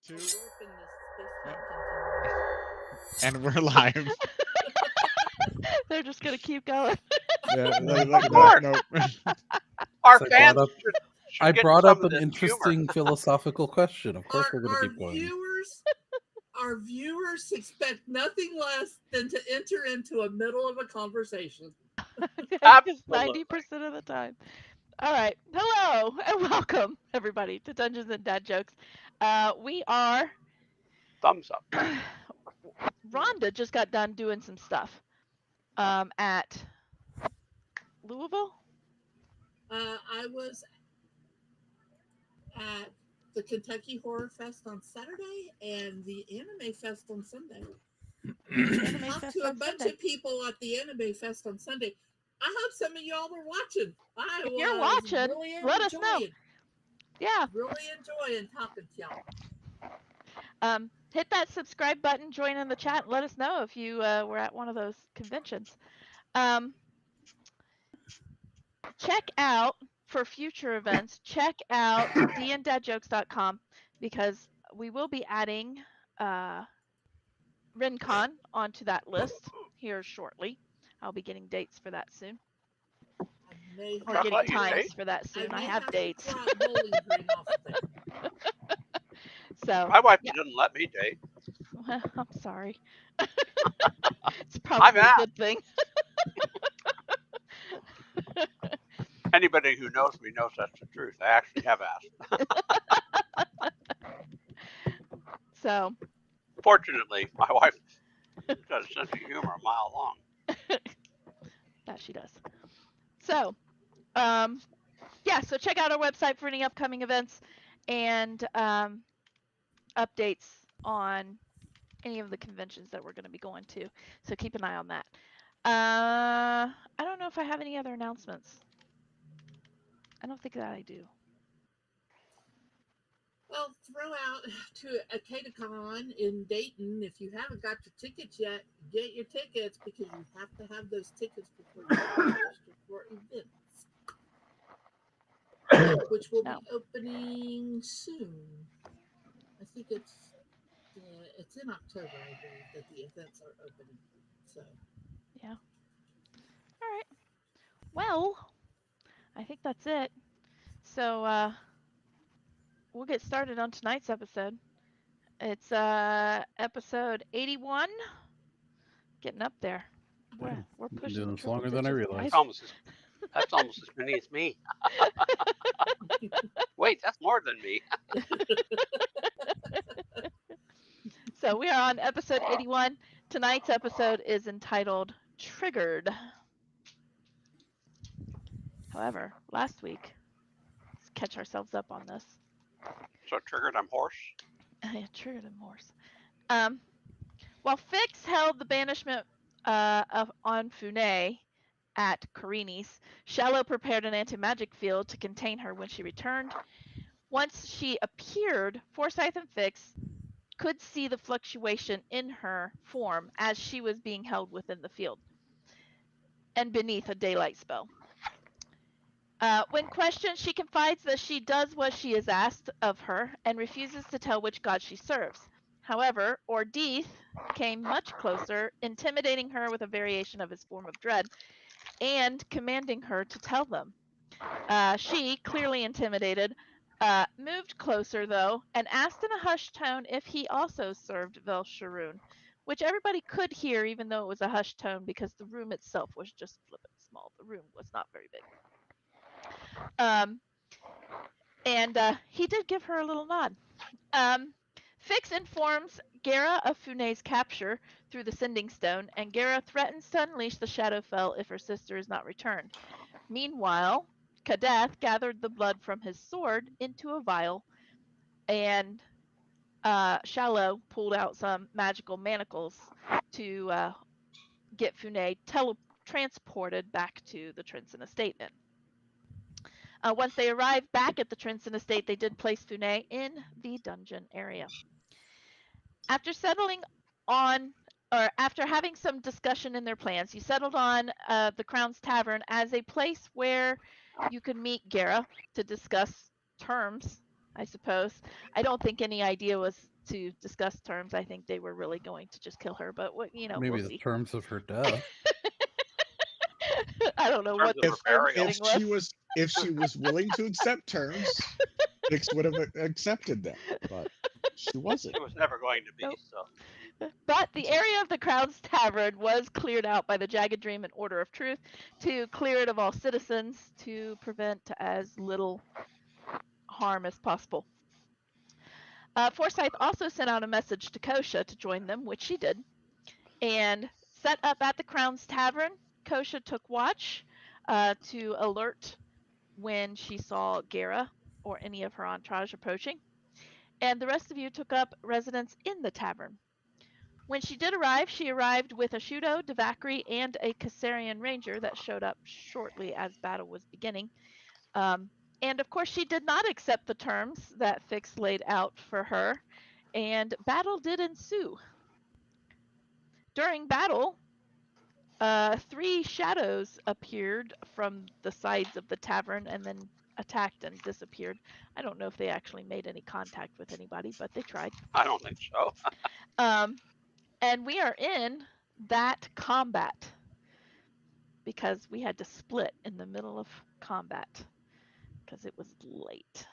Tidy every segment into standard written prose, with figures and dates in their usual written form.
two, Warping this yeah. space-time And we're live. They're just gonna keep going. Yeah, Of like course. nope. Our So fans should I get brought some up of an this humor. interesting philosophical question. Of course, we're going to keep going. Our viewers expect nothing less than to enter into a middle of a conversation. Absolutely. 90% of the time. All right. Hello and welcome everybody to Dungeons and Dad Jokes. We are. Thumbs up. Rhonda just got done doing some stuff. At Louisville. I was at the Kentucky Horror Fest on Saturday and the Anime Fest on Sunday. Anime Talked Fest to a on bunch Sunday. of people at the Anime Fest on Sunday. I hope some of y'all were watching. If you're watching, really let us know. Yeah. Really enjoying talking to y'all. Hit that subscribe button, join in the chat, and let us know if you were at one of those conventions. Check out, for future events, check out danddadjokes.com because we will be adding RenCon onto that list here shortly. I'll be getting dates for that soon. Or Just getting let you times date. for that soon. I have to dates. throw out Bowling Green off of there. So My wife yeah. didn't let me date. Well, I'm sorry. It's probably a good thing. Anybody who knows me knows that's the truth. I actually have asked. So. Fortunately, my wife got a sense of humor a mile long. That she does. So, yeah, so check out our website for any upcoming events and updates on any of the conventions that we're going to be going to. So keep an eye on that. I don't know if I have any other announcements. I don't think that I do. Well, throw out to a Catacon in Dayton. If you haven't got your tickets yet, get your tickets because you have to have those tickets before you register for events, which will be opening soon. I think it's in October, I believe, that the events are opening. So yeah. All right. Well, I think that's it. So we'll get started on tonight's episode. It's episode 81. Getting up there. We're pushing doing the this triple longer than I digits. realized. That's almost as many as me. Wait, that's more than me. So we are on episode 81. Tonight's episode is entitled Triggered. However, last week, let's catch ourselves up on this. So triggered, I'm hoarse. Yeah, triggered and Morse. While Fix held the banishment on Funai at Karini's, Shallow prepared an anti-magic field to contain her when she returned. Once she appeared, Forsyth and Fix could see the fluctuation in her form as she was being held within the field and beneath a daylight spell. When questioned, she confides that she does what she is asked of her and refuses to tell which god she serves. However, Ordeeth came much closer, intimidating her with a variation of his form of dread and commanding her to tell them. She, clearly intimidated, moved closer, though, and asked in a hushed tone if he also served Velsharoon, which everybody could hear even though it was a hushed tone because the room itself was just flippin' small. The room was not very big. And he did give her a little nod. Fix informs Gara of Funai's capture through the Sending Stone, and Gara threatens to unleash the Shadowfell if her sister is not returned. Meanwhile, Kadath gathered the blood from his sword into a vial, and Shallow pulled out some magical manacles to get Funai transported back to the Trinson Estate Inn. Once they arrived back at the Trinson Estate, they did place Funai in the dungeon area. After having some discussion in their plans, you settled on the Crown's Tavern as a place where you could meet Gara to discuss terms, I suppose. I don't think any idea was to discuss terms. I think they were really going to just kill her, but what Maybe we'll the see. terms of her death. I don't know In terms what of the her terms burial. thing was. If she was willing to accept terms, Vix would have accepted them, but she wasn't. It was never going to be. Nope. So But the area of the Crown's Tavern was cleared out by the Jagged Dream and Order of Truth to clear it of all citizens to prevent as little harm as possible. Forsyth also sent out a message to Kosha to join them, which she did, and set up at the Crown's Tavern. Kosha took watch to alert when she saw Gara or any of her entourage approaching, and the rest of you took up residence in the tavern. When she did arrive, she arrived with a Shudo, Devakri, and a Kassarian ranger that showed up shortly as battle was beginning. And of course, she did not accept the terms that Fix laid out for her, and battle did ensue. During battle, 3 shadows appeared from the sides of the tavern and then attacked and disappeared. I don't know if they actually made any contact with anybody, but they tried. I don't think so. And we are in that combat because we had to split in the middle of combat because it was late.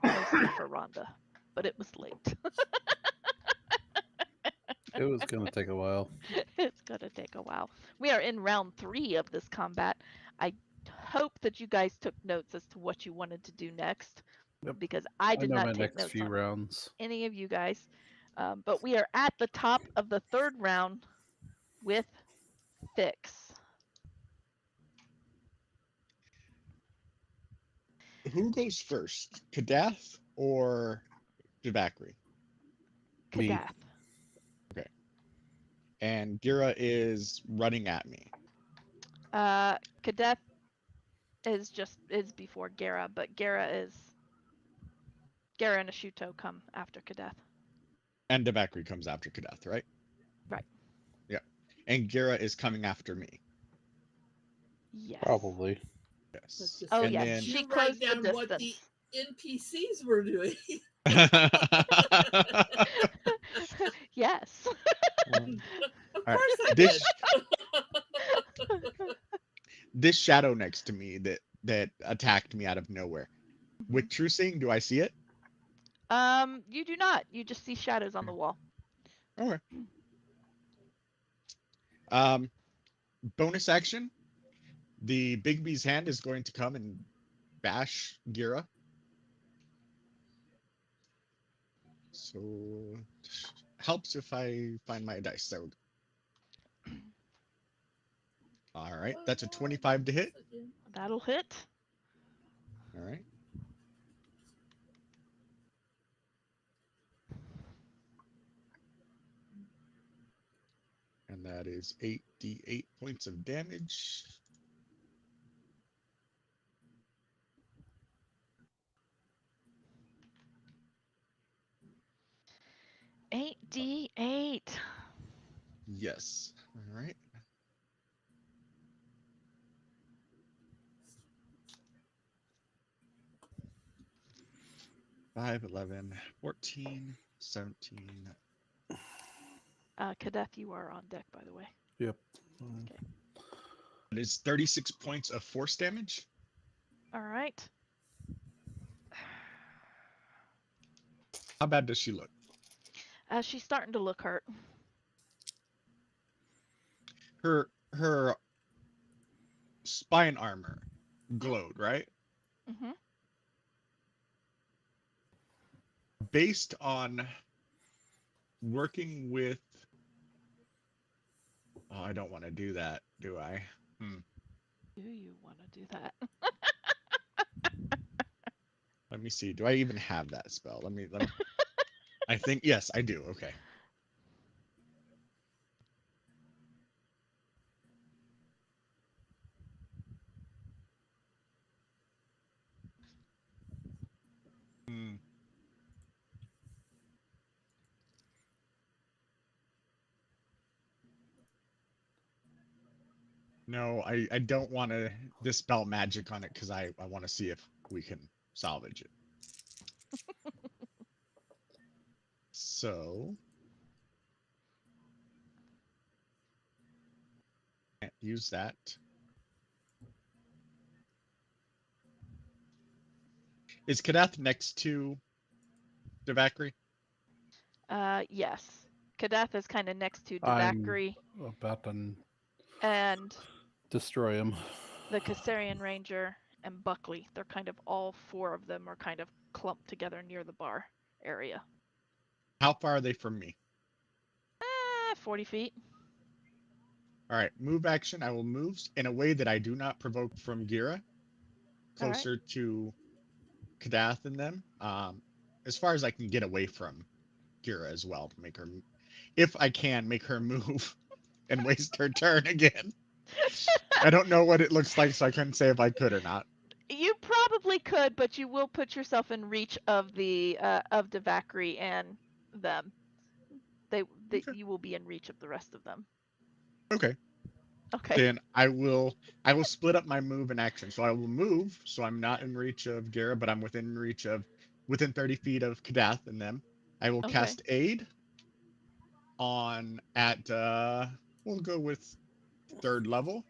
Mostly for Rhonda, but it was late. It was going to take a while. It's going to take a while. We are in round 3 of this combat. I hope that you guys took notes as to what you wanted to do next, Yep. because I did know not my take next notes few on rounds. any of you guys. But we are at the top of the 3rd round with Fix. Who goes first, Kadath or Devakri? Me. Kadath. Okay. And Gira is running at me. Kadath is before Gara, but Gara and Ashuto come after Kadath. And Devakri comes after Kadath, right? Right. Yeah. And Gira is coming after me. Yes. Probably. Yes. Oh, and yeah. then She you write closed the down what the distance. NPCs were doing. Yes. Of All right. course I This did. this shadow next to me that attacked me out of nowhere. With true seeing, do I see it? You do not. You just see shadows on the wall. Okay. Bonus action. The Bigby's hand is going to come and bash Gira. So helps if I find my dice. So all right, that's a 25 to hit. That'll hit. All right. And that is 8d8 points of damage. Eight D8. Yes. All right. Five, 11, 14, 17. Kadeth, you are on deck, by the way. Yep. Okay. It is 36 points of force damage. All right. How bad does she look? She's starting to look hurt. Her spine armor glowed, right? Mm-hmm. Based on working with... Oh, I don't want to do that, do I? Do you want to do that? Let me see. Do I even have that spell? Let me I think, yes, I do. Okay. No, I don't want to dispel magic on it because I want to see if we can salvage it. So can't use that. Is Kadath next to Devakri? Yes. Kadath is kind of next to I'm Devakri about to and destroy him. the Cassarian Ranger and Buckley. They're kind of all four of them are kind of clumped together near the bar area. How far are they from me? 40 feet. All right, move action. I will move in a way that I do not provoke from Gira, All right. closer to Kadath and them. As far as I can get away from Gira as well, to make her, if I can, make her move and waste her turn again. I don't know what it looks like, so I couldn't say if I could or not. You probably could, but you will put yourself in reach of the of Devakri and them. Okay. You will be in reach of the rest of them. Okay. Okay. Then I will split up my move and action. So I will move, so I'm not in reach of Gara, but I'm within 30 feet of Kadath and them. I will Okay. cast aid on at we'll go with third level.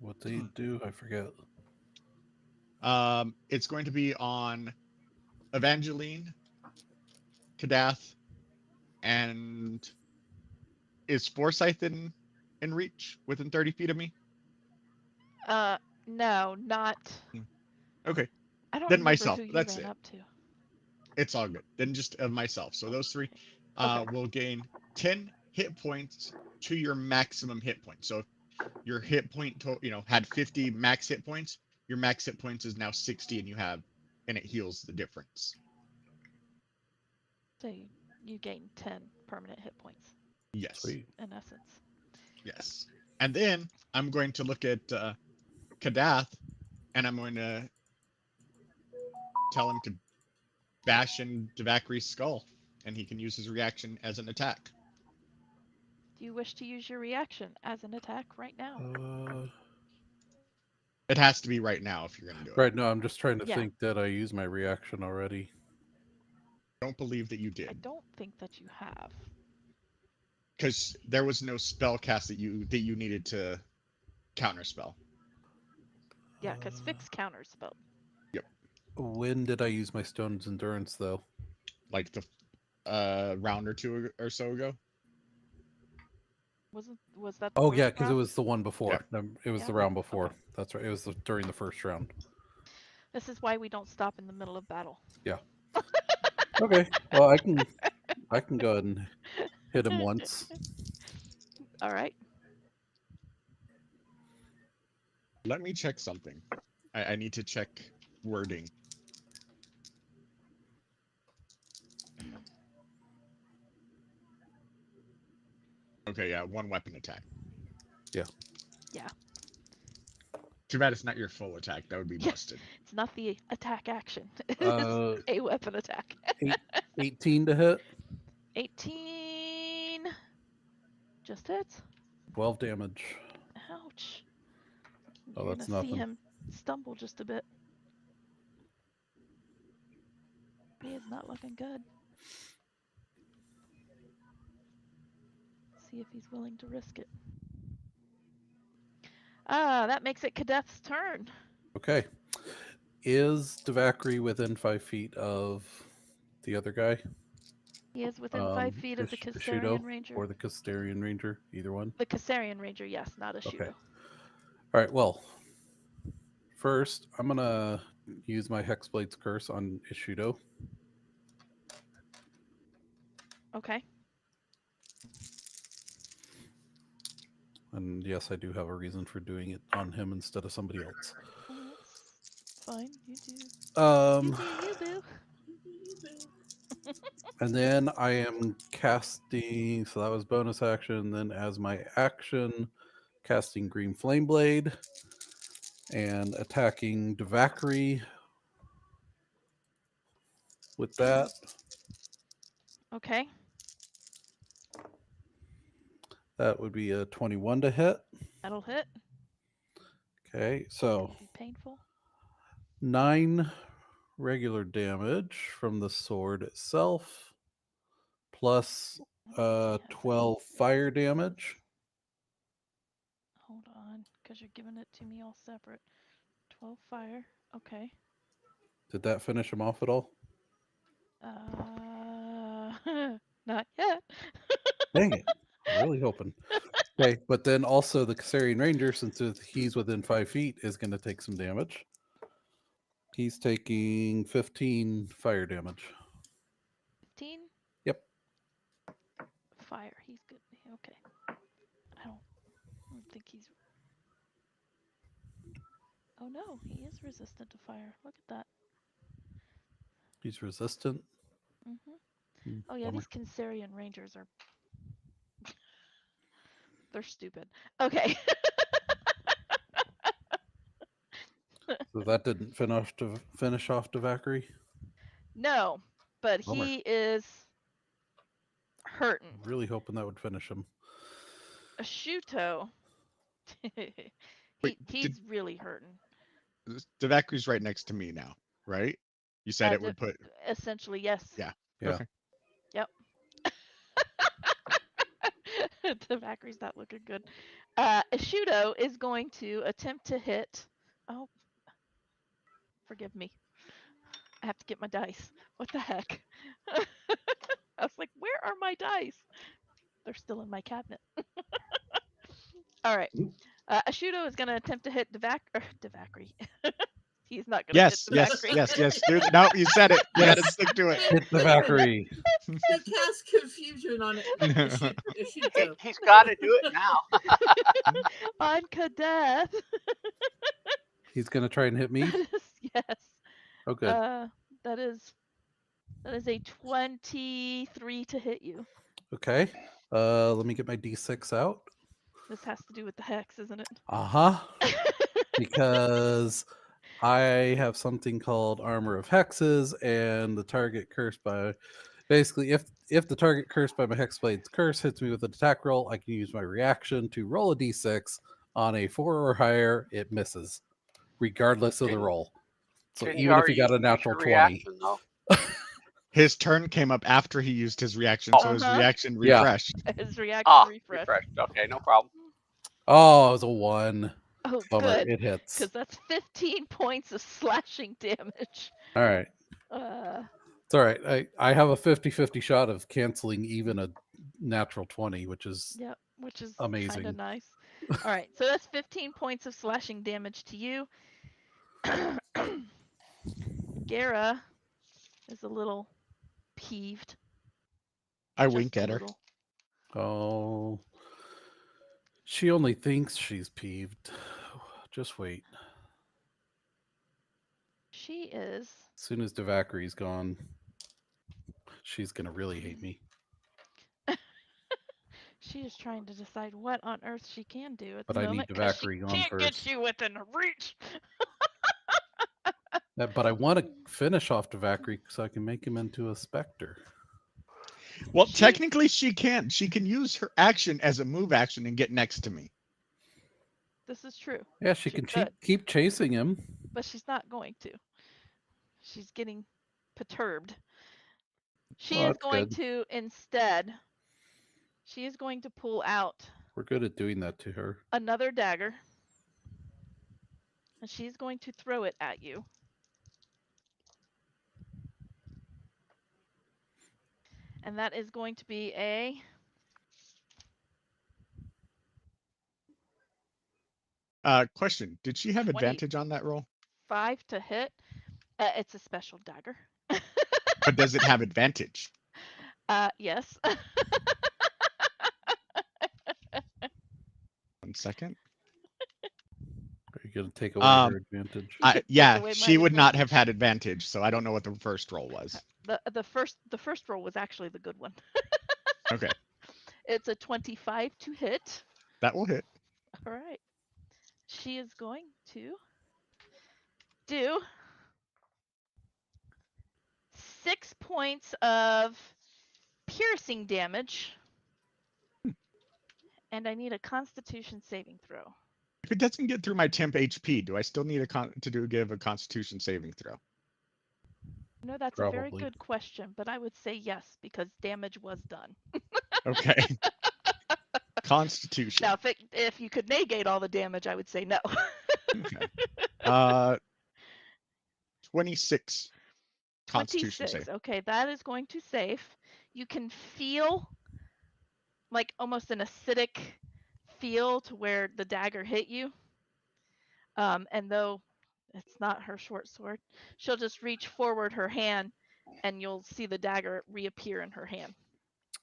What they do, I forget. It's going to be on Evangeline, Kadath, and is Forsyth in reach within 30 feet of me? Uh, no, not. Hmm. Okay. I don't Then remember myself. who you That's ran it. up to. It's all good. Then just of myself. So those three Okay. will gain 10 hit points to your maximum hit point. So if your hit point had 50 max hit points, your max hit points is now 60 and it heals the difference. So you gain 10 permanent hit points Yes. Sweet. in essence. Yes. And then I'm going to look at Kadath and I'm going to tell him to bash in Devakri's skull and he can use his reaction as an attack. Do you wish to use your reaction as an attack right now? It has to be right now if you're going to do it. Right, no, I'm just trying to Yeah. think that I used my reaction already. I don't believe that you I did. don't think that you have. Because there was no spell cast that you needed to counterspell. Yeah, because Uh, fix counters spell. Yep. when did I use my Stone's Endurance, though? Like the round or two or so ago. Was that the Oh, first yeah, because it round? was the one before. Yeah. It was Yeah. the round before. Okay. That's right. It was during the first round. This is why we don't stop in the middle of battle. Yeah. Okay. Well, I can go ahead and hit him once. All right. Let me check something. I need to check wording. Okay, yeah, one weapon attack. Yeah. Yeah. Too bad it's not your full attack. That would be Yeah. busted. It's not the attack action. It's Uh, a weapon attack. 18 to hit, 18. Just hits. 12 damage. Ouch. Oh, You're that's gonna see nothing. him stumble just a bit. He is not looking good. See if he's willing to risk it. That makes it Kadeth's turn. Okay. Is Devakri within 5 feet of the other guy? He is within 5 feet of the Ishido Cassarian Ranger. or the Castarian Ranger? Either one? The Cassarian Ranger, yes, not a Okay. Shudo. All right. Well, first, I'm going to use my Hexblade's Curse on Ishido. Okay. And yes, I do have a reason for doing it on him instead of somebody else. That's fine. You do. You boo. And then I am casting, so that was bonus action. Then as my action, casting Green Flame Blade and attacking Devakri with that. Okay. That would be a 21 to hit. That'll hit. Okay, It's so gonna be painful. 9 regular damage from the sword itself, plus I don't think he has it. 12 fire damage. Hold on, because you're giving it to me all separate. 12 fire. Okay. Did that finish him off at all? Not yet. Dang it. I'm really hoping. Okay, but then also the Caesarian Ranger, since he's within 5 feet, is going to take some damage. He's taking 15 fire damage. 15? Yep. Fire. He's good. Okay. I don't think he's. Oh no, he is resistant to fire. Look at that. He's resistant. Oh yeah, Bummer. these Cancerian Rangers are. They're stupid. Okay. So that didn't finish off Devacry. No, but Bummer. he is hurting. Really hoping that would finish him. Ashuto. Wait, he's really hurting. Devacry's right next to me now, right? You said it would put. Essentially, yes. Yeah. Yeah. Okay. Yep. Devacry's not looking good. Ashuto is going to attempt to hit. Oh, forgive me. I have to get my dice. What the heck? I was like, where are my dice? They're still in my cabinet. All right. Ashuto is going to attempt to hit Devacry. He's not going to hit Yes, yes, Devacry. yes. Dude, no, you said it. You had to stick to it. Hit Devacry. He cast confusion on it. Ashuto. He's got to do it now. On Kadeth. He's going to try and hit me? Yes. Oh, good. That is a 23 to hit you. Okay. Let me get my D6 out. This has to do with the hex, isn't it? Uh-huh. Because I have something called Armor of Hexes, and the target cursed by... Basically, if the target cursed by my Hexblade's curse hits me with an attack roll, I can use my reaction to roll a D6. On a 4 or higher, it misses, regardless of the roll. So Didn't you even if he already got a use natural your 20. reaction, though? His turn came up after he used his reaction, so his Uh-huh. reaction Yeah. refreshed. His reaction refreshed. Refreshed. Okay, no problem. Oh, it was a 1. Oh, Bummer. good. It hits. Because that's 15 points of slashing damage. All right. It's all right. I have a 50-50 shot of canceling even a natural 20, which is which is amazing. kind of nice. All right, so that's 15 points of slashing damage to you. Gara is a little peeved. I wink at her. Oh. She only thinks she's peeved. Just wait. She is. As soon as Devacry's gone, she's going to really hate me. She is trying to decide what on earth she can do at But the I moment need because she Devacry gone can't get first. you within reach. But I want to finish off Devacry so I can make him into a Spectre. Well, technically she can. She can use her action as a move action and get next to me. This is true. Yeah, she can keep chasing him. But she's not going to. She's getting perturbed. She is going to instead. She is going to pull out. We're good at doing that to her. Another dagger. And she's going to throw it at you. And that is going to be a... Question. Did she have advantage on that roll? 5 to hit. It's a special dagger. But does it have advantage? Yes. 1 second. Are you going to take away her advantage? Yeah, she would not have had advantage, so I don't know what the first roll was. The first roll was actually the good one. Okay. It's a 25 to hit. That will hit. All right. She is going to do 6 points of piercing damage. And I need a Constitution saving throw. If it doesn't get through my temp HP, do I still need give a Constitution saving throw? No, that's a very Probably. good question, but I would say yes because damage was done. Okay. Constitution. Now, if you could negate all the damage, I would say no. Okay. Uh, 26. Constitution 26. save. Okay, that is going to save. You can feel like almost an acidic feel to where the dagger hit you. And though it's not her short sword, she'll just reach forward her hand and you'll see the dagger reappear in her hand.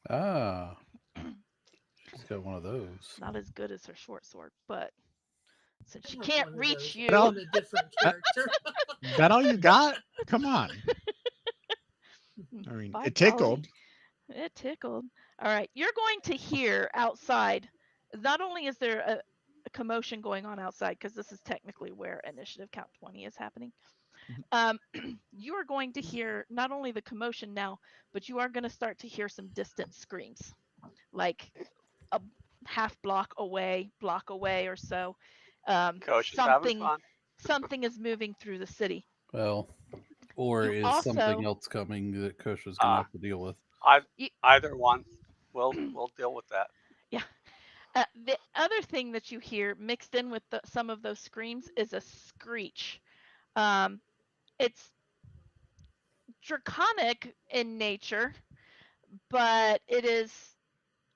Ah, she's got one of those. Not as good as her short sword, but since I she have can't one of reach those. That you, all, I'm a different that, character. that all you got? Come on. I mean, by it golly, tickled. it tickled. All right, you're going to hear outside. Not only is there a commotion going on outside, because this is technically where initiative count 20 is happening. Um, you are going to hear not only the commotion now, but you are going to start to hear some distant screams, like a block away or so. Coach is having Something, fun. something is moving through the city. Well, or You is something also, else coming that Kosha's going to Uh, have to deal with? I, you, either one. We'll deal with that. yeah. The other thing that you hear mixed in with some of those screams is a screech. Um, it's draconic in nature, but it is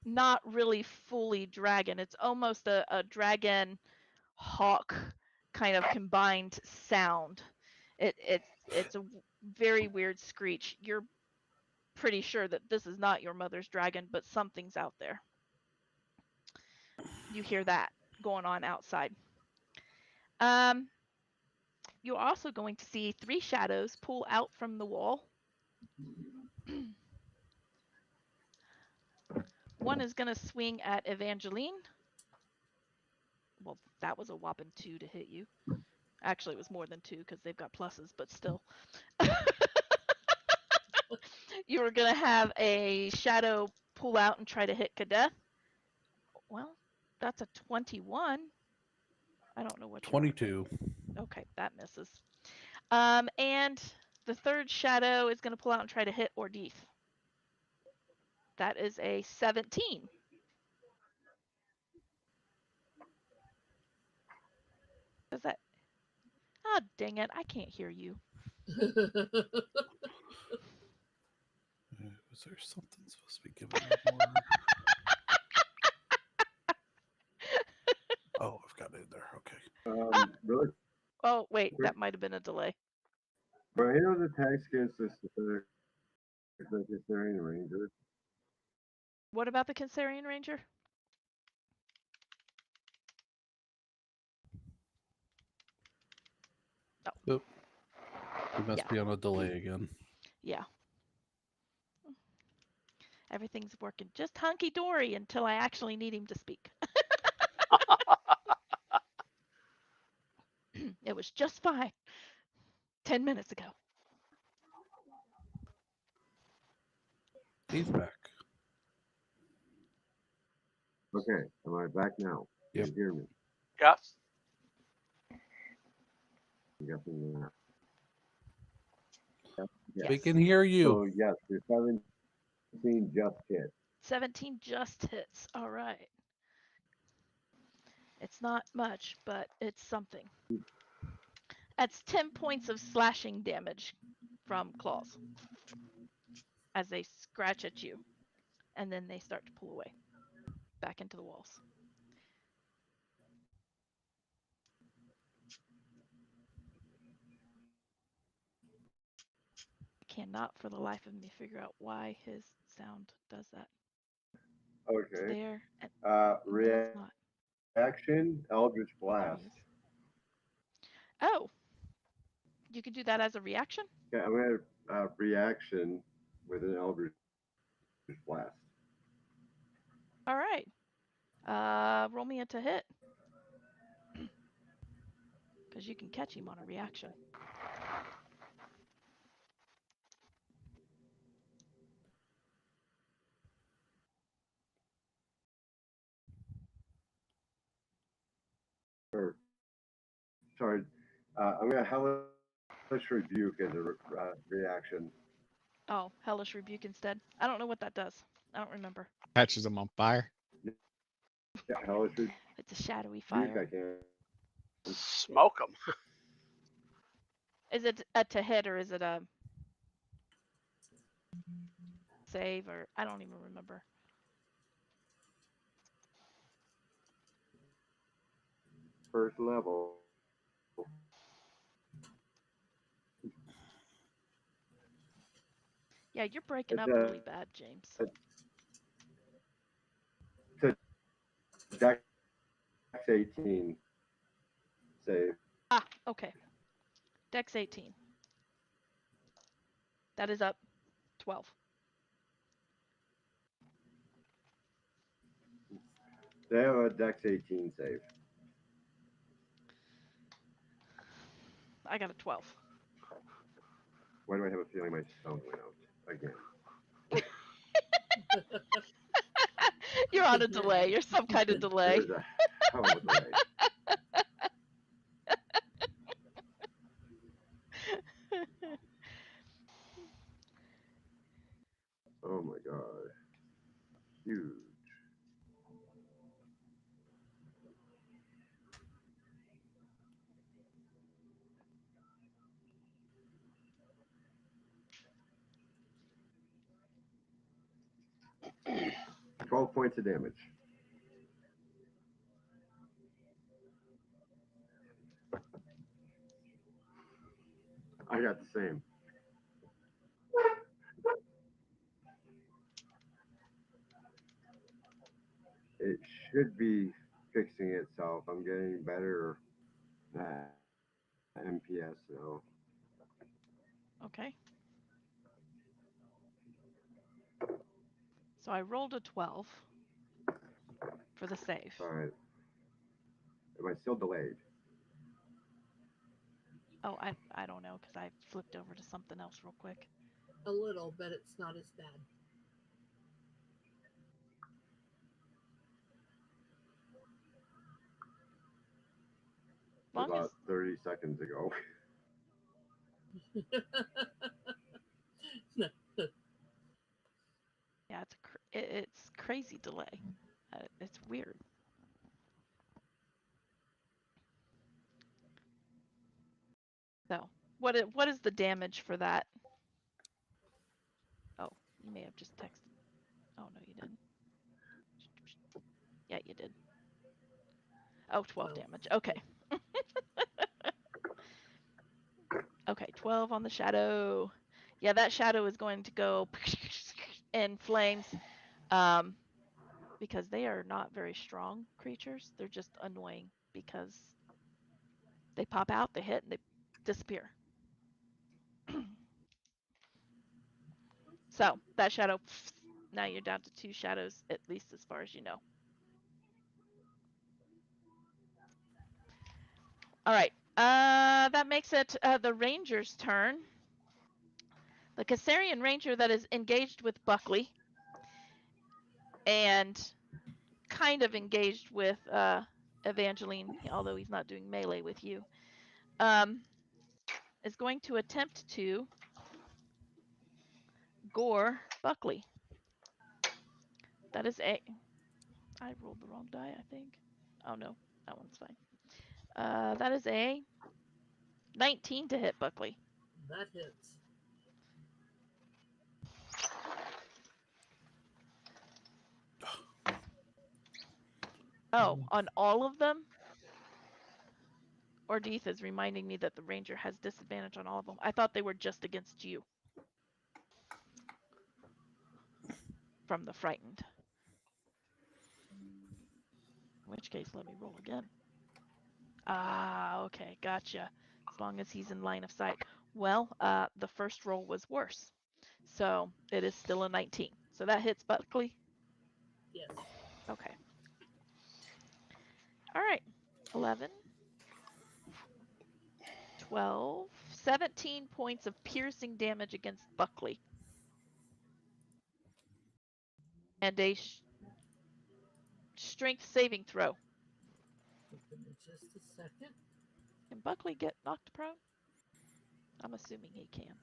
not really fully dragon. It's almost a dragon hawk kind of combined sound. It's a very weird screech. You're pretty sure that this is not your mother's dragon, but something's out there. You hear that going on outside. Um, you're also going to see three shadows pull out from the wall. One is going to swing at Evangeline. Well, that was a whopping 2 to hit you. Actually, it was more than 2 because they've got pluses, but still. You were going to have a shadow pull out and try to hit Kadeth. Well, that's a 21. I don't know what you are. 22. Okay, that misses. And the third shadow is going to pull out and try to hit Ordith. That is a 17. Does that? Ah, oh, dang it! I can't hear you. Was there something supposed to be giving me more? Oh, I've got it in there. Okay. Ah! Really Oh, wait, quick, that might have been a delay. but he knows attacks against the Caesarian Ranger. What about the Cancerian Ranger? Oh. Oop. He must be on a delay again. Yeah. Everything's working just hunky dory until I actually need him to speak. It was just fine 10 minutes ago. He's back. Okay, am I back now? Yep. Can you hear me? Yes. I'm guessing that. Yes. We can hear you. So yes, your 17 just hit. 17 just hits. All right. It's not much, but it's something. That's 10 points of slashing damage from claws as they scratch at you, and then they start to pull away back into the walls. I cannot for the life of me figure out why his sound does that. It's Okay. there, and then it's not. Reaction, Eldritch There Blast. he is. Oh, you can do that as a reaction? Okay, I'm gonna reaction with an Eldritch Blast. All right. Roll me a to hit. Because you can catch him on a reaction. Or sorry, I'm gonna rebuke as a reaction. Oh, hellish rebuke instead. I don't know what that does. I don't remember. Catches them on fire. Yeah, hellish It's a shadowy rebuke. I fire. can. Smoke them. Is it a to hit or is it a save or I don't even remember. First level. Yeah, you're breaking It's up a really bad, James. it's a Dex 18 save. Ah, okay. Dex 18. That is up 12. They have a Dex 18 save. I got a 12. Why do I have a feeling my sound went out again? You're on a delay. You're some kind of delay. There's a hell of a delay. Oh my god. Huge. Damn 12 points of damage. I got the same. It should be fixing itself. I'm getting better at MPS now. Okay. So I rolled a 12 for the save. Alright. Am I still delayed? Oh, I don't know because I flipped over to something else real quick. A little, but it's not as bad. Long as About 30 seconds ago. yeah, it's crazy delay. It's weird. So what is the damage for that? Oh, you may have just texted. Oh no, you didn't. Yeah, you did. Oh, 12 Well, damage. Okay. Okay, 12 on the shadow. Yeah, that shadow is going to go in flames um, because they are not very strong creatures. They're just annoying because they pop out, they hit, and they disappear. So that shadow, now you're down to 2 shadows, at least as far as you know. All right. That makes it the ranger's turn. The Caesarian ranger that is engaged with Buckley and kind of engaged with Evangeline, although he's not doing melee with you, is going to attempt to gore Buckley. That is a. I rolled the wrong die, I think. Oh no, that one's fine. That is a 19 to hit Buckley. that hits. Oh, on all of them? Ordith is reminding me that the ranger has disadvantage on all of them. I thought they were just against you. From the frightened. In which case, let me roll again. Ah, okay, gotcha. As long as he's in line of sight. Well, the first roll was worse. So it is still a 19. So that hits Buckley. Yes. Okay. All right. 11, 12, 17 points of piercing damage against Buckley. And a strength saving throw. Give me just a second. Can Buckley get knocked prone? I'm assuming he can.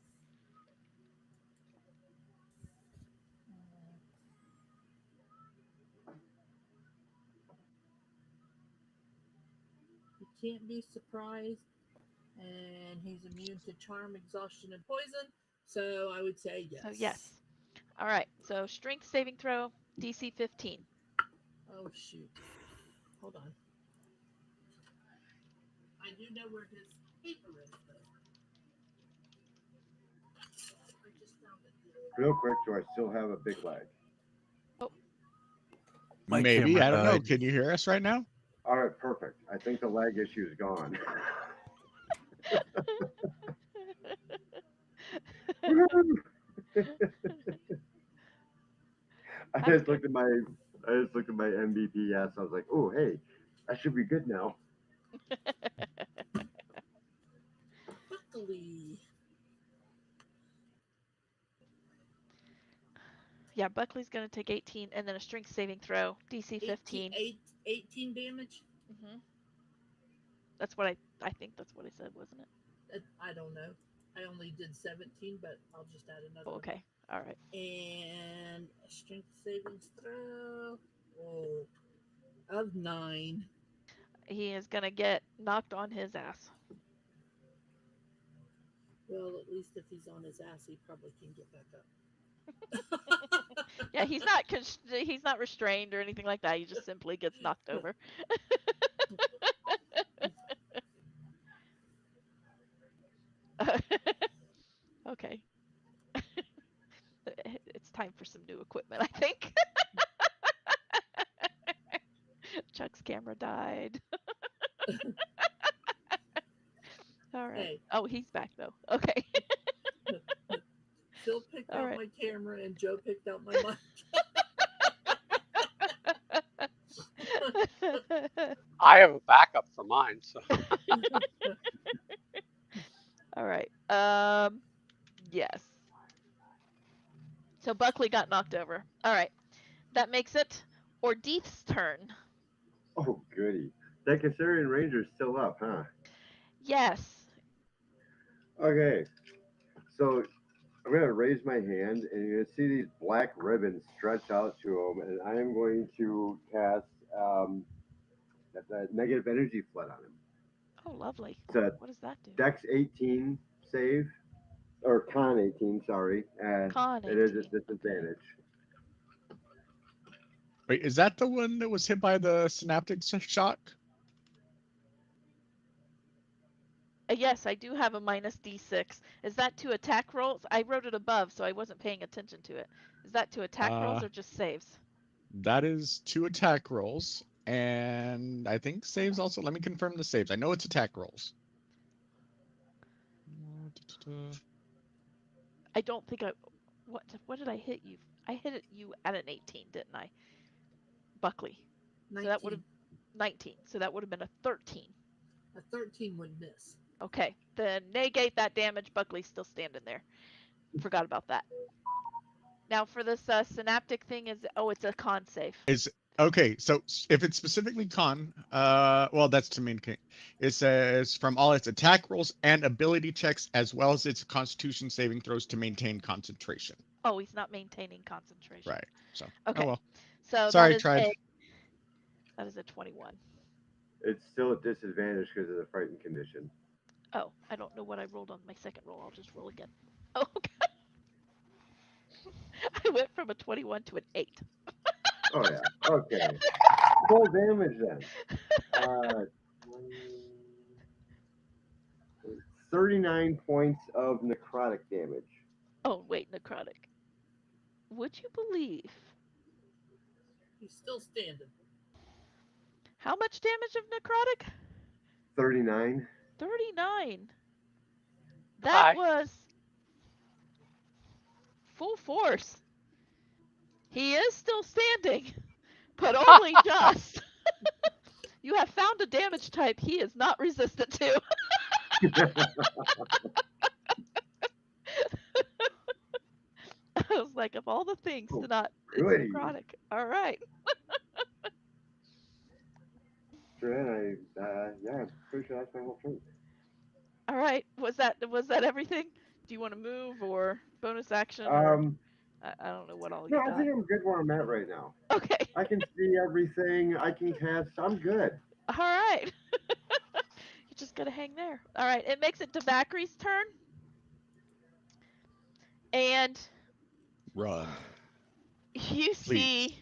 He can't be surprised, and he's immune to charm, exhaustion, and poison. So I would say So yes. yes. All right. So strength saving throw, DC 15. Oh shoot! Hold on. I do know where his paper is, though. I just found it. Real quick, do I still have a big lag? Oh, My Maybe. camera I don't know. died. Can you hear us right now? All right, perfect. I think the lag issue is gone. I that's just good. looked at my I just looked at my MBPS. I was like, oh hey, I should be good now. Luckily, Yeah, Buckley's going to take 18 and then a strength saving throw, DC 18, 15. 18 damage. Hmm. That's what I think that's what I said, wasn't it? I don't know. I only did 17, but I'll just add another Oh, one. okay. All right. And a strength savings throw oh, of 9. He is going to get knocked on his ass. Well, at least if he's on his ass, he probably can get back up. Yeah, he's not restrained or anything like that. He just simply gets knocked over. Okay. It's time for some new equipment, I think. Chuck's camera died. All right. Hey, Oh, he's back though. Okay. Phil picked All out right. my camera and Joe picked out my mic. I have a backup for mine, so All right. Yes. So Buckley got knocked over. All right. That makes it Ordith's turn. Oh goody, that Caesarian Ranger's still up, huh? Yes. Okay, so I'm gonna raise my hand, and you're gonna see these black ribbons stretch out to him, and I am going to cast that negative energy flood on him. Oh, lovely. It's a What does that do? Dex 18 save, or Con 18, sorry, and Con it is 18. at Okay. disadvantage. Wait, is that the one that was hit by the synaptic shock? Yes, I do have a minus D6. Is that to attack rolls? I wrote it above, so I wasn't paying attention to it. Is that to attack rolls Uh, or just saves? that is 2 attack rolls, and I think saves also. Let me confirm the saves. I know it's attack rolls. I don't think I. What did I hit you? I hit it you at an 18, didn't I? Buckley. So that would 19. have 19. So that would have been a 13. A 13 would miss. Okay. Then negate that damage. Buckley's still standing there. Forgot about that. Now for this synaptic thing is it's a con save. Is okay. So if it's specifically con, well, that's to maintain. It says from all its attack rolls and ability checks, as well as its Constitution saving throws to maintain concentration. Oh, he's not maintaining concentration. Right. So Okay. oh well. So Sorry, tried. that is a 21. It's still at disadvantage because of the frightened condition. Oh, I don't know what I rolled on my second roll. I'll just roll again. Oh, okay. I went from a 21 to an 8. Oh yeah. Okay. Full damage then. 39 points of necrotic damage. Oh, wait, necrotic. Would you believe He's still standing. how much damage of necrotic? 39. 39. That hi. was full force. He is still standing, but only just. You have found a damage type he is not resistant to. I was like, of all the things Oh, to not, it's goody. necrotic. All right. Sure, yeah, I'm pretty sure that's my whole turn. All right. Was that everything? Do you want to move or bonus action or Um, I don't know what all no, you I got. think I'm good where I'm at right now. Okay. I can see everything. I can cast. I'm good. All right. You're just gonna hang there. All right. It makes it Devakri's turn, and Run, you please. see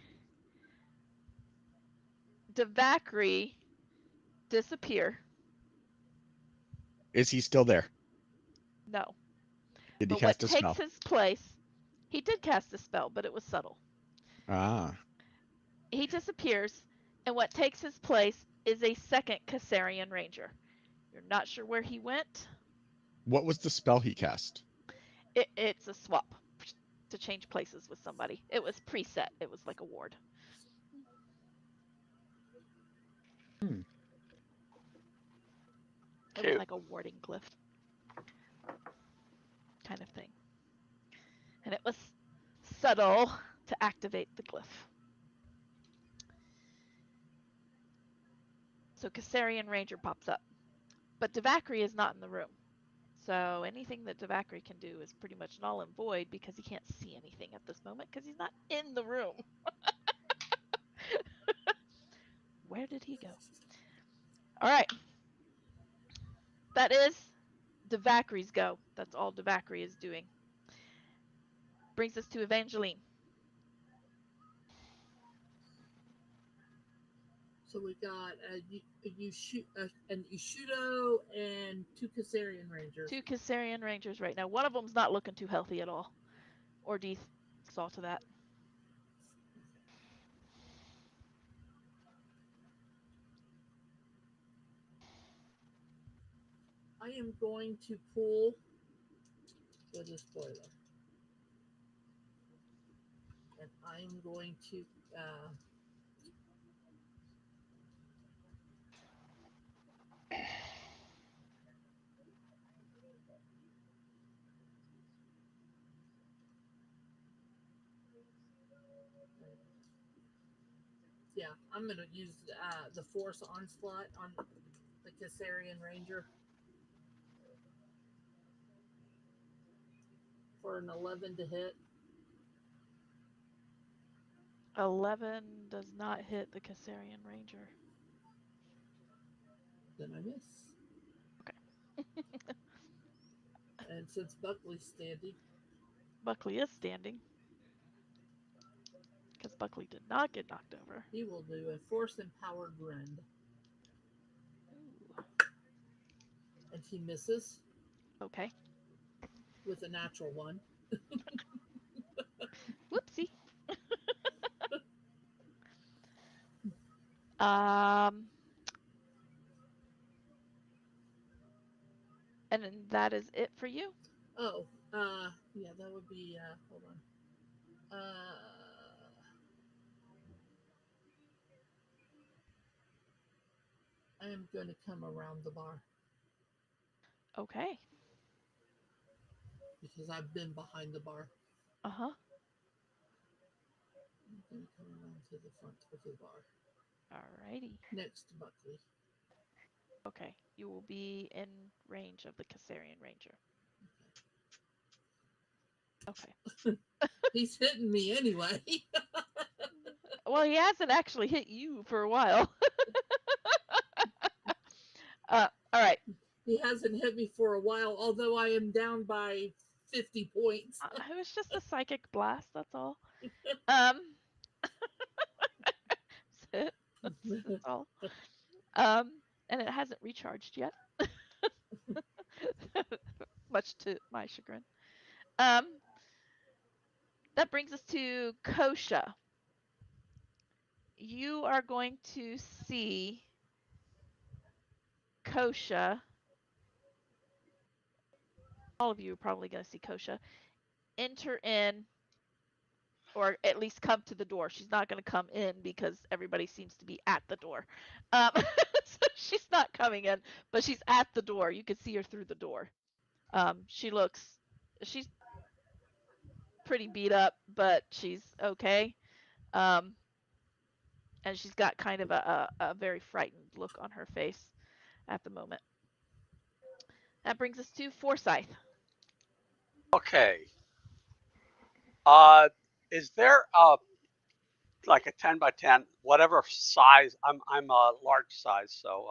Devakri disappear. Is he still there? No. Did he But what cast a takes spell? his place? He did cast a spell, but it was subtle. Ah, He disappears, and what takes his place is a second Caesarian Ranger. You're not sure where he went. what was the spell he cast? It's a swap to change places with somebody. It was preset. It was like a ward. Hmm. It was Cute. like a warding glyph kind of thing. And it was subtle to activate the glyph. So Caesarian Ranger pops up. But Devakri is not in the room. So anything that Devakri can do is pretty much null and void because he can't see anything at this moment because he's not in the room. Where did he go? All right. That is Devakri's go. That's all Devakri is doing. Brings us to Evangeline. So we got an Ishudo and two Caesarian Rangers. Two Caesarian Rangers right now. One of them's not looking too healthy at all. Or Deeth saw to that. I am going to pull with a spoiler. And I'm going to yeah, I'm going to use the Force Onslaught on the Caesarian Ranger for an 11 to hit. 11 does not hit the Caesarian Ranger. Then I miss. Okay. And since Buckley's standing, Buckley is standing. Because Buckley did not get knocked over. he will do a Force Empowered Rend. Ooh. And he misses Okay. with a natural one. Whoopsie. um, and then that is it for you. Oh, yeah, that would be, hold on. I am going to come around the bar Okay. because I've been behind the bar. Uh-huh. I'm going to come around to the front of the bar Alrighty. next to Buckley. Okay. You will be in range of the Caesarian Ranger. Okay. He's hitting me anyway. Well, he hasn't actually hit you for a while. All right. He hasn't hit me for a while, although I am down by 50 points. It was just a psychic blast, that's all. Um, that's it. That's all. And it hasn't recharged yet. Much to my chagrin. Um, that brings us to Kosha. You are going to see Kosha. All of you are probably going to see Kosha enter in, or at least come to the door. She's not going to come in because everybody seems to be at the door. So she's not coming in, but she's at the door. You can see her through the door. She's pretty beat up, but she's okay. Um, and she's got kind of a very frightened look on her face at the moment. That brings us to Forsyth. Okay. Is there like a 10 by 10, whatever size? I'm a large size, so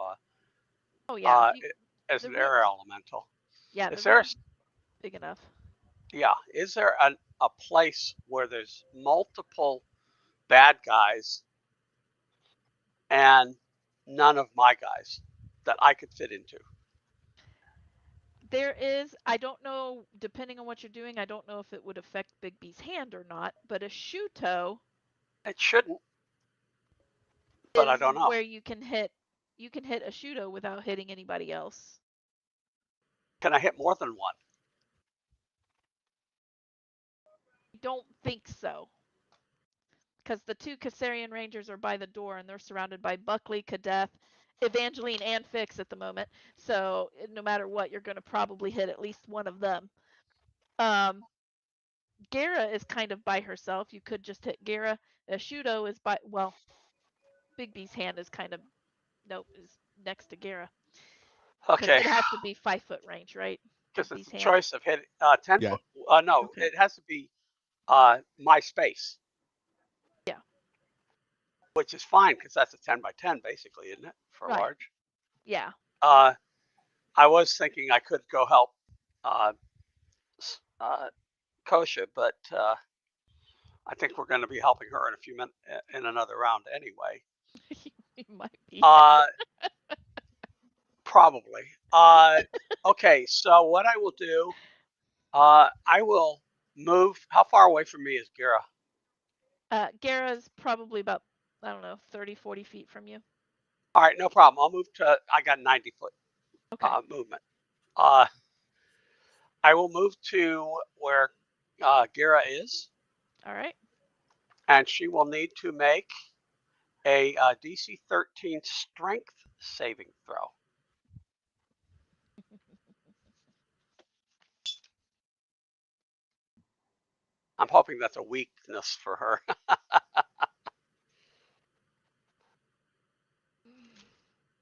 Oh yeah, as the an air room's elemental. yeah, the Is there room's big enough. is there a place where there's multiple bad guys and none of my guys that I could fit into? There is, I don't know, depending on what you're doing, I don't know if it would affect Bigby's hand or not, but a Shuto It shouldn't, but I is don't know. where you can hit a Shuto without hitting anybody else. Can I hit more than one? I don't think so. Because the two Kassarian Rangers are by the door and they're surrounded by Buckley, Kadeth, Evangeline, and Fix at the moment. So no matter what, you're going to probably hit at least one of them. Gara is kind of by herself. You could just hit Gara. Shudo is by, well, Bigby's hand is kind of, nope, is next to Gara. Because Okay, it has to be 5-foot range, right? because it's Bigby's a hand. choice of hitting 10 Yeah. foot. No, Okay. it has to be my space. Yeah. Which is fine because that's a 10 by 10 basically, isn't it? For Right. large. Yeah. I was thinking I could go help Kosha, but I think we're going to be helping her in a few minutes in another round anyway. You might be. Probably. Okay, so what I will do, I will move. How far away from me is Gara? Gara's probably about, I don't know, 30, 40 feet from you. All right, no problem. I'll move to. I got 90 foot movement. I will move to where Gara is. All right. And she will need to make a DC 13 strength saving throw. I'm hoping that's a weakness for her.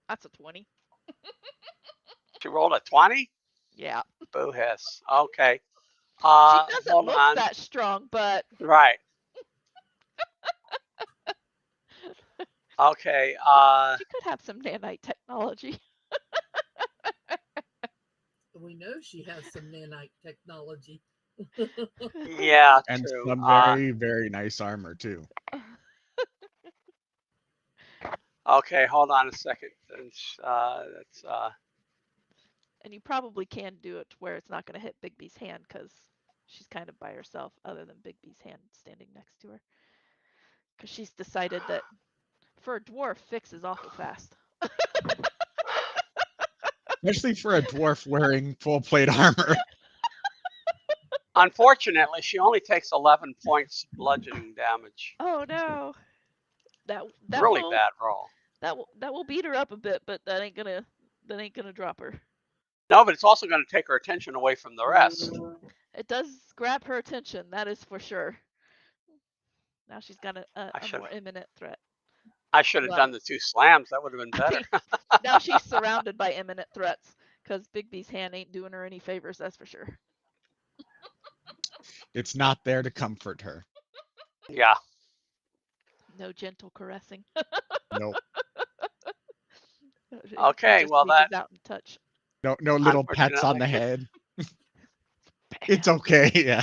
That's a 20. She rolled a 20? Yeah. Boo hiss. Okay. She doesn't Hold look on. that strong, but. Right. Okay. She could have some nanite technology. We know she has some nanite technology. Yeah, And true. some very, very nice armor too. Okay, hold on a second. And you probably can do it to where it's not going to hit Bigby's hand because she's kind of by herself, other than Bigby's hand standing next to her. Because she's decided that for a dwarf, Fix is awful fast. Especially for a dwarf wearing full plate armor. Unfortunately, she only takes 11 points bludgeoning damage. Oh no. That really will bad roll. that will beat her up a bit, but that ain't gonna drop her. No, but it's also going to take her attention away from the rest. It does grab her attention, that is for sure. Now she's got a more imminent threat. I should have done the 2 slams. That would have been better. Now she's surrounded by imminent threats because Bigby's hand ain't doing her any favors, that's for sure. It's not there to comfort her. Yeah. No gentle caressing. Nope. Okay, well that. Out and touch. No little pats on the head. It's okay. Yeah.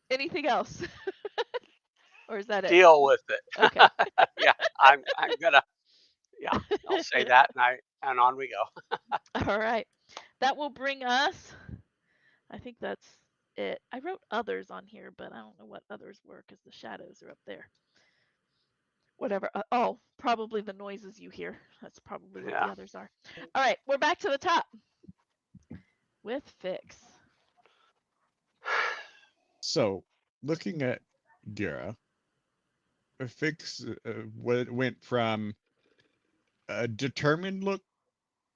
Anything else? Or is that it? Deal with it. Okay. Yeah, I'm gonna. Yeah, I'll say that, and on we go. All right. That will bring us. I think that's it. I wrote others on here, but I don't know what others were because the shadows are up there. Whatever. Oh, probably the noises you hear. That's probably what the others are. All right, we're back to the top with Fix. So, looking at Gara, Fix went from a determined look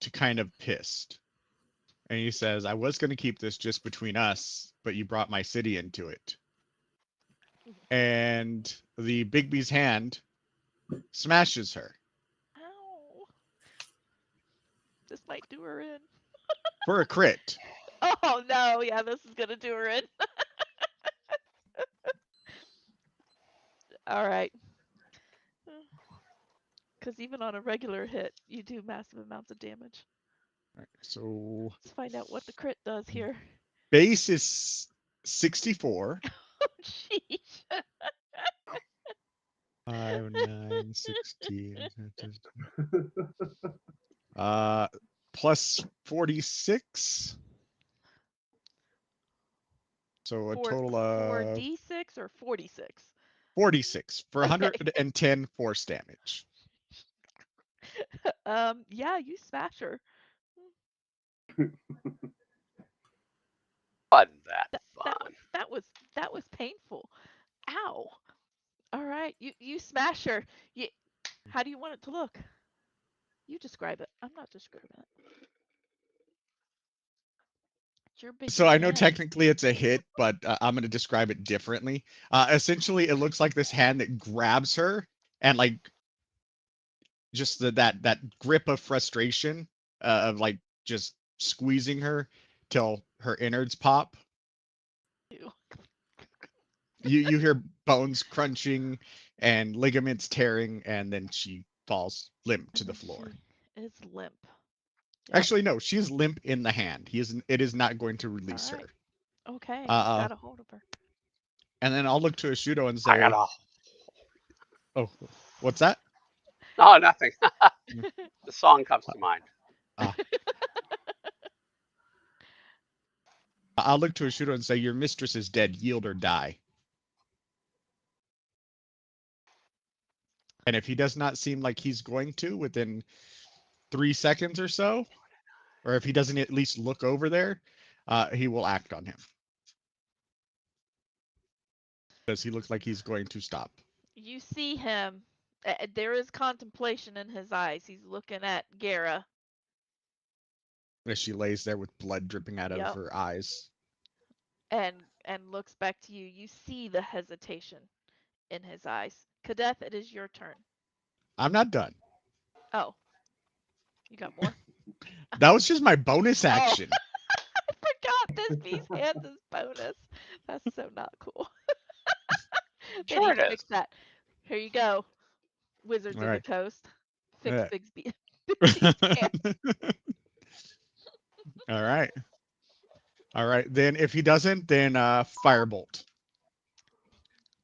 to kind of pissed. And he says, I was going to keep this just between us, but you brought my city into it. And the Bigby's hand smashes her. Ow. This might do her in. For a crit. Oh no, yeah, this is gonna do her in. All right. Because even on a regular hit, you do massive amounts of damage. All right, so Let's find out what the crit does here. base is 64. Oh, jeez. 5, 9, 16. Plus 46. So a total of 4d6 or 46? 46 for Okay. 110 force damage. Yeah, you smash her. Wasn't that That fun? that was painful. Ow. All right, you smash her. How do you want it to look? You describe it. I'm not describing it. It's your big So meaty I know hand. technically it's a hit, but I'm going to describe it differently. Essentially, it looks like this hand that grabs her and like just that grip of frustration of like just squeezing her till her innards pop. Ew. You hear bones crunching and ligaments tearing, and then she falls limp to And the then floor. she is limp. Yep. Actually, no, she is limp in the hand. It is not going to All release right. her. Okay, he's got a hold of her. And then I'll look to Ashudo and I say, got a. "Oh, what's that?" No, nothing. The song comes to mind. Uh, I'll look to Ashudo and say, "Your mistress is dead. Yield or die." And if he does not seem like he's going to within 3 seconds or so, or if he doesn't at least look over there, he will act on him. Does he look like he's going to stop? You see him. There is contemplation in his eyes. He's looking at Gara. As she lays there with blood dripping out of Yep. her eyes. And looks back to you. You see the hesitation in his eyes. Kadeth, it is your turn. I'm not done. Oh. You got more? That was just my bonus Oh. action. I forgot Bisbee's hands is bonus. That's so not cool. They Sure need it to is. fix that. Here you go, Wizards All of the right. Coast. Fix Yeah. Bixby's hands. All right. All right. Then if he doesn't, then firebolt.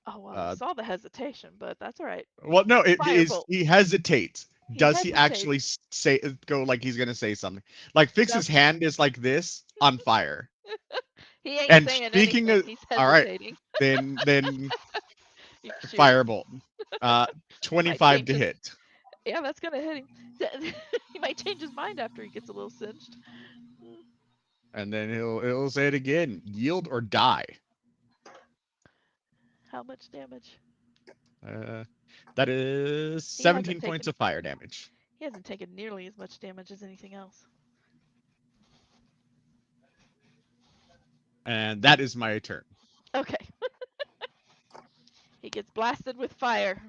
Oh well, you saw the hesitation, but that's all right. Well, no, it is Firebolt. he hesitates. He Does he actually hesitates. say go like he's gonna say something? Like No, Fix's hand is like this on fire. he ain't And saying speaking anything. of, He's all right, hesitating. then You can shoot him. firebolt. Uh, He might 25 change to his. hit, Yeah, that's gonna hit him. He might change his mind after he gets a little singed. and then he'll say it again. Yield or die. How much damage? That is He hasn't 17 points taken. of fire damage. He hasn't taken nearly as much damage as anything else. And that is my turn. Okay. He gets blasted with fire,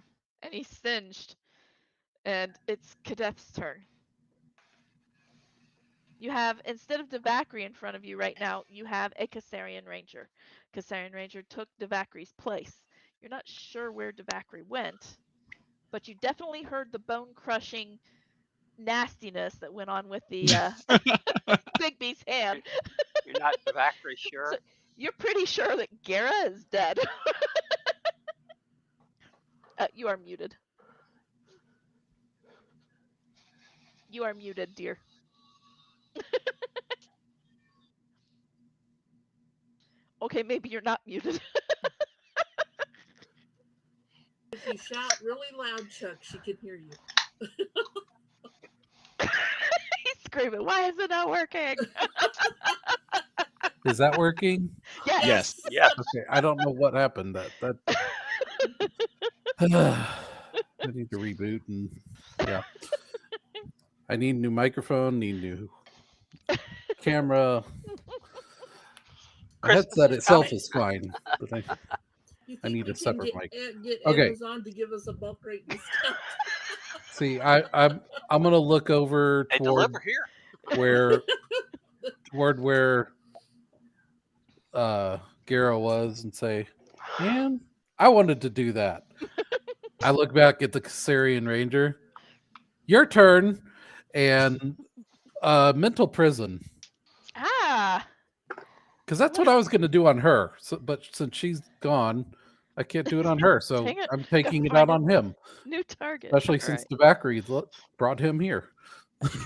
and he's singed. And it's Kadeth's turn. You have, instead of Devakri in front of you right now, you have a Cassarian Ranger. Cassarian Ranger took Devakri's place. You're not sure where Devakri went, but you definitely heard the bone-crushing nastiness that went on with the Bigby's hand. You're not exactly sure. So you're pretty sure that Gara is dead. You are muted. You are muted, dear. Okay, maybe you're not muted. If you shout really loud, Chuck, she can hear you. He's screaming, why is it not working? Is that working? Yes. Yes. Yes. Okay, I don't know what happened. That I need to reboot and yeah. I need new microphone, need new camera. The Christmas headset is itself coming. is fine, but You I think need we a can separate get, mic. get Okay. Amazon to give us a bulk rate discount? See, I'm gonna look over They toward deliver here. where toward where Gara was and say, "Man, I wanted to do that." I look back at the Caesarian Ranger. Your turn, and mental prison, Ah, because that's what I was going to do on her. So, but since she's gone, I can't do it on her. So dang it. I'm Go taking it out find a on him, new target. especially All since right. Devacri brought him here. That's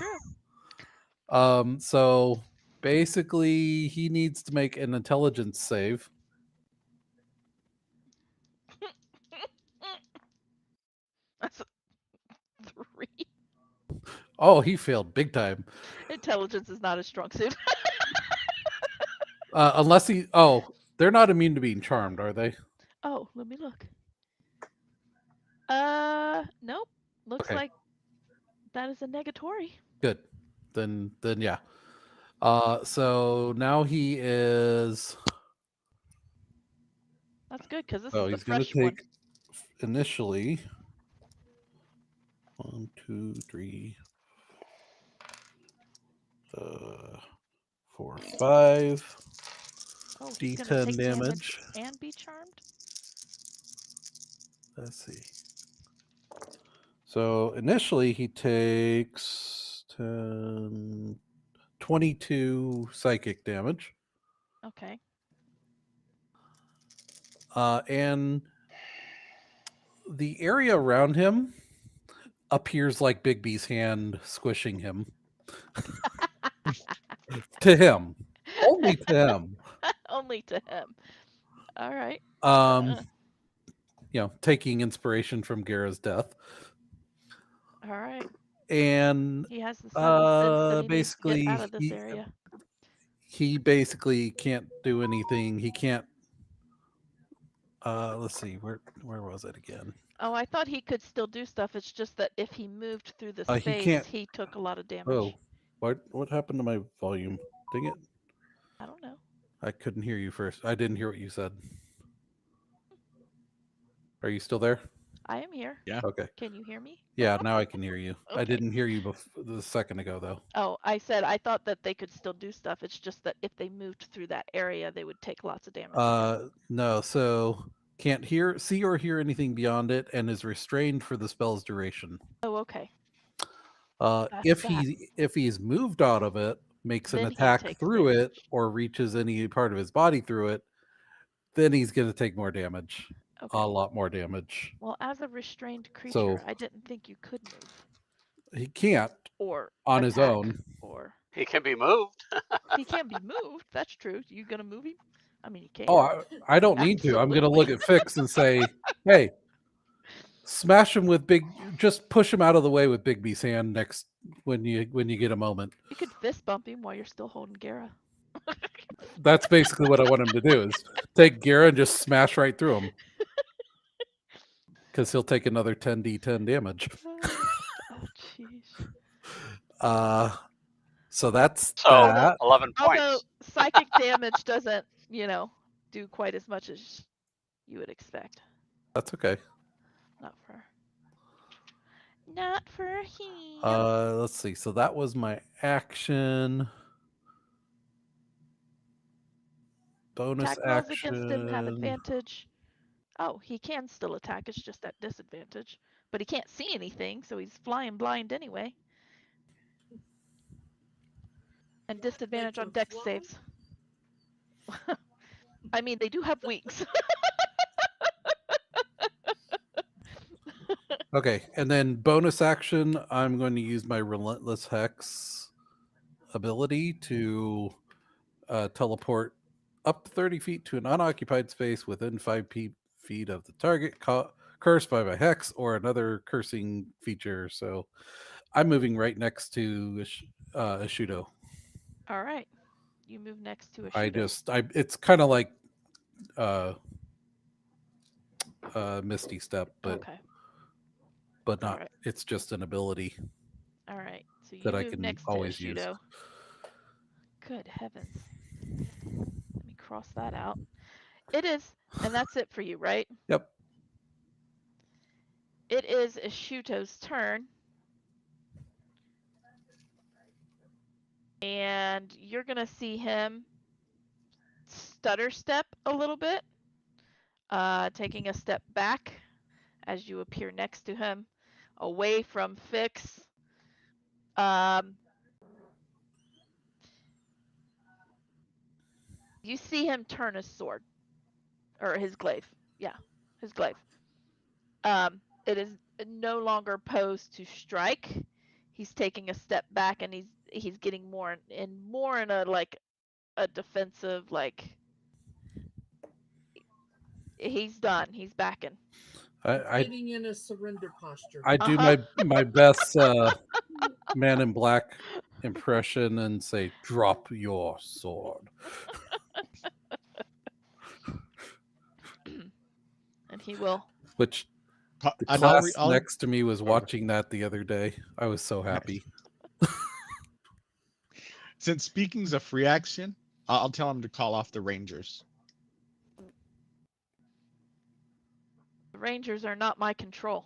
true. So basically, he needs to make an intelligence save. That's 3. Oh, he failed big time. Intelligence is not a strong suit. Unless he. Oh, they're not immune to being charmed, are they? Oh, let me look. Nope. Looks Okay, like that is a negatory. good. Then yeah. So now he is. That's good because this is Oh, the he's going to fresh one. take initially 1, 2, 3, 4, 5 Oh, he's gonna D10 take damage damage. and be charmed. Let's see. So initially he takes 10, 22 psychic damage. Okay. And the area around him appears like Bigby's hand squishing him. To him. Only to him. Only to him. All right. Um, taking inspiration from Gara's death. All right. And He has the seventh sense that he needs to get out basically of this area. he basically can't do anything. He can't let's see, where was it again? Oh, I thought he could still do stuff. It's just that if he moved through the He space, can't. he took a lot of damage. Oh, what happened to my volume? Dang it. I don't know. I couldn't hear you first. I didn't hear what you said. Are you still there? I am here. Yeah. Okay. Can you hear me? Yeah, now I can hear you. I Okay. didn't hear you a second ago though. Oh, I said I thought that they could still do stuff. It's just that if they moved through that area, they would take lots of damage again. No, so can't see or hear anything beyond it and is restrained for the spell's duration. Oh, okay. If that. he's moved out of it, makes an Then he attack takes through damage. it, or reaches any part of his body through it, then he's going to take more damage. Okay. A lot more damage. Well, as a restrained creature, So I didn't think you could move he can't or on attack, his own. or He can be moved. he can be moved. That's true. You gonna move him? I mean, he can. Oh, I don't need to. I'm going to look at Fix and say, hey, smash him with just push him out of the way with Bigby's hand next when you get a moment. You could fist bump him while you're still holding Gara. That's basically what I want him to do is take Gara and just smash right through him. Because he'll take another 10d10 damage. Oh, jeez. So that's So that. 11 Although points. psychic damage doesn't, do quite as much as you would expect. That's okay. Not for him. Let's see. So that was my action. Bonus Attack rolls action. against him have advantage. Oh, he can still attack. It's just at disadvantage. But he can't see anything, so he's flying blind anyway. And disadvantage on dex saves. I mean, they do have wings. Okay, and then bonus action, I'm going to use my Relentless Hex ability to teleport up 30 feet to an unoccupied space within 5 feet of the target cursed by my hex or another cursing feature. So I'm moving right next to Ashudo. All right. You move next to Ashudo. It's kind of like Misty Step, but okay. But not. Right. It's just an ability. All right. So you that move I can next always to Ashudo. Good heavens. Let me cross that out. It is, and that's it for you, right? Yep. It is Ashuto's turn. And you're going to see him stutter step a little bit, taking a step back as you appear next to him, away from Fix. You see him turn his sword, or his glaive. Yeah, his glaive. It is no longer posed to strike. He's taking a step back, and he's getting more in a like a defensive, like he's done. He's backing. Getting in a surrender posture. I do my best Man in Black impression and say, "Drop your sword." And he will. Which the And class next to me was watching that the other day. I was so happy. Since speaking's a free action, I'll tell him to call off the Rangers. The Rangers are not my control.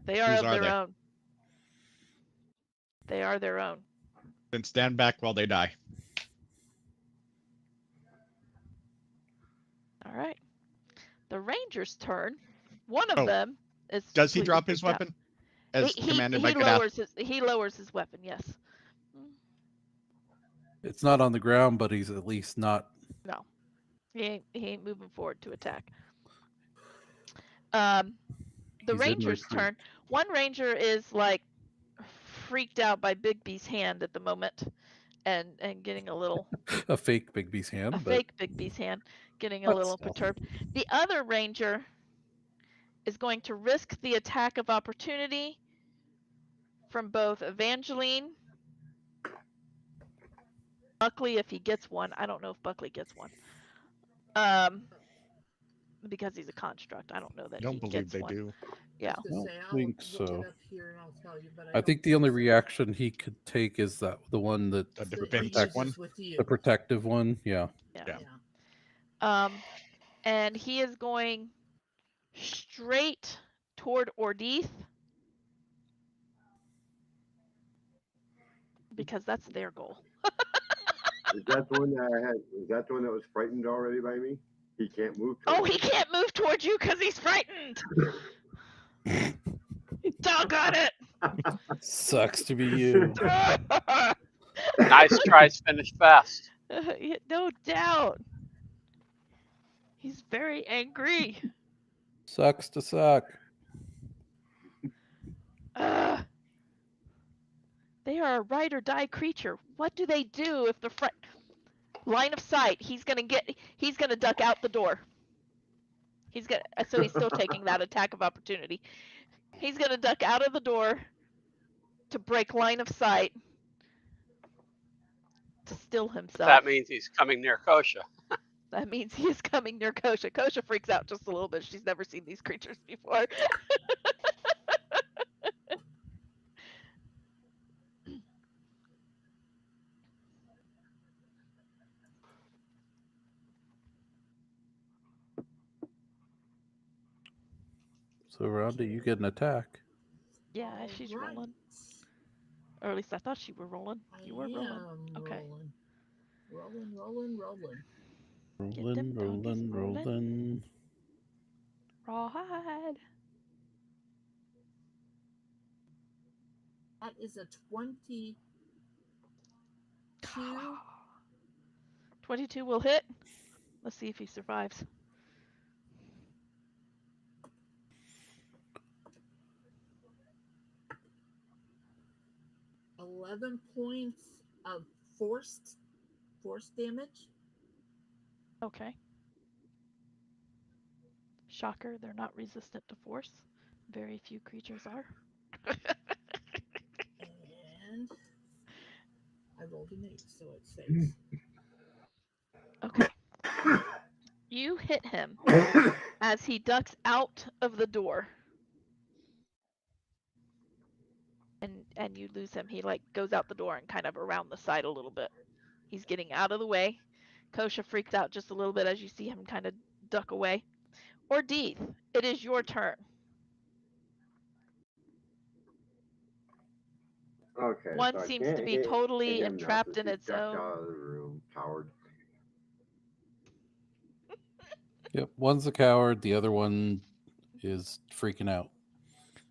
They are Whose of are their they? own. They are their own. Then stand back while they die. All right. The Rangers' turn. One of them is. Does he drop his weapon? As commanded by Kadath? He lowers his weapon. Yes. It's not on the ground, but he's at least not. No, he ain't moving forward to attack. The Ranger's turn. One Ranger is like freaked out by Bigby's hand at the moment, and getting a little a fake Bigby's hand. Fake Bigby's hand, getting a little perturbed. The other Ranger is going to risk the attack of opportunity from both Evangeline, Buckley if he gets one. I don't know if Buckley gets one. Because he's a construct. I don't know that he gets one. Do. Yeah. I don't think so. You, I think the only reaction he could take is that the one that the protective one. Yeah. And he is going straight toward Ordeith because that's their goal. Is that the one that I had? Is that the one that was frightened already by me? He can't move. He can't move towards you because he's frightened. Doggone it! Sucks to be you. Nice tries, finished fast. No doubt. He's very angry. Sucks to suck. They are a ride or die creature. What do they do if the line of sight? He's gonna duck out the door. So he's still taking that attack of opportunity. He's gonna duck out of the door to break line of sight to still himself. That means he's coming near Kosha. That means he is coming near Kosha. Kosha freaks out just a little bit. She's never seen these creatures before. So, Rhonda, you get an attack. Yeah, she's rolling. Or at least I thought she were rolling. You were rolling. Okay. Rolling. Rolling. Rawhide. That is a 22. 22 will hit. Let's see if he survives. $11 points of force damage. Okay. Shocker, they're not resistant to force. Very few creatures are. And I rolled an 8, so it saves. Okay. You hit him as he ducks out of the door. And you lose him. He goes out the door and kind of around the side a little bit. He's getting out of the way. Kosha freaks out just a little bit as you see him kind of duck away. Ordeith, it is your turn. Okay, One so I seems to can't be hit totally him now entrapped since in he's its ducked own. out of the room. Coward. Yep, one's a coward. The other one is freaking out.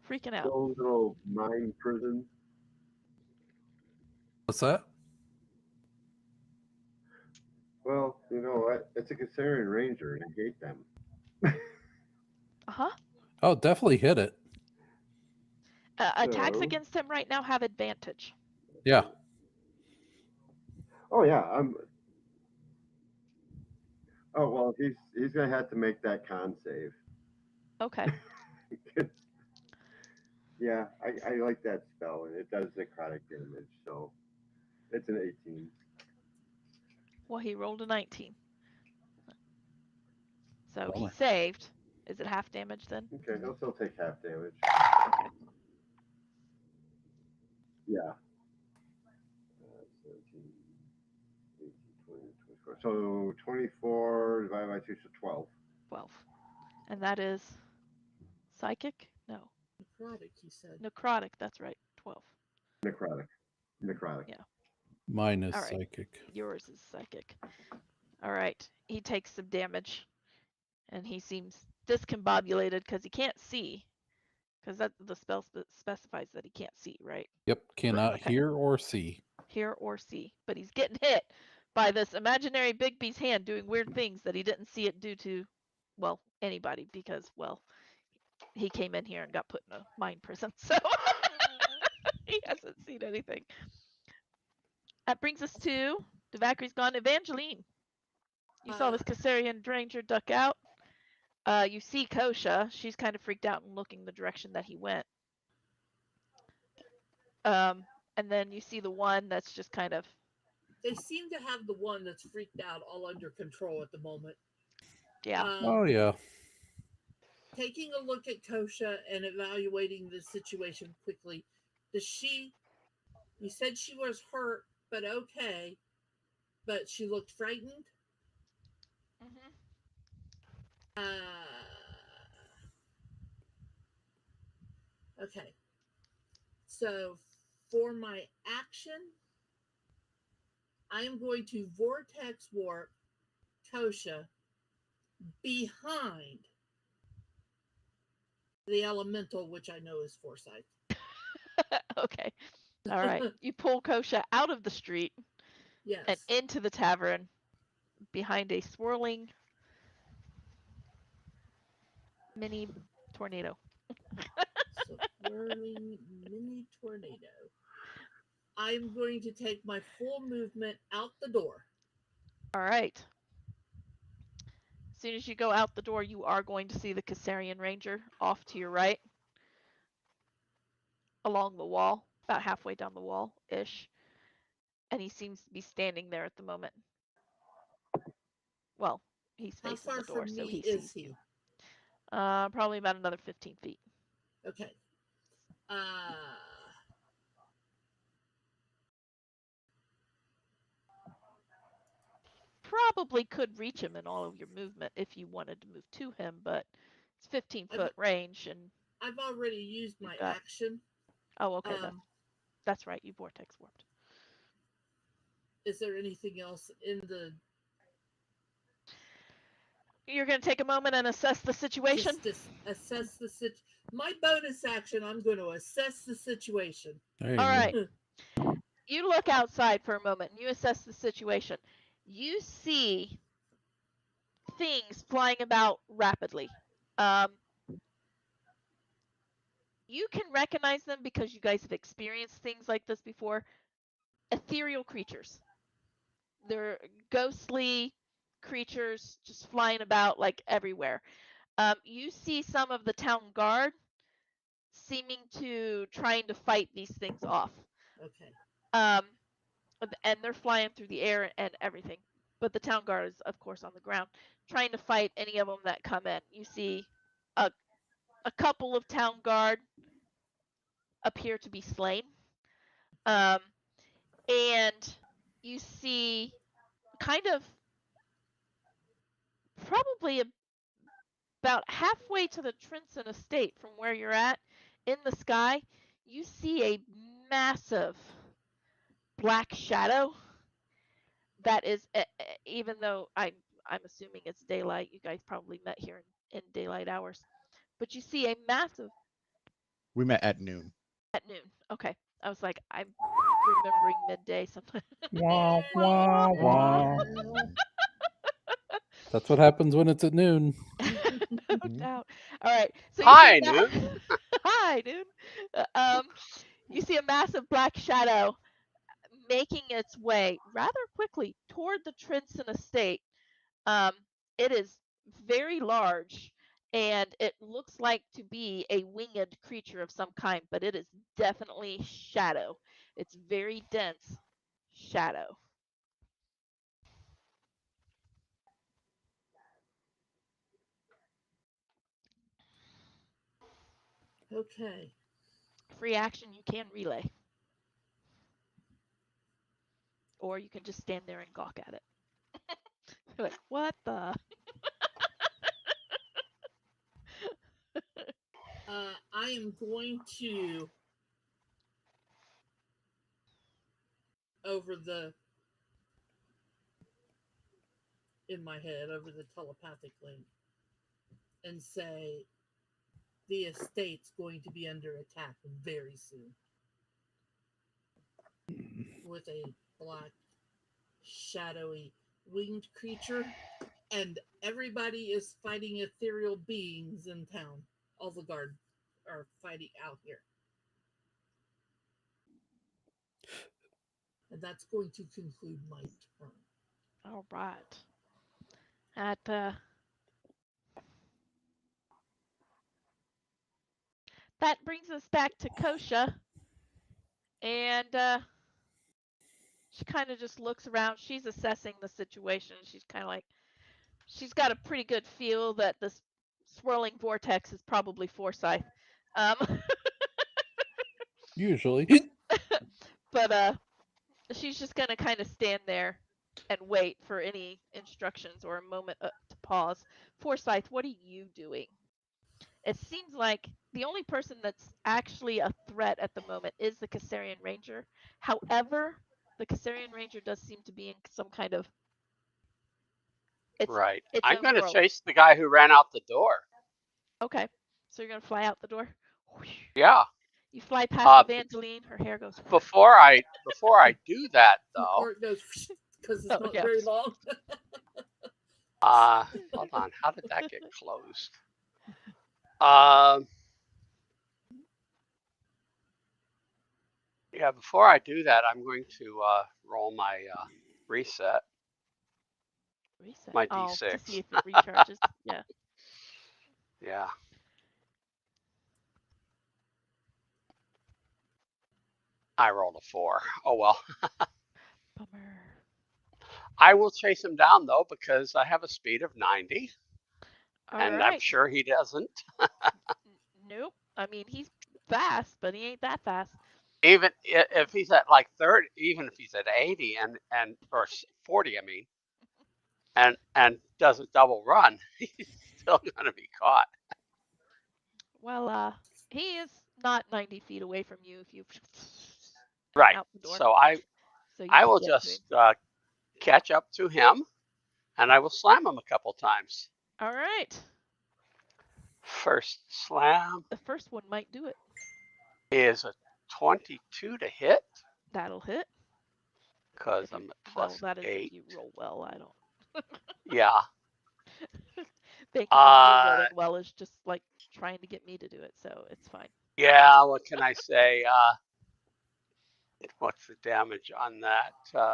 Freaking out. So little mind prison. What's that? Well, you know what? It's a Caesarian Ranger, and I hate them. Uh-huh. Oh, definitely hit it. Attacks So, against him right now have advantage. Yeah. oh yeah, I'm. Oh well, he's gonna have to make that con save. Okay. Yeah, I like that spell, and it does necrotic damage, so it's an 18. Well, he rolled a 19. So he Bummer. saved. Is it half damage then? Okay, he'll still take half damage. Okay. Yeah. 17, 18, 20, 24. So 24 divided by 2, so 12. 12. And that is psychic? No. Necrotic, he said. Necrotic, that's right. 12. Necrotic. Necrotic. Yeah. Mine is All right. psychic. Yours is psychic. All right. He takes some damage and he seems discombobulated because he can't see. Because the spell specifies that he can't see, right? Yep, cannot Okay. hear or see. Hear or see. But he's getting hit by this imaginary Bigby's hand doing weird things that he didn't see it do to, well, anybody because, well, he came in here and got put in a mind prison. So he hasn't seen anything. That brings us to Devakri's gone. Evangeline, you saw this Caesarian Ranger duck out. You see Kosha. She's kind of freaked out and looking the direction that he went. And then you see the one that's just kind of. They seem to have the one that's freaked out all under control at the moment. Yeah. Oh, yeah. Taking a look at Kosha and evaluating the situation quickly, does she? You said she was hurt, but okay. But she looked frightened. Mm-hmm. Okay. So for my action, I am going to vortex warp Kosha behind the elemental, which I know is Forsyth. Okay. All right. You pull Kosha out of the street Yes. and into the tavern behind a swirling mini tornado. Swirling mini tornado. I'm going to take my full movement out the door. All right. As soon as you go out the door, you are going to see the Caesarian Ranger off to your right along the wall, about halfway down the wall ish. And he seems to be standing there at the moment. Well, he's How facing far the door, from so me he is sees he? you. Probably about another 15 feet. Okay. Probably could reach him in all of your movement if you wanted to move to him, but it's 15-foot range, and I've already used my got... action. Oh, okay, then. That's right, you vortex warped. Is there anything else in the... You're going to take a moment and assess the situation? Just assess the situation. My bonus action, I'm going to assess the situation. All right. You look outside for a moment and you assess the situation. You see things flying about rapidly. You can recognize them because you guys have experienced things like this before. Ethereal creatures. They're ghostly creatures just flying about like everywhere. You see some of the town guard seeming to trying to fight these things off. Okay. And they're flying through the air and everything. But the town guard is, of course, on the ground, trying to fight any of them that come in. You see a couple of town guard appear to be slain. And you see kind of probably about halfway to the Trinson estate from where you're at in the sky, you see a massive black shadow that is, even though I'm assuming it's daylight, you guys probably met here in daylight hours, but you see a massive. We met at noon. At noon. Okay, I was like, I'm remembering midday sometimes. Wah, wah, wah. That's what happens when it's at noon. No doubt. All right. So Hi, Noon. Hi, dude. You see a massive black shadow making its way rather quickly toward the Trinson estate. It is very large, and it looks like to be a winged creature of some kind, but it is definitely shadow. It's very dense shadow. Okay. Free action, you can relay. Or you can just stand there and gawk at it. You're like, what the? I am going to over the in my head over the telepathic link and say the estate's going to be under attack very soon with a black shadowy winged creature, and everybody is fighting ethereal beings in town. All the guards are fighting out here. And that's going to conclude my turn. All right. That brings us back to Kosha. And she kind of just looks around. She's assessing the situation. She's kind of like, she's got a pretty good feel that this swirling vortex is probably Forsyth. Usually. But she's just going to kind of stand there and wait for any instructions or a moment to pause. Forsyth, what are you doing? It seems like the only person that's actually a threat at the moment is the Cassarian Ranger. However, the Cassarian Ranger does seem to be in some kind of Right. its I'm own going to world. chase the guy who ran out the door. Okay, so you're gonna fly out the door. Yeah. You fly past Evangeline. Her hair goes. Before I do that though. Or it goes because it's not very long. Hold on. How did that get closed? Yeah, before I do that, I'm going to roll my reset. Reset. My D6. To see if it recharges. Yeah. Yeah. I rolled a 4. Oh well. Bummer. I will chase him down though because I have a speed of 90. And right. I'm sure he doesn't. Nope. I mean, he's fast, but he ain't that fast. Even if he's at like 30, even if he's at 80 and or 40, I mean, and does a double run, he's still going to be caught. Well, he is not 90 feet away from you if you right out the door. So I will just catch up to him, and I will slam him a couple times. All right. First slam. The first one might do it. Is a 22 to hit. That'll hit. Because I'm at plus that is 8. If you roll well, I don't. Yeah. Thank you for rolling well. It's just like trying to get me to do it, so it's fine. Yeah, what can I say? What's the damage on that?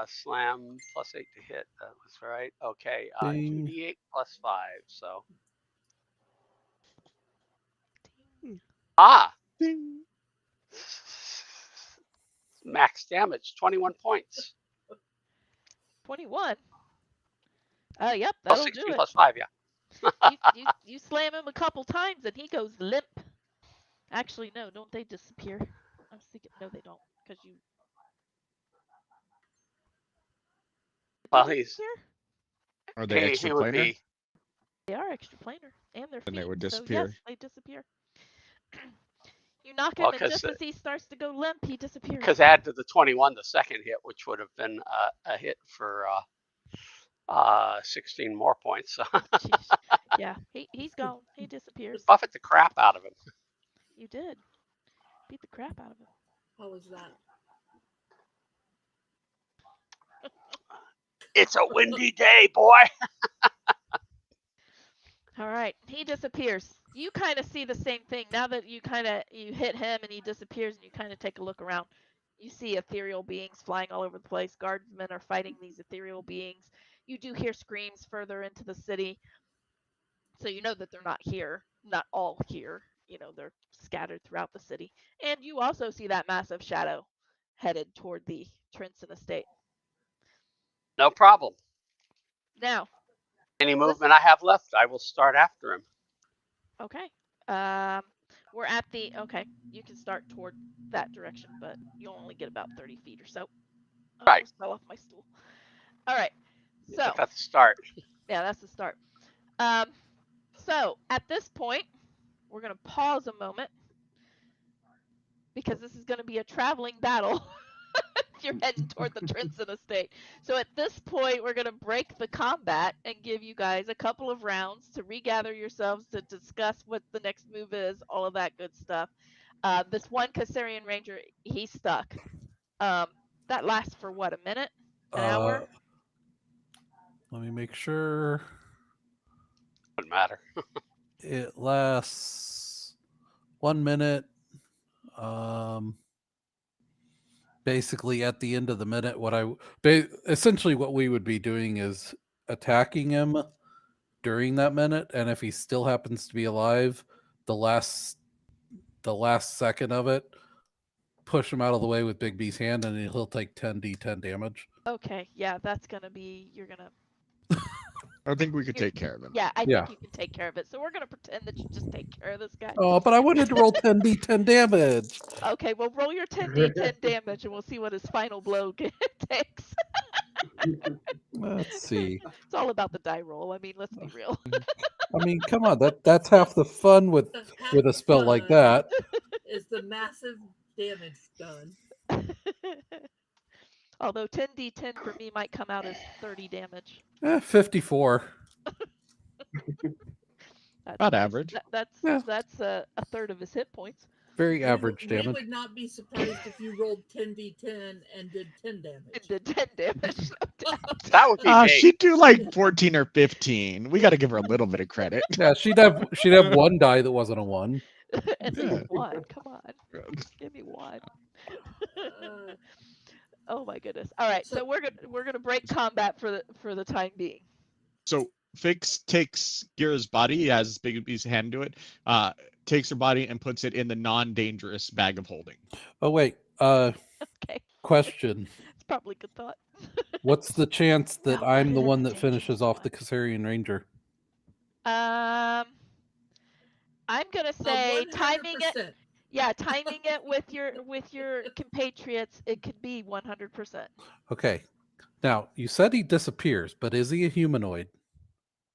Slam plus 8 to hit. That was right. Okay. 2d8 plus 5. So. Ding. Max damage, 21 points. 21? Oh, yep, that'll 16 do it. plus 5, yeah. you slam him a couple times and he goes limp. Actually, no, don't they disappear? I was thinking, no, they don't, because you. Well, he's. Are they extraplanar? They are extraplanar, and they're then they would So disappear. yes, they disappear. You knock him, Well, and just as he starts to go limp, he disappears. because add to the 21 the second hit, which would have been a hit for 16 more points. So Jeez. Yeah, he's gone. He disappears. buffet the crap out of him. You did. Beat the crap out of him. How was that? It's a windy day, boy. All right, he disappears. You kind of see the same thing now that you hit him and he disappears, and you kind of take a look around. You see ethereal beings flying all over the place. Guardsmen are fighting these ethereal beings. You do hear screams further into the city, so you know that they're not here, not all here. You know, they're scattered throughout the city. And you also see that massive shadow headed toward the Trinson estate. No problem. Now, Any movement I have left, I will start after him. okay. We're at the, okay, you can start toward that direction, but you'll only get about 30 feet or so. I Right. almost fell off my stool. All right. So, But that's the start. yeah, that's the start. So, at this point, we're going to pause a moment because this is going to be a traveling battle. You're heading toward the Trinson estate. So at this point, we're going to break the combat and give you guys a couple of rounds to regather yourselves to discuss what the next move is, all of that good stuff. This one Caesarian Ranger, he's stuck. That lasts for what, a minute? An hour? Let me make sure. Doesn't matter. It lasts 1 minute. Basically, at the end of the minute, essentially what we would be doing is attacking him during that minute, and if he still happens to be alive, the last second of it, push him out of the way with Big B's hand, and he'll take 10d10 damage. Okay, yeah, that's going to be, you're going to... I think we could take care of him. Yeah, I think you can take care of it. So we're going to pretend that you just take care of this guy. Oh, but I wanted to roll 10d10 damage. Okay, well, roll your 10d10 damage, and we'll see what his final blow takes. Let's see. It's all about the die roll. I mean, let's be real. I mean, come on, that's half the fun with a spell like that. Is the massive damage done? Although 10d10 for me might come out as 30 damage. 54. About average. That's a third of his hit points. Very average damage. We would not be surprised if you rolled 10d10 and did 10 damage. And did 10 damage. No doubt. That would be big. She'd do like 14 or 15. We got to give her a little bit of credit. Yeah, she'd have one die that wasn't a 1. At least one. Come on. Give me one. Oh my goodness. All right, so we're gonna break combat for the time being. So Fix takes Gira's body, he has Big B's hand to it, takes her body and puts it in the non-dangerous bag of holding. Oh wait. Okay. Question. It's probably a good thought. What's the chance that Now, I'm the what one is that the finishes dangerous off the one? Caesarian Ranger? I'm gonna say timing it. 100%. Yeah, timing it with your compatriots, it could be 100%. Okay. Now, you said he disappears, but is he a humanoid?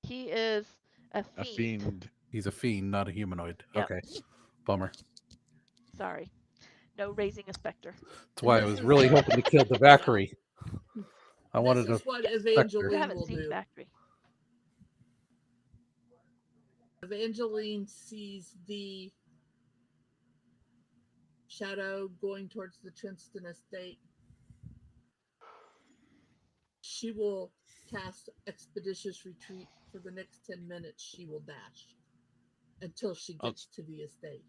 He is a fiend. A fiend. He's a fiend, not a humanoid. Yep. Okay. Bummer. Sorry. No raising a specter. That's why I was really hoping to kill the Valkyrie. I wanted This to. is what You Evangeline haven't will seen do. Factory. Evangeline sees the shadow going towards the Trinston estate. She will cast Expeditious Retreat. For the next 10 minutes. She will dash until she gets to the estate.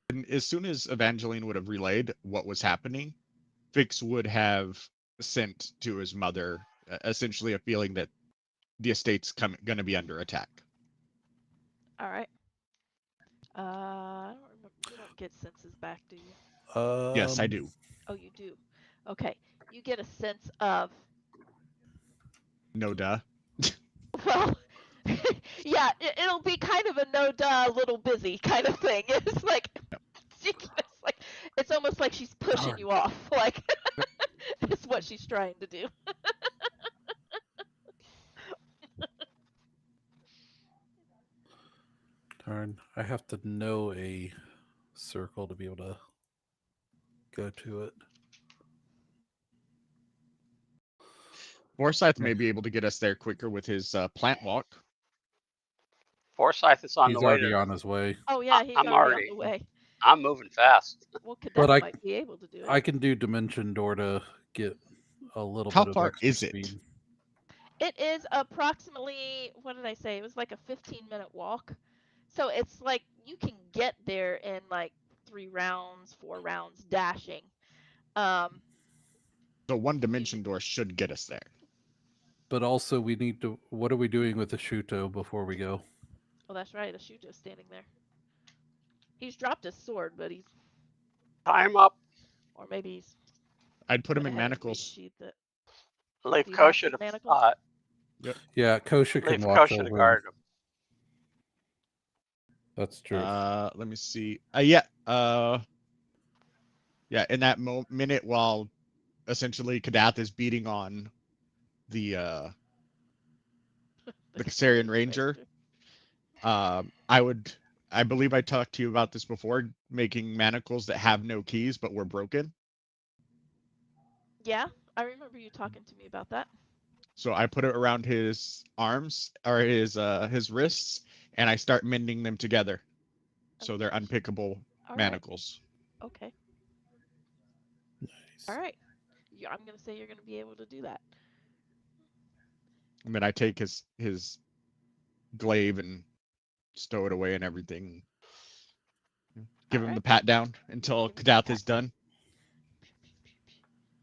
And as soon as Evangeline would have relayed what was happening, Fix would have sent to his mother essentially a feeling that the estate's going to be under attack. All right. I don't remember. You don't get senses back, do you? Yes, I do. Oh, you do. Okay. You get a sense of. No duh. Well, yeah, it'll be kind of a no duh, little busy kind of thing. It's like, it's almost like she's pushing you off. Like, it's what she's trying to do. Darn, I have to know a circle to be able to go to it. Forsyth Yeah. may be able to get us there quicker with his plant walk. Forsyth is on the He's way already to. on his way. Oh yeah, he's I'm already on already. the way. I'm moving fast. Well, But Cadet might be able to do it. I can do dimension door to get a little How bit of far extra is it? speed. It is approximately, what did I say? It was like a 15-minute walk. So it's like you can get there in like 3 rounds, 4 rounds dashing. Um, So one you, dimension door should get us there. But also, we need to. What are we doing with the Shuto before we go? oh, that's right. Ashuto's standing there. He's dropped his sword, but he's, Time up. or maybe he's I'd put him went in ahead and manacles. resheathed it. Leave Do you have Kosha his to. manacles? Yep. Yeah, Kosha can Leave watch Kosha to over him. guard him. That's true. Let me see. Yeah. Yeah. In that minute, while essentially Kadath is beating on the the Kassarian Ranger, I would. I believe I talked to you about this before, making manacles that have no keys but were broken. Yeah, I remember you talking to me about that. So I put it around his arms or his wrists, and I start mending them together, so they're Okay. unpickable All right. manacles. Okay. All Nice. right. I'm gonna say you're gonna be able to do that. And then I take his glaive and stow it away and everything. All Give him right. the pat down until Give him the Kadath pat is down. done.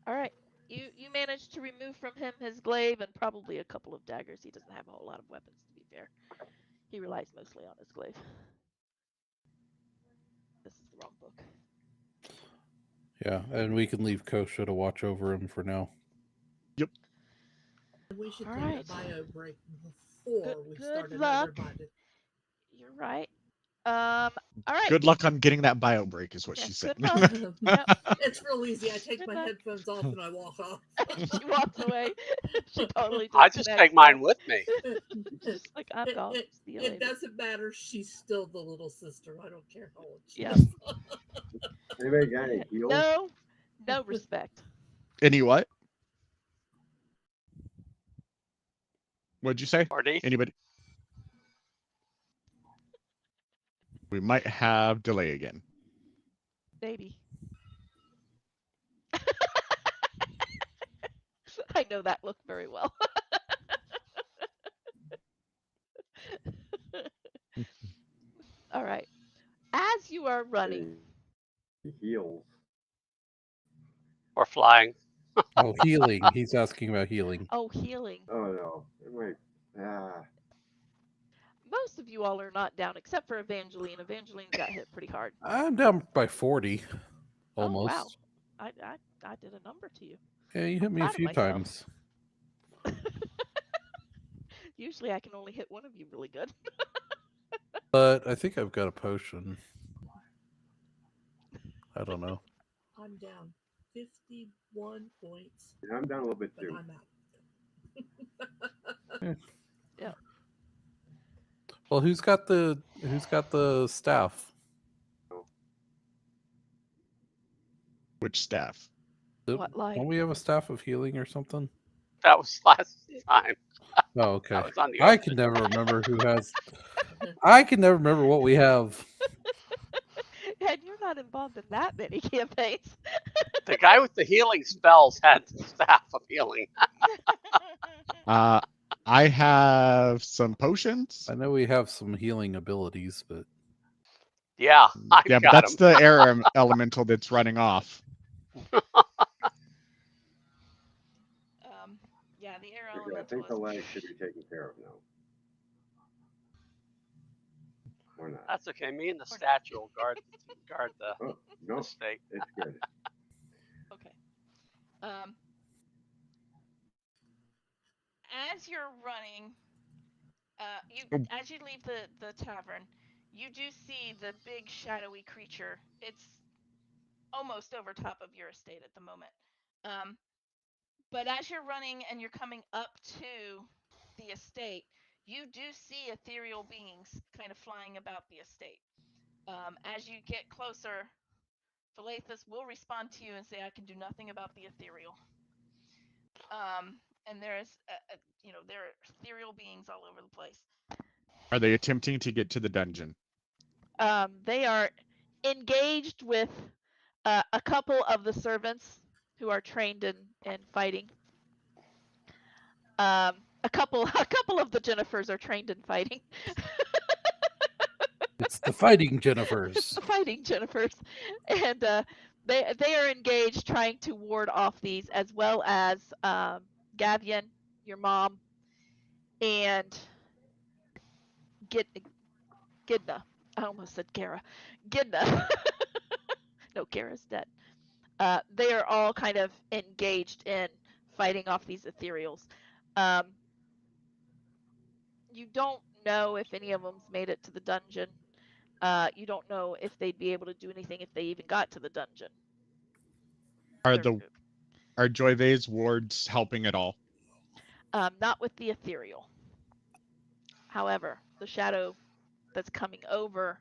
All right. You managed to remove from him his glaive and probably a couple of daggers. He doesn't have a whole lot of weapons, to be fair. He relies mostly on his glaive. This is the wrong book. Yeah, and we can leave Kosha to watch over him for now. Yep. We should All take right. a bio break before we Good start another luck. bio. You're right. All right. Good luck on getting that bio break, is what Yeah. she said. Good luck. Yep. It's real easy. I take Good my luck. headphones off and I walk off. She walks away. She totally I just disconnects take though. mine with me. She's like, I'm gone. See you It later. doesn't matter. She's still the little sister. I don't care how old she Yep. is. Anybody got any heals? No respect. Any what? What'd you say? Marty. Anybody? We might have delay again. Maybe. I know that look very well. All right. As you are running. Any heals? Or flying. Oh, healing. He's asking about healing. Oh, healing. Oh no. Wait. Most of you all are not down except for Evangeline. Evangeline got hit pretty hard. I'm down by 40, Oh, wow. almost. I did a number to you. Yeah, you hit I'm me a proud of few myself. times. Usually I can only hit one of you really good. But I think I've got a potion. I don't know. I'm down 51 points, Yeah, I'm down a little bit but too. I'm out. Yeah. Well, who's got the staff? Which staff? What, like? Don't we have a staff of healing or something? That was last time. Oh, okay. That was on the I open. can never remember who has. I can never remember what we have. And you're not involved in that many campaigns. The guy with the healing spells had the staff of healing. Uh, I have some potions. I know we have some healing abilities, but Yeah, I've Yeah, but got that's him. the air elemental that's running off. Yeah, the air Okay, I elemental think the is. leg should be taken care of now. Or not. That's okay. Me and the statue will guard Oh, the no, stake. it's good. Okay. As you're running, Oh. as you leave the tavern, you do see the big shadowy creature. It's almost over top of your estate at the moment. Um, but as you're running and you're coming up to the estate, you do see ethereal beings kind of flying about the estate. As you get closer, Phalathus will respond to you and say, "I can do nothing about the ethereal." And there are ethereal beings all over the place. Are they attempting to get to the dungeon? They are engaged with a couple of the servants who are trained in fighting. A couple of the Jennifers are trained in fighting. It's the fighting It's Jennifers. the fighting Jennifers, and they are engaged trying to ward off these, as well as Gavian, your mom, and Gidna. I almost said Gara. Gidna. No, Gara's dead. They are all kind of engaged in fighting off these ethereals. Um, you don't know if any of them's made it to the dungeon. You don't know if they'd be able to do anything if they even got to the dungeon. Are Their the group. are Joyve's wards helping at all? Not with the ethereal. However, the shadow that's coming over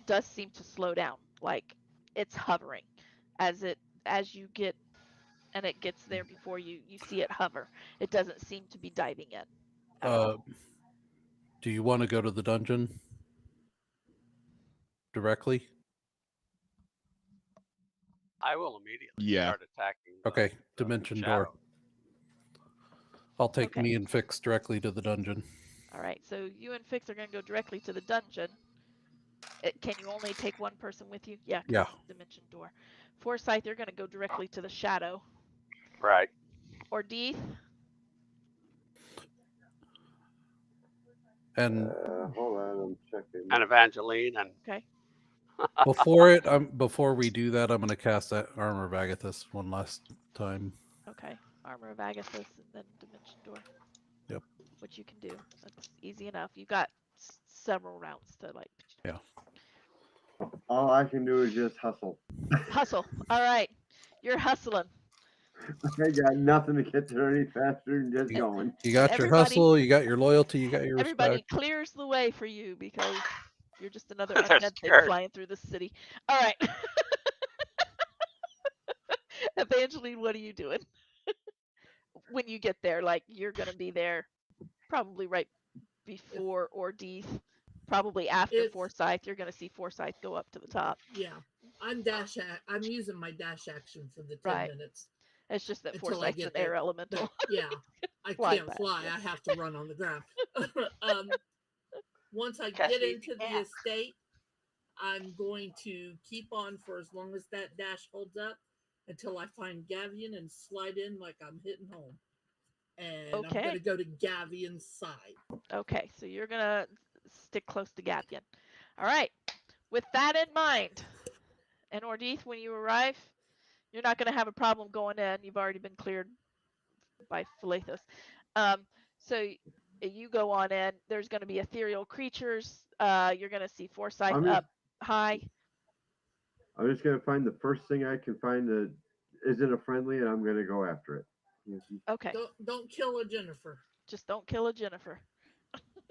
does seem to slow down. Like it's hovering as you get and it gets there before you see it hover. It doesn't seem to be diving in at all. Do you want to go to the dungeon directly? I will immediately Yeah. start attacking Okay, the dimension door. shadow. I'll take Okay. me and Fix directly to the dungeon. All right. So you and Fix are going to go directly to the dungeon. Can you only take one person with you? Yeah, Yeah. dimension door. Forsyth, you're going to go directly to the shadow. Right. Or Deeth. And Hold on, I'm checking. And Evangeline and Okay. before we do that, I'm going to cast that Armor of Agathis one last time. Okay. Armor of Agathis and then dimension door. Yep. Which you can do. That's easy enough. You've got several rounds to like. Yeah. All I can do is just hustle. Hustle. All right. You're hustling. I got nothing to get there any faster than just You, going. you got your hustle, you got your loyalty, you got your Everybody respect. clears the way for you because you're just another they're undead thing scared. flying through the city. All right. Evangeline, what are you doing when you get there? Like you're gonna be there probably right before Ordeeth, probably after If Forsyth. You're gonna see Forsyth go up to the top. yeah, I'm using my dash action for the 10 Right. minutes It's just that until I Forsyth's an get air there. elemental. But yeah, I Fly can't past fly. you. I have to run on the ground. um, once I Catch get me if you into the can. estate, I'm going to keep on for as long as that dash holds up until I find Gavian and slide in like I'm hitting home. And I'm going Okay. to go to Gavian's side. Okay. So you're gonna stick close to Gavian. All right. With that in mind, and Ordeeth, when you arrive, you're not going to have a problem going in. You've already been cleared by Phalathus. So you go on in. There's going to be ethereal creatures. You're going to see Forsyth I'm just, up high. I'm just gonna find the first thing I can find that isn't a friendly, and I'm gonna go after it. Okay. Don't kill a Jennifer. Just don't kill a Jennifer.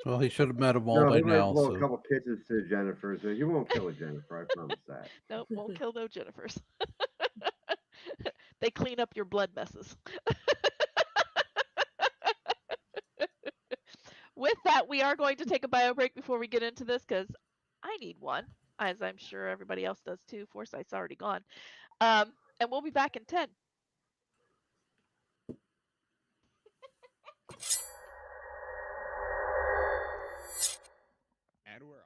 Well, he should have met them all No, by he might now. blow a So couple kisses to Jennifer, so he won't kill a Jennifer. I promise that. Nope, won't kill no Jennifers. They clean up your blood messes. With that, we are going to take a bio break before we get into this because I need one, as I'm sure everybody else does too. Forsyth's already gone. And we'll be back in 10. And we're off.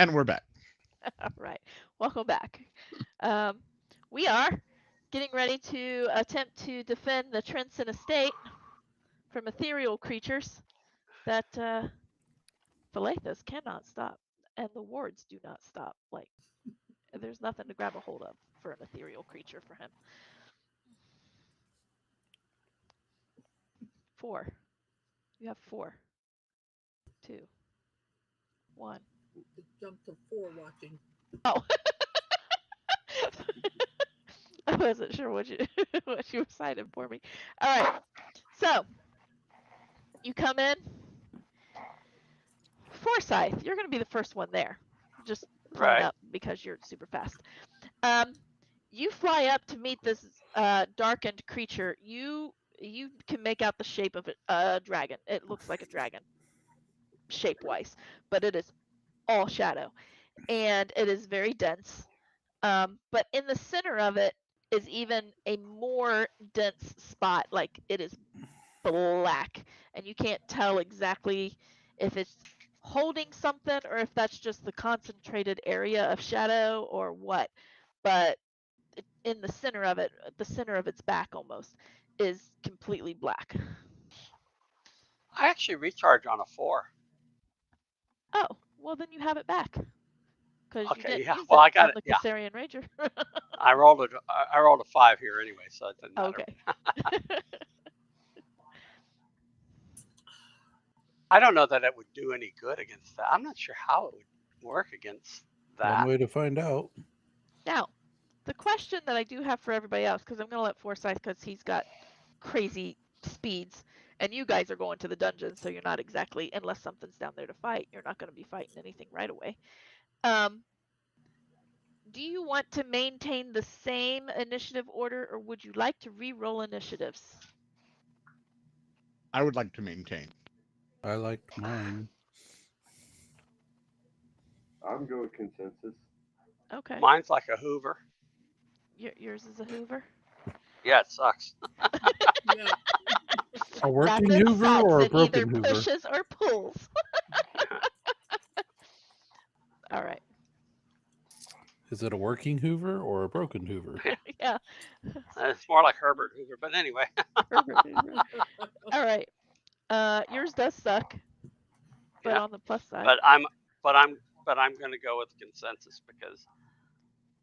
And we're back. All right, welcome back. We are getting ready to attempt to defend the Trenson estate from ethereal creatures that Phalathus cannot stop, and the wards do not stop. Like, there's nothing to grab a hold of for an ethereal creature for him. 4. You have 4. 2. 1. It jumped to 4 watching. Oh. I wasn't sure what you what you were citing for me. All right. So you come in. Forsyth, you're going to be the first one there. Just pulling Right. up because you're super fast. You fly up to meet this darkened creature. You can make out the shape of a dragon. It looks like a dragon, shape-wise, but it is all shadow, and it is very dense. But in the center of it is even a more dense spot. Like, it is black, and you can't tell exactly if it's holding something or if that's just the concentrated area of shadow or what. But in the center of it, the center of its back almost, is completely black. I actually recharge on a 4. Oh, well then you have it back because you Okay, didn't yeah. use Well, it I got on it. the Yeah, Caesarian Ranger. I rolled it. I rolled a 5 here anyway, so it doesn't matter. Okay. I don't know that it would do any good against that. I'm not sure how it would work against One that. way to find out. Now, the question that I do have for everybody else, because I'm going to let Forsyth, because he's got crazy speeds, and you guys are going to the dungeon, so you're not exactly, unless something's down there to fight, you're not going to be fighting anything right away. Do you want to maintain the same initiative order, or would you like to re-roll initiatives? I would like to maintain. I liked mine. I'm good with consensus. Okay. Mine's like a Hoover. Yours is a Hoover? Yeah, it sucks. Yeah. A working Nothing Hoover sucks. or a It either broken Hoover? pushes or pulls. All right. Is it a working Hoover or a broken Hoover? Yeah. It's more like Herbert Hoover, but anyway. Herbert Hoover. All right. Yours does suck, but Yeah. on the plus side. But I'm going to go with consensus because.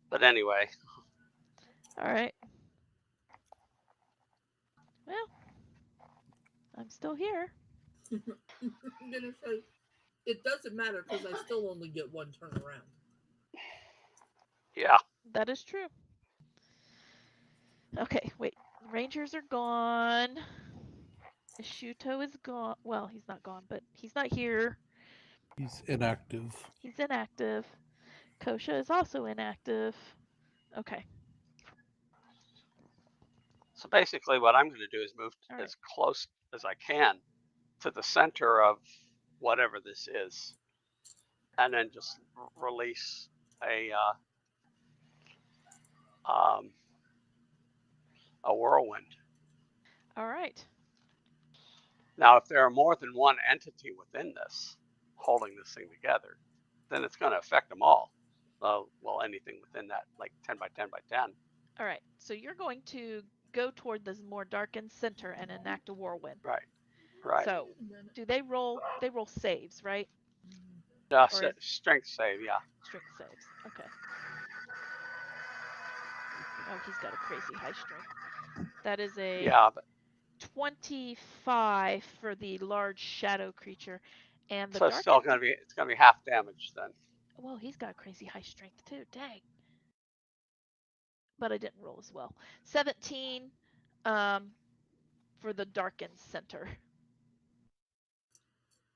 But anyway. All right. Well, I'm still here. I'm gonna say it doesn't matter because I still only get 1 turn around. Yeah. That is true. Okay, wait. Rangers are gone. Shuto is gone. Well, he's not gone, but he's not here. He's inactive. He's inactive. Kosha is also inactive. Okay. So basically, what I'm going to do is move as close as I can to the center of whatever this is, and then just release a whirlwind. All right. Now, if there are more than one entity within this holding this thing together, then it's going to affect them all. Well, anything within that, like 10 by 10 by 10. All right. So you're going to go toward this more darkened center and enact a whirlwind. Right. Right. So do they roll? They roll saves, right? Strength save, yeah. Strength saves. Okay. Oh, he's got a crazy high strength. That is a 25 for the large shadow creature, and the so it's still going to be half damage then. Well, he's got crazy high strength too. Dang. But I didn't roll as well. 17 for the darkened center.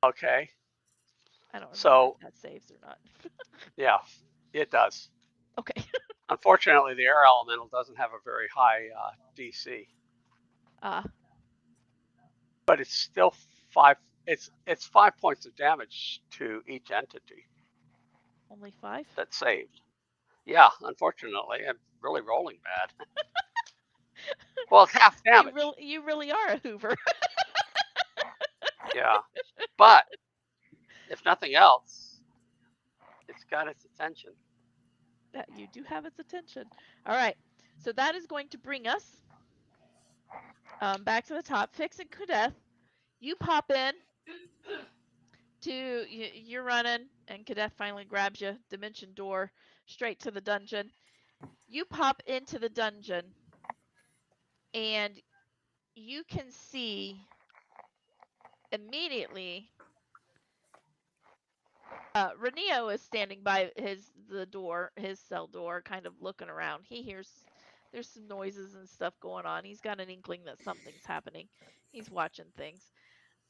Okay. I don't remember if that saves or not. Yeah, it does. Okay. Unfortunately, the air elemental doesn't have a very high DC. But it's still 5. It's 5 points of damage to each entity. Only 5? That's saved. Yeah, unfortunately, I'm really rolling bad. Well, it's half damage. You really are a Hoover. Yeah, but if nothing else, It's got its attention. That you do have its attention. All right. So that is going to bring us back to the top. Fix and Kadeth, you pop in to you're running, and Kadeth finally grabs you. Dimension door straight to the dungeon. You pop into the dungeon, and you can see immediately Renio is standing by his cell door, kind of looking around. He hears there's some noises and stuff going on. He's got an inkling that something's happening. He's watching things.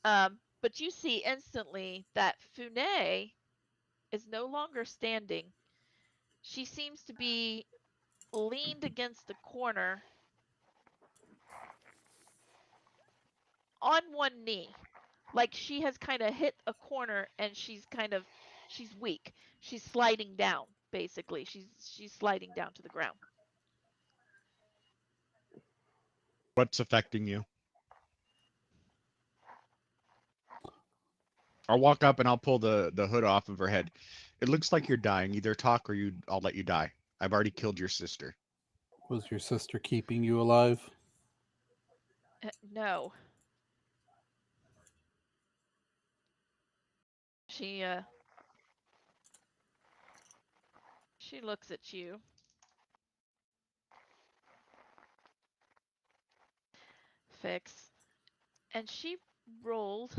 But you see instantly that Fune is no longer standing. She seems to be leaned against a corner on one knee. Like she has kind of hit a corner and she's weak. She's sliding down, basically. She's sliding down to the ground. What's affecting you? I'll walk up and I'll pull the hood off of her head. It looks like you're dying. Either talk or I'll let you die. I've already killed your sister. Was your sister keeping you alive? No. She she looks at you. Fix. And she rolled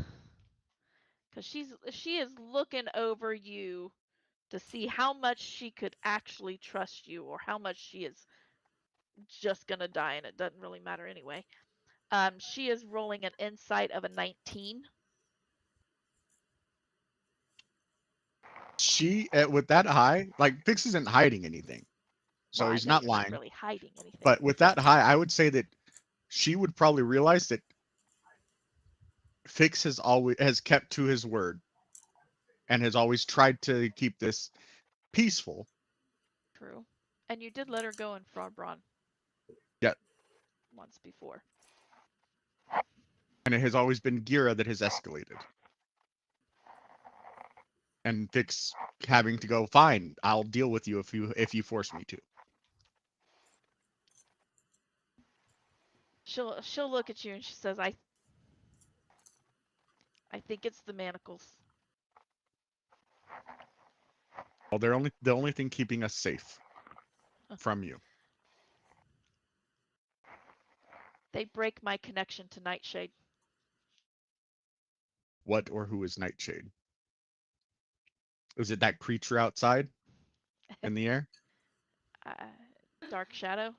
cuz she is looking over you to see how much she could actually trust you or how much she is just going to die and it doesn't really matter anyway. She is rolling an insight of a 19. She with that high, like Fix isn't hiding anything, so Well, I he's know not you're not lying. really hiding anything. But with that high, I would say that she would probably realize that Fix has kept to his word and has always tried to keep this peaceful. True. And you did let her go in Fraudbraun Yet, once before. and it has always been Gira that has escalated. And Fix having to go, fine, I'll deal with you if you force me to. She'll look at you and she says, I think it's the manacles. Well, they're the only thing keeping us safe from you. They break my connection to Nightshade. What or who is Nightshade? Is it that creature outside in the air? Uh, Dark Shadow?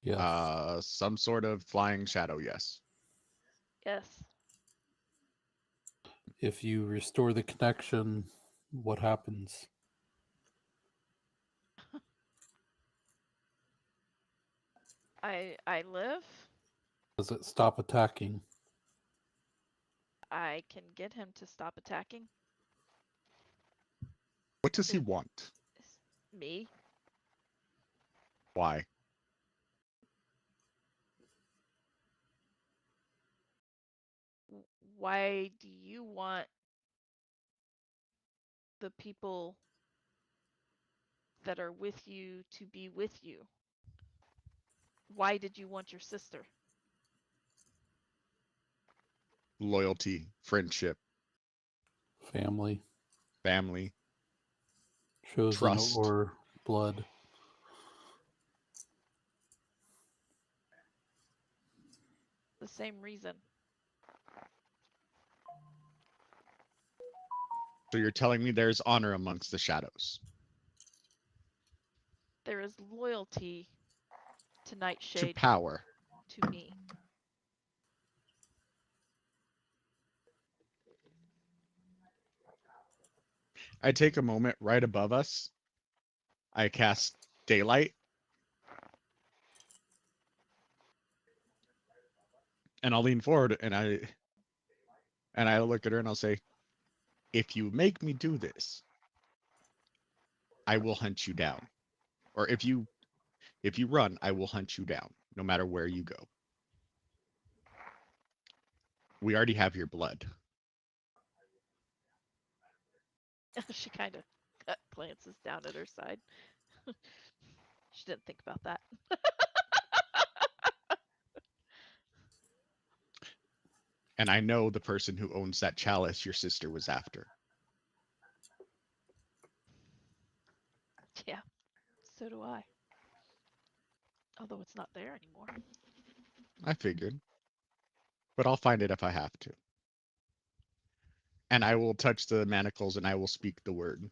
Yes. Some sort of flying shadow, yes. Yes. If you restore the connection, what happens? I live. Does it stop attacking? I can get him to stop attacking. What does he want? Me. Why? Why do you want the people that are with you to be with you? Why did you want your sister? Loyalty, friendship, Family, family, chosen, trust. or blood? The same reason. So you're telling me there's honor amongst the shadows. There is loyalty to To Nightshade power. to me. I take a moment right above us. I cast daylight. And I'll lean forward and I look at her and I'll say, if you make me do this, I will hunt you down. Or if you run, I will hunt you down, no matter where you go. We already have your blood. She kind of Glances down at her side. She didn't think about that. And I know the person who owns that chalice your sister was after. Yeah, so do I. Although it's not there anymore. I figured. But I'll find it if I have to. And I will touch the manacles and I will speak the word.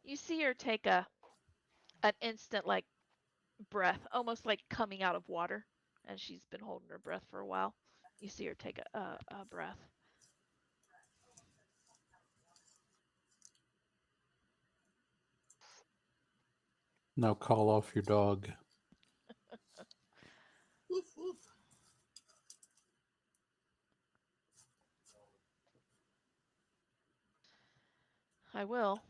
You see her take an instant like breath, almost like coming out of water, and she's been holding her breath for a while. You see her take a breath. Now call off your dog. Woof, woof. I will.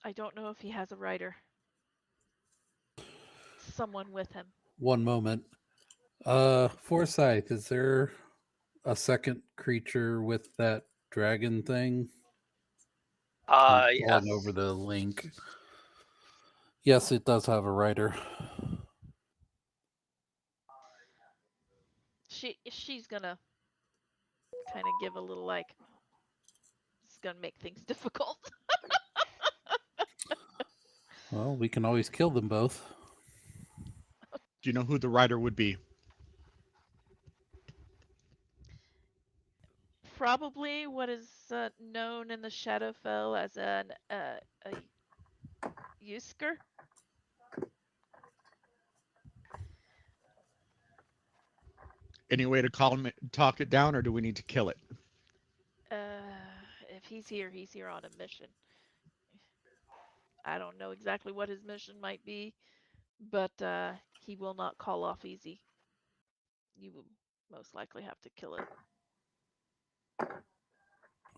I don't know if he has a rider. Someone with him. One moment. Forsyth, is there a second creature with that dragon thing? I'm Yes. calling over the link. Yes, it does have a rider. She's gonna kind of give a little like it's gonna make things difficult. Well, we can always kill them both. Do you know who the rider would be? Probably what is known in the Shadowfell as a Yusker. Any way to talk it down, or do we need to kill it? If he's here on a mission. I don't know exactly what his mission might be, but he will not call off easy. You will most likely have to kill it.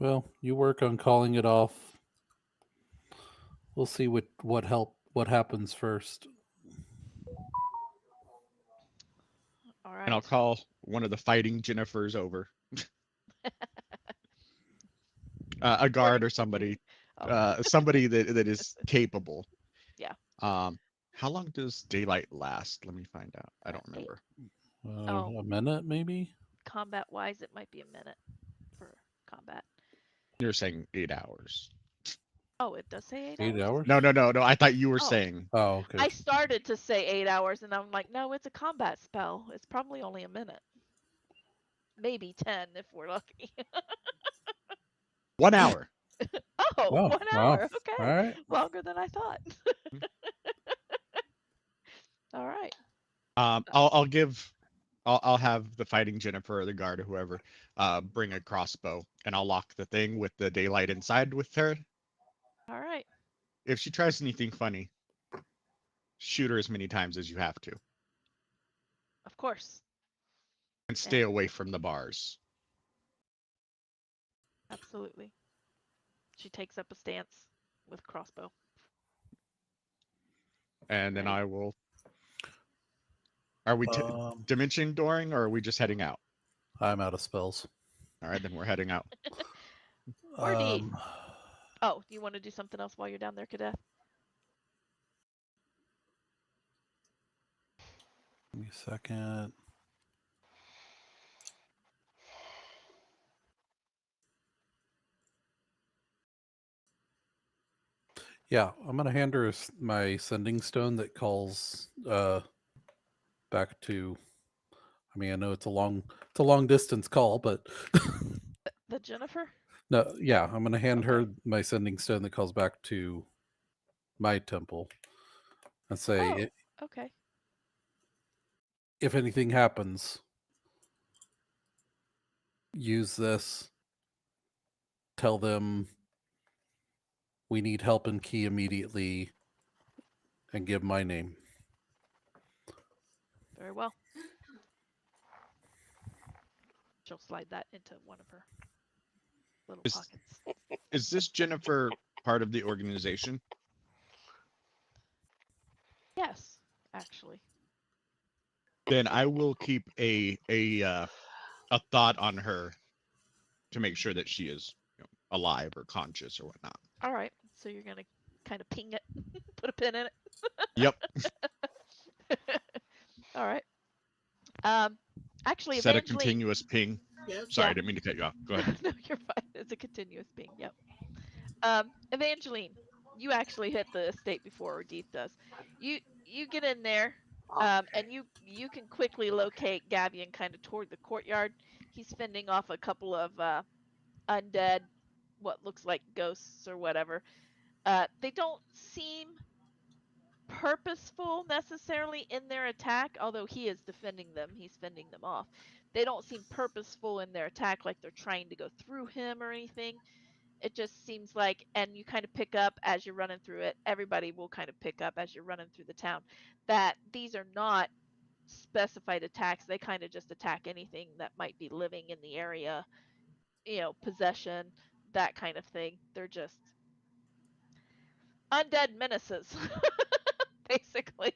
Well, you work on calling it off. We'll see what happens first. All And I'll right. call one of the fighting Jennifers over. A guard or somebody. Oh, Somebody that is capable. yeah. How long does daylight last? Let me find out. I don't 8. remember. Oh, A minute, maybe. combat wise, it might be a minute for combat. You're saying 8 hours. Oh, it does say 8 8 hours? hours. No. I thought you were Oh. saying. Oh, okay. I started to say 8 hours, and I'm like, no, it's a combat spell. It's probably only a minute. Maybe 10 if we're lucky. 1 hour. Oh, Oh, 1 hour. wow. All Okay. right. Longer than I thought. All right. I'll have the fighting Jennifer or the guard or whoever bring a crossbow, and I'll lock the thing with the daylight inside with her. All right. If she tries anything funny, shoot her as many times as you have to, Of course. and stay away from the bars. Absolutely. She takes up a stance with crossbow. And then Ready. I will. Are we dimension dooring, or are we just heading out? I'm out of spells. All right, then we're heading out. Or D. Oh, you want to do something else while you're down there, Cadet? Give me a second. Yeah, I'm gonna hand her my sending stone that calls back to. I mean, I know it's a long distance call, but The Jennifer? no, yeah, I'm gonna hand her Okay. my sending stone that calls back to my temple and say, Oh, okay. if anything happens, use this. Tell them we need help in key immediately, and give my name. Very well. She'll slide that into one of her little pockets. Is this Jennifer part of the organization? Yes, actually. Then I will keep a thought on her to make sure that she is alive or conscious or whatnot. All right. So you're gonna kind of ping it, put a pin in Yep. it. All right. Um, actually, Set a Evangeline. continuous ping. Yes. Sorry, I Yeah. didn't mean to cut you off. Go No, ahead. no, you're fine. It's a continuous ping. Yep. Evangeline, you actually hit the estate before Deeth does. You get in there, Okay. and you can quickly locate Gavian kind of toward the courtyard. He's fending off a couple of undead, what looks like ghosts or whatever. They don't seem purposeful necessarily in their attack, although he is defending them. He's fending them off. They don't seem purposeful in their attack, like they're trying to go through him or anything. It just seems like, and you kind of pick up as you're running through it, everybody will kind of pick up as you're running through the town, that these are not specified attacks. They kind of just attack anything that might be living in the area, possession, that kind of thing. They're just undead menaces, basically.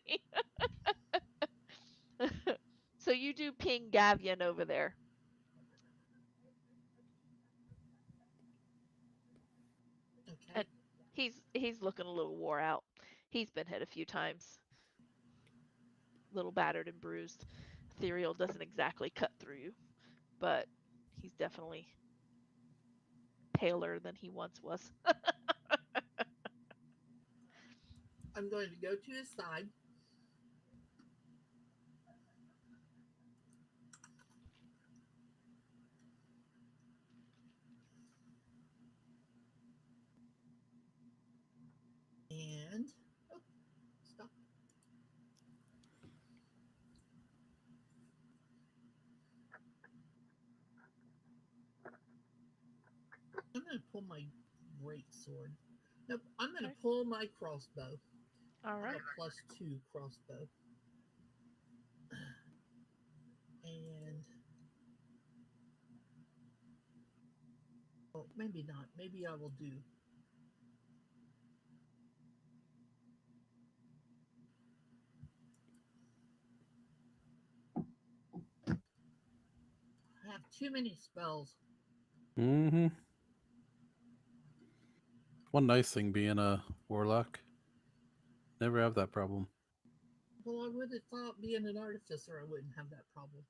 So you do ping Gavian over there. Okay. And he's looking a little wore out. He's been hit a few times, little battered and bruised. Ethereal doesn't exactly cut through you, but he's definitely paler than he once was. I'm going to go to his side. And oh, stop. I'm going to pull my great sword. Nope. I'm going to Okay. pull my crossbow. All I have right. a +2 crossbow. And oh, maybe not. Maybe I will do. I have too many spells. Mm-hmm. One nice thing being a warlock, never have that problem. Well, I would have thought being an artificer, I wouldn't have that problem.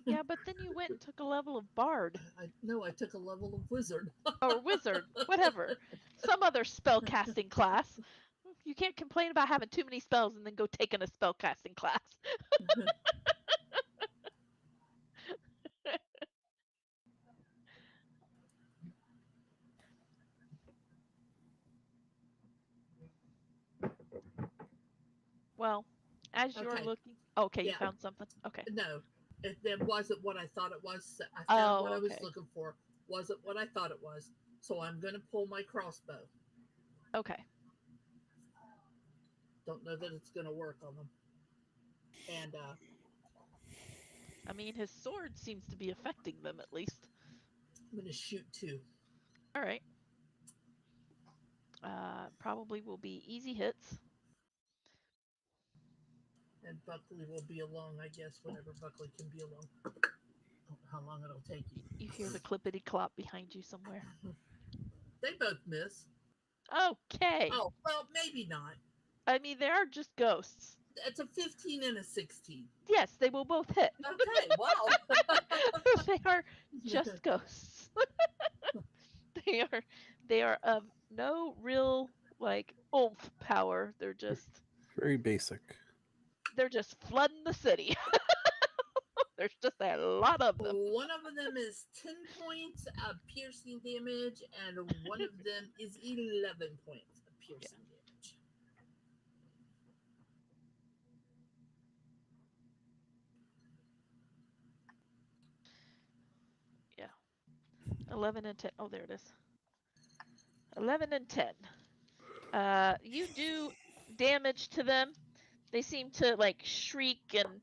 Yeah, but then you went and took a level of bard I know I took a level of wizard. or wizard, whatever, some other spell casting class. You can't complain about having too many spells and then go taking a spell casting class. Well, as you're Okay. looking, okay, you Yeah. found something. Okay. No, it wasn't what I thought it was. I found Oh, what I was okay. looking for. Wasn't what I thought it was. So I'm going to pull my crossbow. Okay. Don't know that it's going to work on them. And I mean, his sword seems to be affecting them at least. I'm going to shoot 2. All right. Probably will be easy hits. And Buckley will be along, I guess, whenever Buckley can be along. How long it'll take you. You hear the clippity clop behind you somewhere. They both miss. Okay. Oh, well, maybe not. I mean, they are just ghosts. It's a 15 and a 16. Yes, they will both hit. Okay, wow. They are just ghosts. they are they are of no real like oomph power. Very basic. They're just flooding the city. There's just a lot of them. One of them is 10 points of piercing damage, and one of them is 11 points of Yeah. piercing damage. Yeah. 11 and 10. Oh, there it is. 11 and 10. You do damage to them. They seem to like shriek and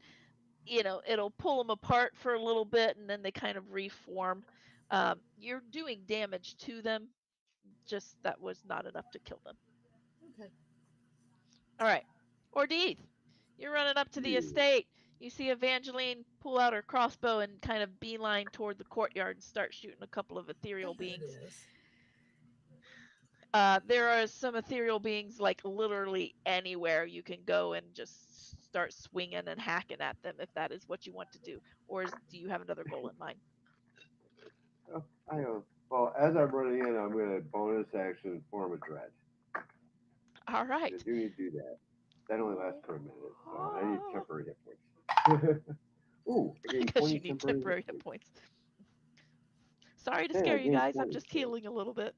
it'll pull them apart for a little bit and then they kind of reform. You're doing damage to them, just that was not enough to kill them. Okay. All right. Ordeeth, you're running up to the Yeah. estate. You see Evangeline pull out her crossbow and kind of beeline toward the courtyard and start shooting a couple of ethereal There it beings. is. There are some ethereal beings like literally anywhere you can go and just start swinging and hacking at them if that is what you want to do. Or do you have another goal in mind? Oh, I know. Well, as I'm running in, I'm going to bonus action form a dread. All right. I do need to do that. That only lasts for a minute, so I need temporary hit points. Ooh, I gained Because 20 you need temporary hit points. Sorry to Hey, I scare you gained guys. I'm 20, just so- healing a little bit.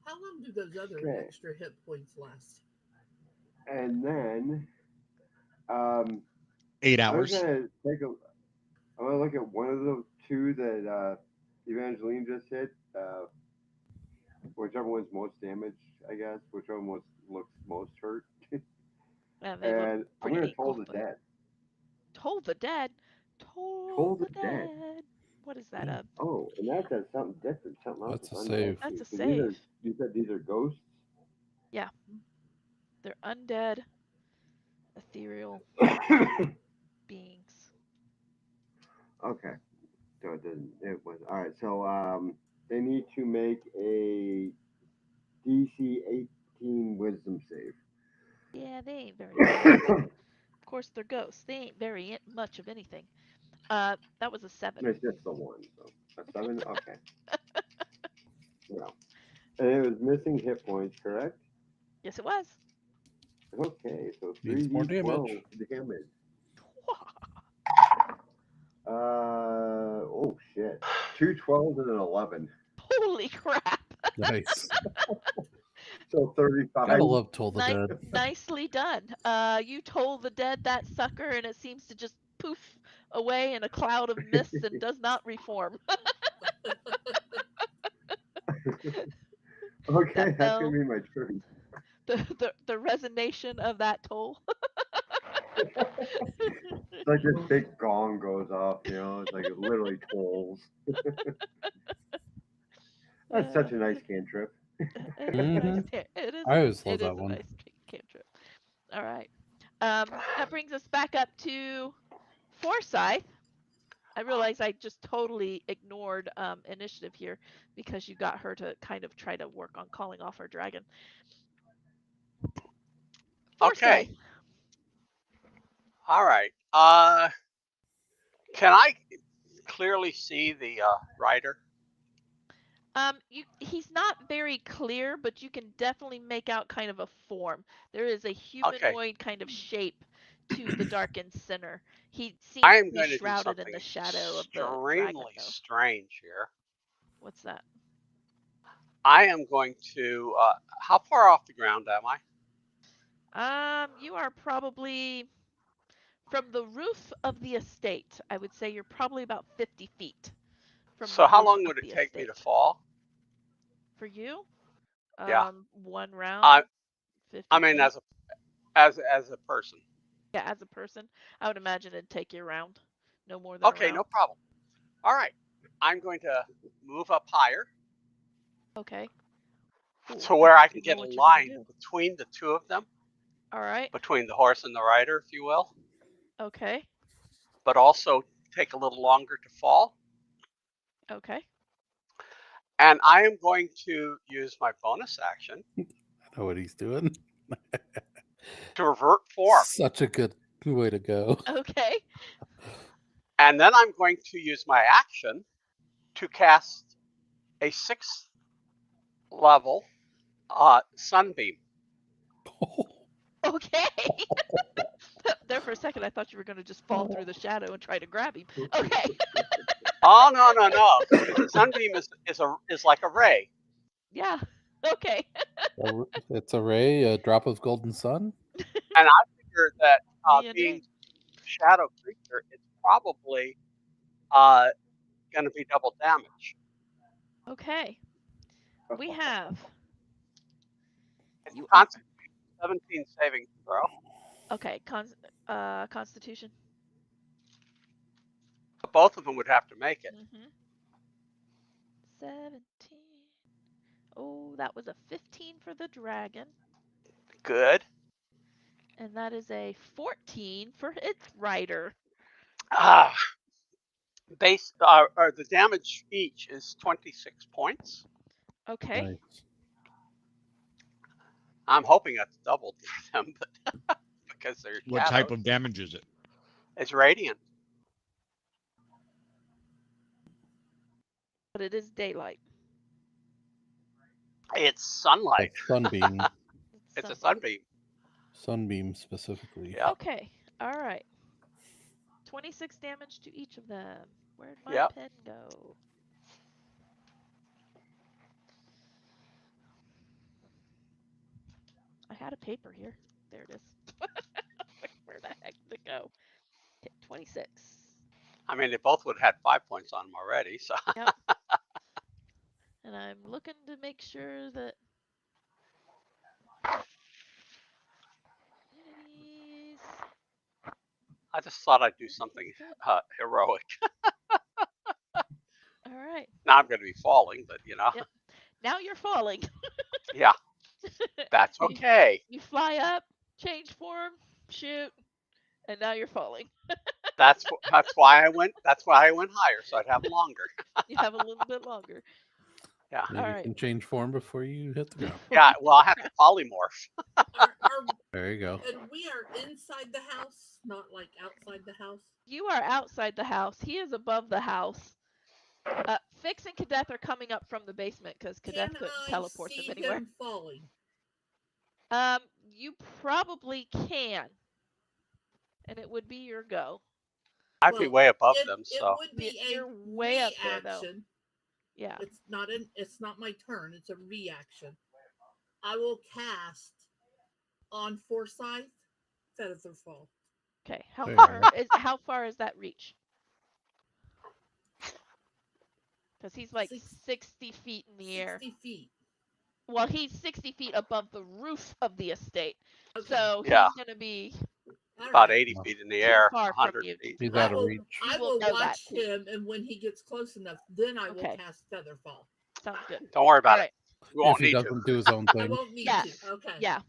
How long do those other Okay. extra hit points last? And then, 8 I'm hours. gonna take a. I'm gonna look at one of the two that Evangeline just hit. Whichever one's most damaged, I guess. Whichever one looks most hurt. And they look And I'm pretty gonna toll equal. the But dead. Toll the dead. Toll Toll the the dead. dead. What is that? Oh, and that does something different. Something else That's a on save. that That's too. a So these are. save. You said these are ghosts. Yeah. They're undead, ethereal beings. Okay. So it didn't. It was all right. So they need to make a DC 18 Wisdom save. Yeah, they ain't very good. Of course, they're ghosts. They ain't very much of anything. That was a 7. It's just the one. So a 7. Okay. Yeah. And it was missing hit points, correct? Yes, it was. Okay. So Means more 3d12 damage. damage. Oh shit. 2 12s and an 11. Holy crap! Nice. So 35. Gotta love Toll the Dead. Nicely done. You told the dead that sucker, and it seems to just poof away in a cloud of mist and does not reform. Okay, that's No, gonna be my turn. the resonation of that toll. It's like this big gong goes off, you know, it's like it literally tolls. That's such a nice cantrip. It is a nice. Mhm. It is. I always It love is that a one. nice cantrip. All right. That brings us back up to Forsyth. I realize I just totally ignored initiative here because you got her to kind of try to work on calling off her dragon. Okay. Forsyth. All right. Can I clearly see the rider? He's not very clear, but you can definitely make out kind of a form. There is a Okay. humanoid kind of shape to the darkened center. He seems I to am be going to do shrouded in something the shadow of the dragon, extremely though. strange here. What's that? I am going to. How far off the ground am I? You are probably from the roof of the estate. I would say you're probably about 50 feet from So the how roof long of would it the take me to estate. fall? For you, Yeah. one I round, 50 I mean, feet. as a person. Yeah, as a person, I would imagine it'd take you a round, no more than a Okay, round. no problem. All right. I'm going to move up higher Okay. Ooh, to I where I think can you know get a what you're gonna line do. between the two of them, All right. between the horse and the rider, if you will, Okay. but also take a little longer to fall. Okay. And I am going to use my bonus action I know what he's doing. to revert form. Such a good way to go. Okay. And then I'm going to use my action to cast a 6th level sunbeam. Okay. There for a second, I thought you were gonna just fall through the shadow and try to grab him. Okay. Oh no! Sunbeam is like a ray. Yeah. Okay. It's a ray, a drop of golden sun. And I figure that Me and being Nick. a shadow creature, it's probably going to be double damage. Okay. We have. It's You are. Constitution 17 saving throw. Okay. Constitution. Both of them would have to make it. 17. Oh, that was a 15 for the dragon. Good. And that is a 14 for its rider. Base or the damage each is 26 points. Okay. Nice. I'm hoping that's doubled for them, but because they're What type shadows, of damage is it? it's radiant. But it is daylight. It's sunlight. A sunbeam. It's a sunlight. sunbeam. Sunbeam specifically. Yep. Okay. All right. 26 damage to each of them. Where'd my Yep. pen go? I had a paper here. There it is. Where the heck did it go? Okay, 26. I mean, they both would have had 5 points on them already. So Yep. And I'm looking to make sure that unities. I just thought I'd do something heroic. All right. Now I'm going to be falling, but Yep. Now you're falling. yeah, that's okay. You fly up, change form, shoot, and now you're falling. That's why I went. That's why I went higher, so I'd have longer. You have a little bit longer. Yeah. Maybe All you right. can change form before you hit the ground. Yeah. Well, I have to polymorph. There you go. And we are inside the house, not like outside the house. You are outside the house. He is above the house. Fix and Kadeth are coming up from the basement because Kadeth couldn't teleport them see anywhere. him falling? You probably can, and it would be your go. I'd be way above them, It so would be a You're way up there, though. reaction. Yeah. It's not my turn. It's a reaction. I will cast on Forsyth Featherfall. Okay. There How far is that reach? Because he's like 60 feet in the air. 60 feet. Well, he's 60 feet above the roof of the estate. Okay. So Yeah. he's going to be All about right. 80 feet in the Too air, far from 100 you. feet. He's I out of will, reach. You I will will know watch that, too. him, and when he gets close enough, then I will Okay. cast Featherfall. Sounds good. Don't worry about All it. We won't If he need to. doesn't do his own I thing. won't need Yeah. to. Okay. Yeah.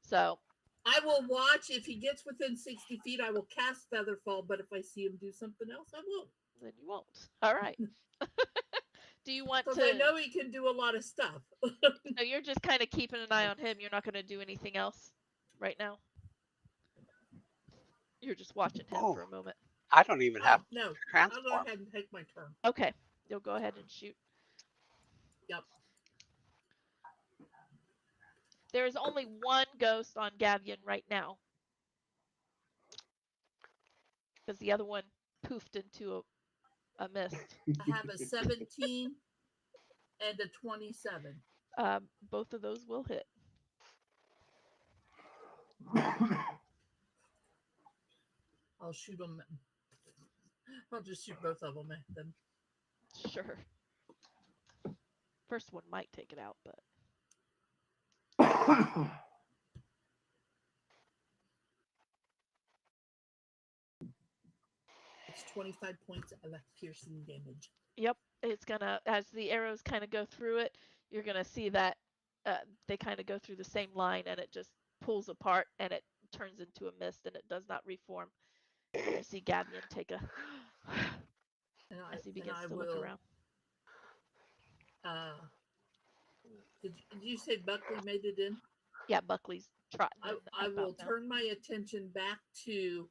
So, I will watch. If he gets within 60 feet, I will cast Featherfall, but if I see him do something else, I won't. then you won't. All right. Do you want Because to? I know he can do a lot of stuff. So you're just kind of keeping an eye on him. You're not going to do anything else right now. You're just watching him for a moment. I don't even have no. I'll go transform. ahead and take my turn. Okay. You'll go ahead and shoot. Yep. There is only one ghost on Gavian right now. Because the other one poofed into a mist. I have a 17 and a 27. Both of those will hit. I'll shoot them. I'll just shoot both of them at them. Sure. First one might take it out, but. It's 25 points of piercing damage. Yep. It's going to, as the arrows kind of go through it, you're going to see that they kind of go through the same line and it just pulls apart and it turns into a mist and it does not reform. You see Gavian take a as he begins to look around. Did you say Buckley made it in? Yeah, Buckley's trotting. I will turn my attention back to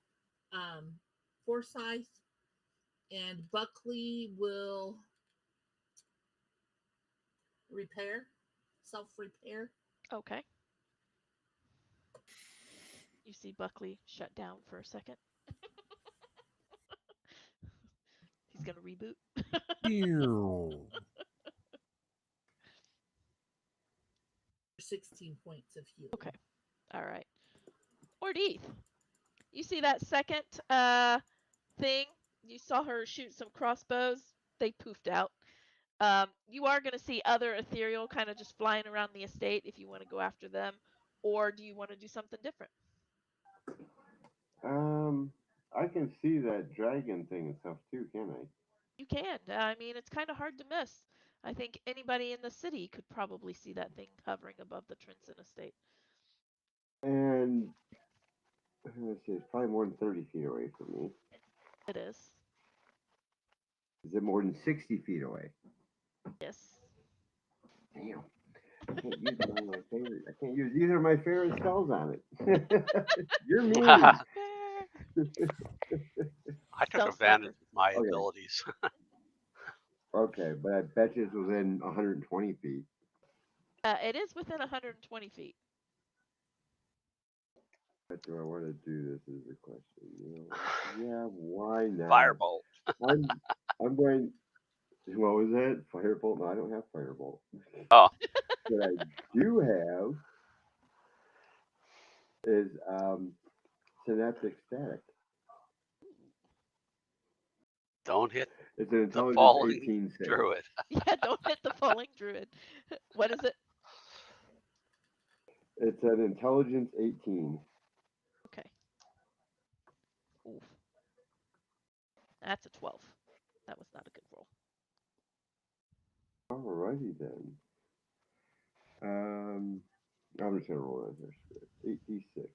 Forsyth, and Buckley will self-repair. Okay. You see Buckley shut down for a second. He's going to reboot. 16 points of healing. Okay. All right. Ordith, you see that second thing? You saw her shoot some crossbows. They poofed out. You are going to see other ethereal kind of just flying around the estate if you want to go after them. Or do you want to do something different? I can see that dragon thing and stuff too, can I? You can. I mean, it's kind of hard to miss. I think anybody in the city could probably see that thing hovering above the Trinson estate. And let's see, it's probably more than 30 feet away from me. It is. Is it more than 60 feet away? Yes. Damn. I can't use one of my favorite. I can't use either of my favorite spells on it. You're mean. I took Spell advantage sniper. of my Okay. abilities. Okay, but I bet you it's within 120 feet. It is within 120 feet. But do I want to do this? Is the question. You know what? Yeah, why not? Firebolt. I'm going. What was that? Firebolt? No, I don't have Firebolt. Oh, What I do have is synaptic static. don't hit It's an the intelligence falling 18 save. druid. Yeah, don't hit the falling druid. What is it? It's an intelligence 18. Okay. Oof. That's a 12. That was not a good roll. Alrighty then. I'm just gonna roll that there. 8d6.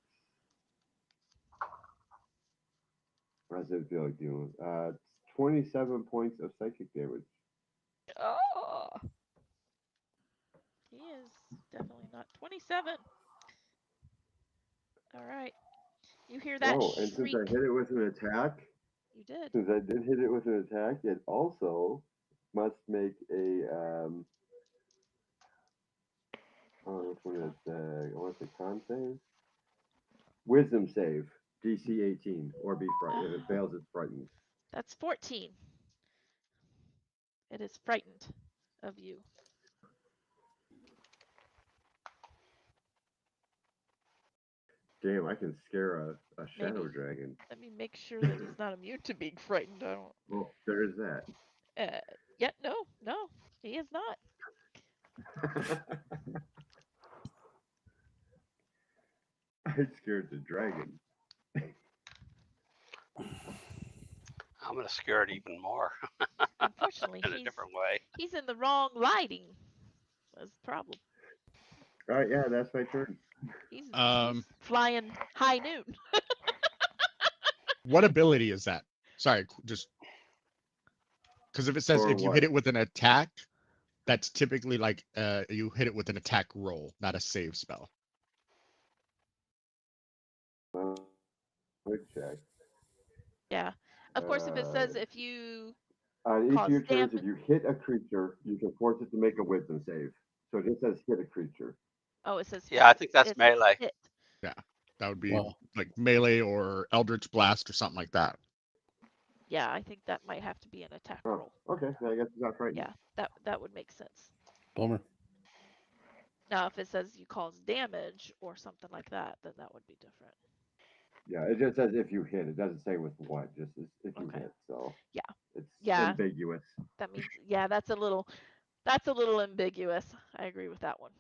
I didn't feel like dealing with. 27 points of psychic damage. Oh. He is definitely not 27. All right. You hear that Oh, and since shriek? I hit it with an attack, You did. since I did hit it with an attack, it also must make a which one is I want to say con save, wisdom save, DC 18, or be frightened. If it fails, it's frightened. That's 14. It is frightened of you. Damn, I can scare a shadow Maybe. dragon. Let me make sure that he's not immune to being frightened. I don't. Well, there is that. Yeah, no, he is not. I scared the dragon. I'm gonna scare it even more Unfortunately, in a different way. he's in the wrong lighting. That's the problem. All right, yeah, that's my turn. He's flying high noon. What ability is that? Sorry, just because if it says For if you what? hit it with an attack, that's typically like you hit it with an attack roll, not a save spell. Quick check. Yeah. Of course, if it says if you On each of cause your turns, damage. if you hit a creature, you can force it to make a wisdom save. So it just says hit a creature. Oh, it says. Yeah, I think that's it says melee. hit. Yeah, that would be Well, like melee or Eldritch Blast or something like that. Yeah, I think that might have to be an attack Oh, roll. okay. I guess it's not frightened. Yeah, that would make sense. bummer. Now, if it says you cause damage or something like that, then that would be different. Yeah, it just says if you hit. It doesn't say with what, just if you Okay. hit. So Yeah. it's Yeah. ambiguous. That means that's a little ambiguous. I agree with that one.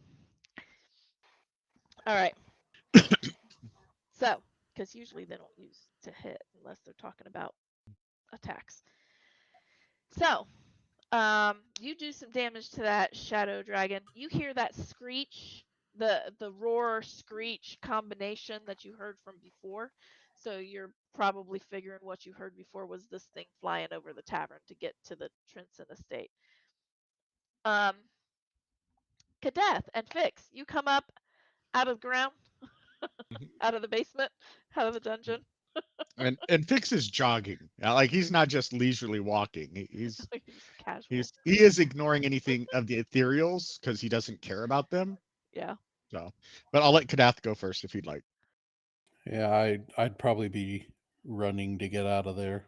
All right. So, because usually they don't use to hit unless they're talking about attacks. So, you do some damage to that shadow dragon. You hear that screech, the roar screech combination that you heard from before. So you're probably figuring what you heard before was this thing flying over the tavern to get to the Trinson estate. Kadeth and Fix, you come up out of the ground, out of the basement, out of the dungeon. And Fix is jogging. Like he's not just leisurely walking. He's Casual. he is ignoring anything of the ethereals because he doesn't care about them. Yeah. So, but I'll let Kadath go first if you'd like. Yeah, I'd probably be running to get out of there.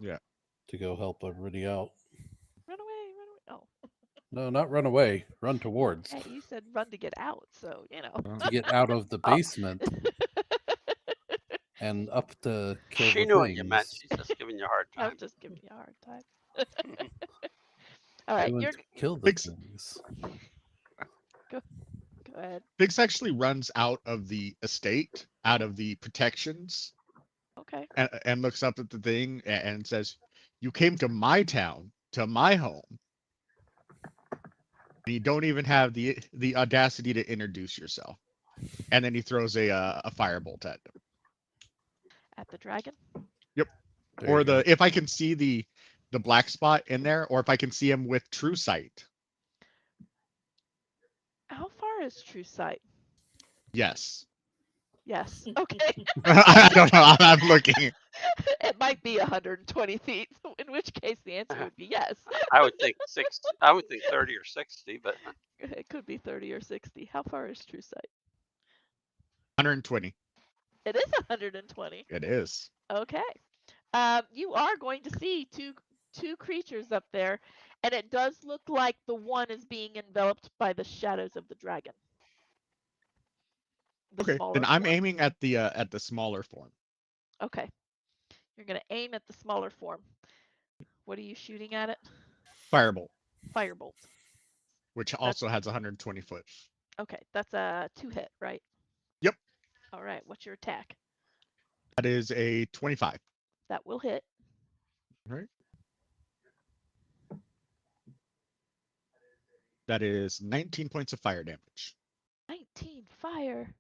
Yeah. To go help everybody out. Run away, run away. Oh. No, not run away. Run towards. Hey, you said run to get out, so you know. To get out of the basement and up to kill She the knew what you meant. things. She's just giving you a hard time. I'm just giving you a hard time. All right, She went you're to kill the Fix- things. go ahead. Fix actually runs out of the estate, out of the protections, Okay. and looks up at the thing and says, "You came to my town, to my home. And you don't even have the audacity to introduce yourself." And then he throws a firebolt at him. At the dragon. Yep. There Or you go. if I can see the black spot in there, or if I can see him with true sight. is true sight? Yes. Yes. Okay. I don't know. I'm looking. It might be 120 feet, in which case the answer would be yes. I would think 60. I would think 30 or 60, but It could be 30 or 60. How far is true sight? 120. It is 120. It is. Okay. You are going to see two creatures up there, and it does look like the one is being enveloped by the shadows of the dragon. The Okay. smaller Then I'm form. aiming at the smaller form. Okay. You're going to aim at the smaller form. What are you shooting at it? Firebolt, Firebolt. which also has 120 foot. Okay, that's a 2-hit, right? Yep. All right, what's your attack? That is a 25. That will hit. All right. That is 19 points of fire damage. 19 fire.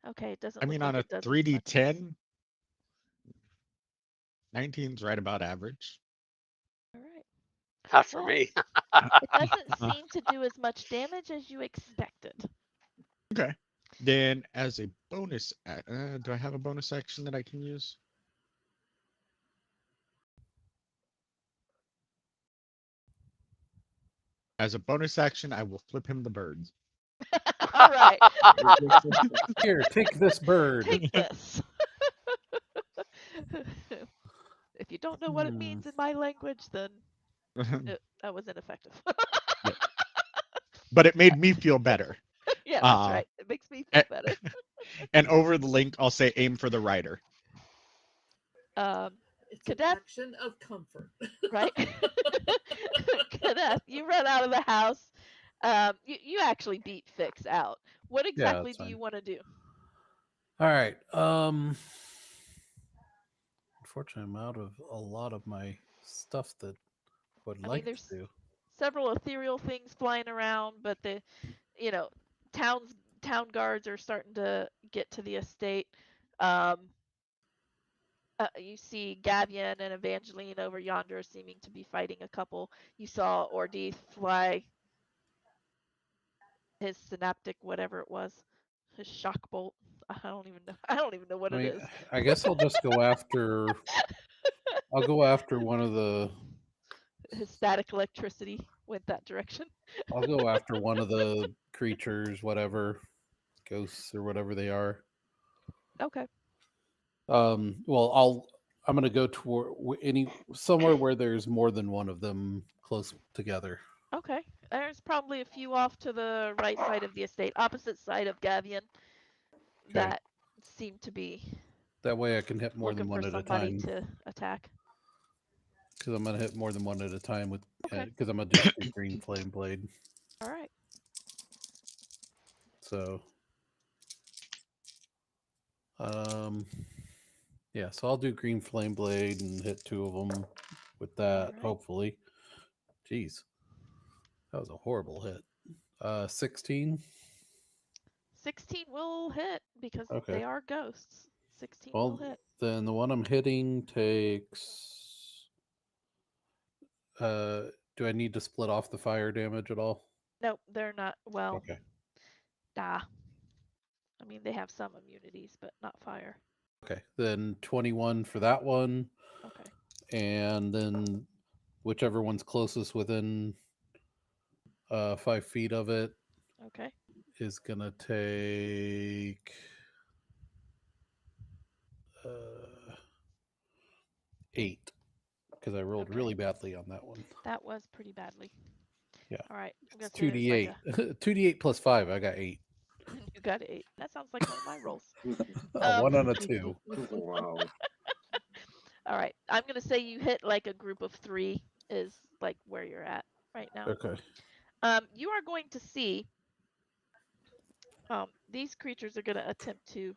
Okay, it doesn't I look mean, like on a it does as much. 3d10, 19's right about average. All right. not for Well, me. it doesn't seem to do as much damage as you expected. Okay. Then, as a bonus, do I have a bonus action that I can use? As a bonus action, I will flip him the birds. All right. Here, take this bird. Take this. If you don't know what it means in my language, then that was ineffective. But it made me feel better. Yeah, that's right. It makes me feel better. And over the link, I'll say aim for the rider. It's an Cadet, action of comfort. right? Cadet, you run out of the house. You actually beat Fix out. What exactly that's do you fine. want to do? All right. Unfortunately, I'm out of a lot of my stuff that I would I like mean, to there's do. several ethereal things flying around, but the, you know, town guards are starting to get to the estate. You see Gavian and Evangeline over yonder seeming to be fighting a couple. You saw Ordith fly his synaptic, whatever it was, his shock bolt. I don't even know. I don't even know what I it mean, is. I guess I'll just go after. I'll go after one of the. His static electricity went that direction. I'll go after one of the creatures, whatever, ghosts or whatever they are. Okay. Well, I'm gonna go toward somewhere where there's more than one of them close together. Okay. There's probably a few off to the right side of the estate, opposite side of Gavian, that seem to be That way I can hit more looking than for one at a somebody time. to attack. Because I'm gonna hit more than one at a time with. Okay. Because I'm gonna just do green flame blade. All right. So. Yeah, so I'll do green flame blade and hit 2 of them with that. Alright. Hopefully. Jeez, that was a horrible hit. 16. 16 will hit because Okay. they are ghosts. 16 will Well, hit. then the one I'm hitting takes. Do I need to split off the fire damage at all? Nope, they're not. Well, Okay. I mean, they have some immunities, but not fire. Okay, then 21 for that one, Okay. and then whichever one's closest within 5 feet of it Okay. is gonna take 8 because I rolled Okay. really badly on that one. That was pretty badly. Yeah. All right. I'm It's gonna say 2d8. 2d8 plus 5. I got 8. you got 8. That sounds like one of my rolls. A 1 on a 2. Wow. All right. I'm gonna say you hit like a group of 3 is like where you're at right now. Okay. You are going to see. These creatures are going to attempt to.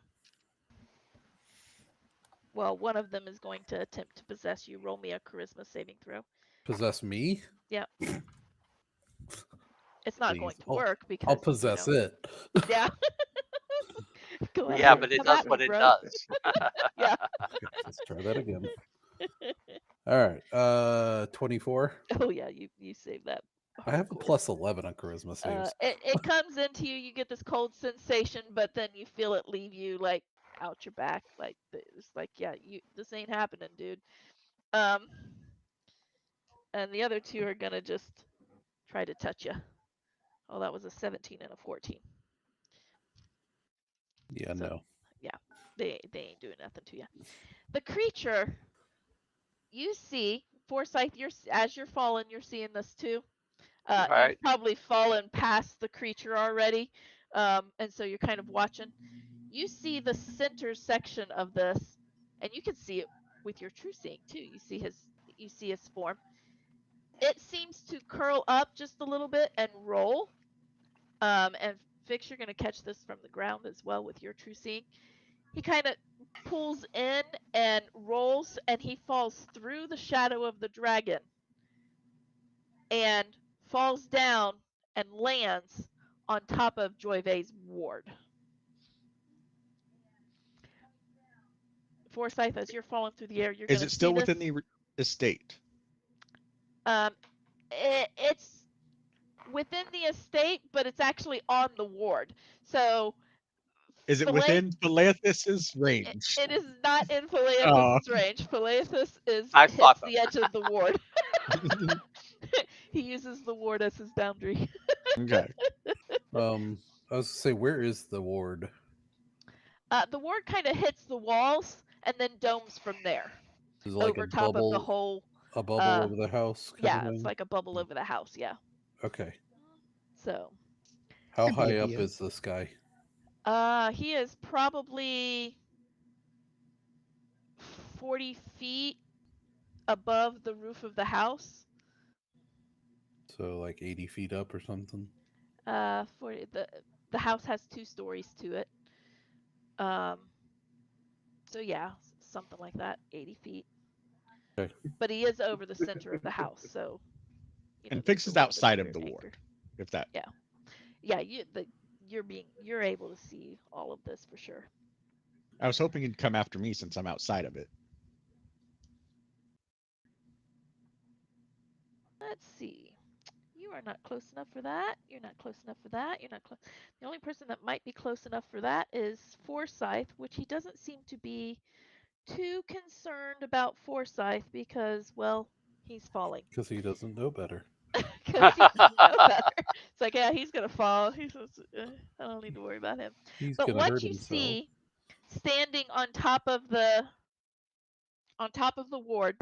Well, one of them is going to attempt to possess you. Roll me a charisma saving throw. Possess me? Yeah. It's not Please. going to work because I'll possess it. Yeah. Go ahead. Yeah, but it Come does at me, what it bro. does. Yeah. Okay, let's try that again. All right. 24. Oh yeah, you save that I have a hardcore. plus 11 on charisma saves. It comes into you. You get this cold sensation, but then you feel it leave you like out your back. Like it's like, yeah, this ain't happening, dude. Um, and the other two are gonna just try to touch you. Oh, that was a 17 and a 14. Yeah, So no. yeah, they ain't doing nothing to you. The creature, you see, Forsyth, as you're falling, you're seeing this too. Right. You've probably fallen past the creature already, and so you're kind of watching. You see the center section of this, and you can see it with your true seeing too. You see his form. It seems to curl up just a little bit and roll. And Fix, you're going to catch this from the ground as well with your true seeing. He kind of pulls in and rolls, and he falls through the shadow of the dragon and falls down and lands on top of Joyve's ward. Forsyth, as you're falling through the air, you're Is going it to see still this. within the estate? Um, it's within the estate, but it's actually on the ward. So Is it Philae, within Philanthus's range? it is not in Oh, Phileathus' range. Phileathus Nice hits thought, though. the edge of the ward. He uses the ward as his boundary. okay. I was to say, where is the ward? The ward kind of hits the walls and then domes from there Is it like over top of the whole. a bubble Uh, over the house kind of yeah, it's thing? like a bubble over the house. Yeah. Okay. So, How Good high up idea. is this guy? he is probably 40 feet above the roof of the house. So like 80 feet up or something? For the house has 2 stories to it. Um, so yeah, something like that, 80 feet. Okay. But he is over the center of the house, so And there's Fix the is one that outside you're of the anchored. ward. If that, Yeah, yeah. You're able to see all of this for sure. I was hoping he'd come after me since I'm outside of it. Let's see. You are not close enough for that. You're not close enough for that. You're not close. The only person that might be close enough for that is Forsyth, which he doesn't seem to be too concerned about Forsyth because, well, he's falling. Because he doesn't know better. Because he doesn't know better. It's like, yeah, he's gonna fall. I don't need to worry about him. He's But going to what hurt you himself. see standing on top of the ward,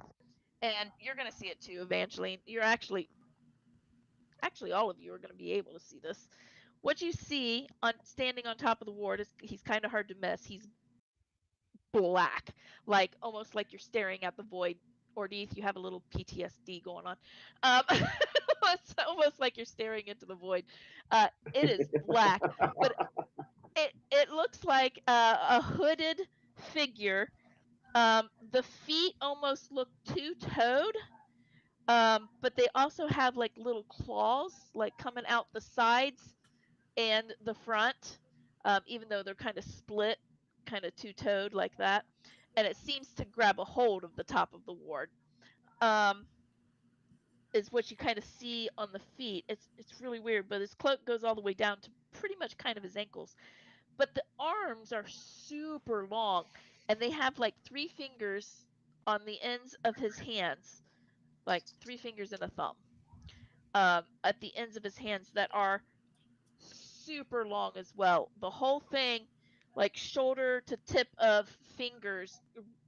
and you're gonna see it too, Evangeline. You're actually all of you are gonna be able to see this. What you see on standing on top of the ward is he's kind of hard to miss. He's black, like almost like you're staring at the void. Or Deeth, you have a little PTSD going on. It's almost like you're staring into the void. It is black, but it looks like a hooded figure. The feet almost look two-toed, but they also have like little claws, like coming out the sides and the front, even though they're kind of split, kind of two-toed like that. And it seems to grab a hold of the top of the ward. Um, is what you kind of see on the feet. It's really weird, but his cloak goes all the way down to pretty much kind of his ankles. But the arms are super long, and they have like 3 fingers on the ends of his hands, like 3 fingers and a thumb. At the ends of his hands that are super long as well. The whole thing, like shoulder to tip of fingers,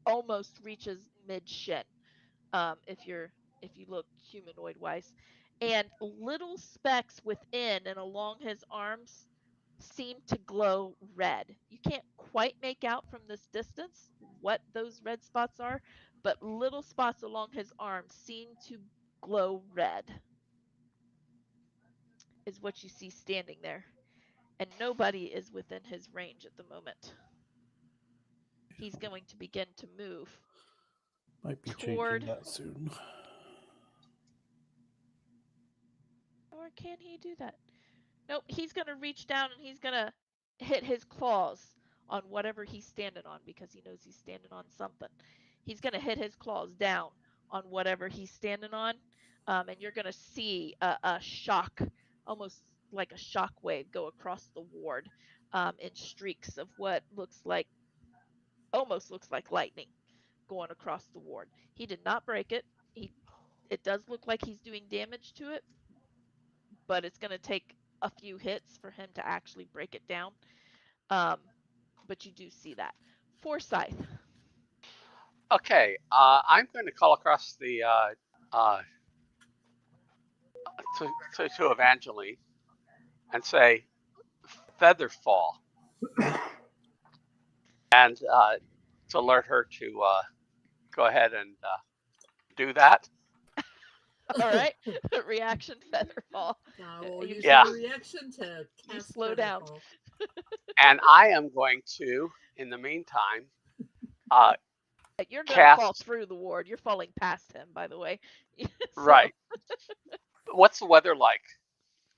almost reaches mid shin. If you look humanoid wise, and little specks within and along his arms seem to glow red. You can't quite make out from this distance what those red spots are, but little spots along his arms seem to glow red, is what you see standing there. And nobody is within his range at the moment. He's going to begin to move Might be changing toward. that soon. Or can he do that? Nope, he's going to reach down and he's going to hit his claws on whatever he's standing on because he knows he's standing on something. He's going to hit his claws down on whatever he's standing on. and you're going to see a shock, almost like a shock wave, go across the ward in streaks of what almost looks like lightning going across the ward. He did not break it. It does look like he's doing damage to it, but it's going to take a few hits for him to actually break it down. But you do see that. Forsyth. Okay, I'm going to call across the to Evangeline and say feather fall, and to alert her to go ahead and do that. All right. Reaction feather fall. I will use Yeah. my reaction to You cast slow down. Featherfall. And I am going to, in the meantime, You're going to cast. fall through the ward. You're falling past him, by the way. So, Right. What's the weather like?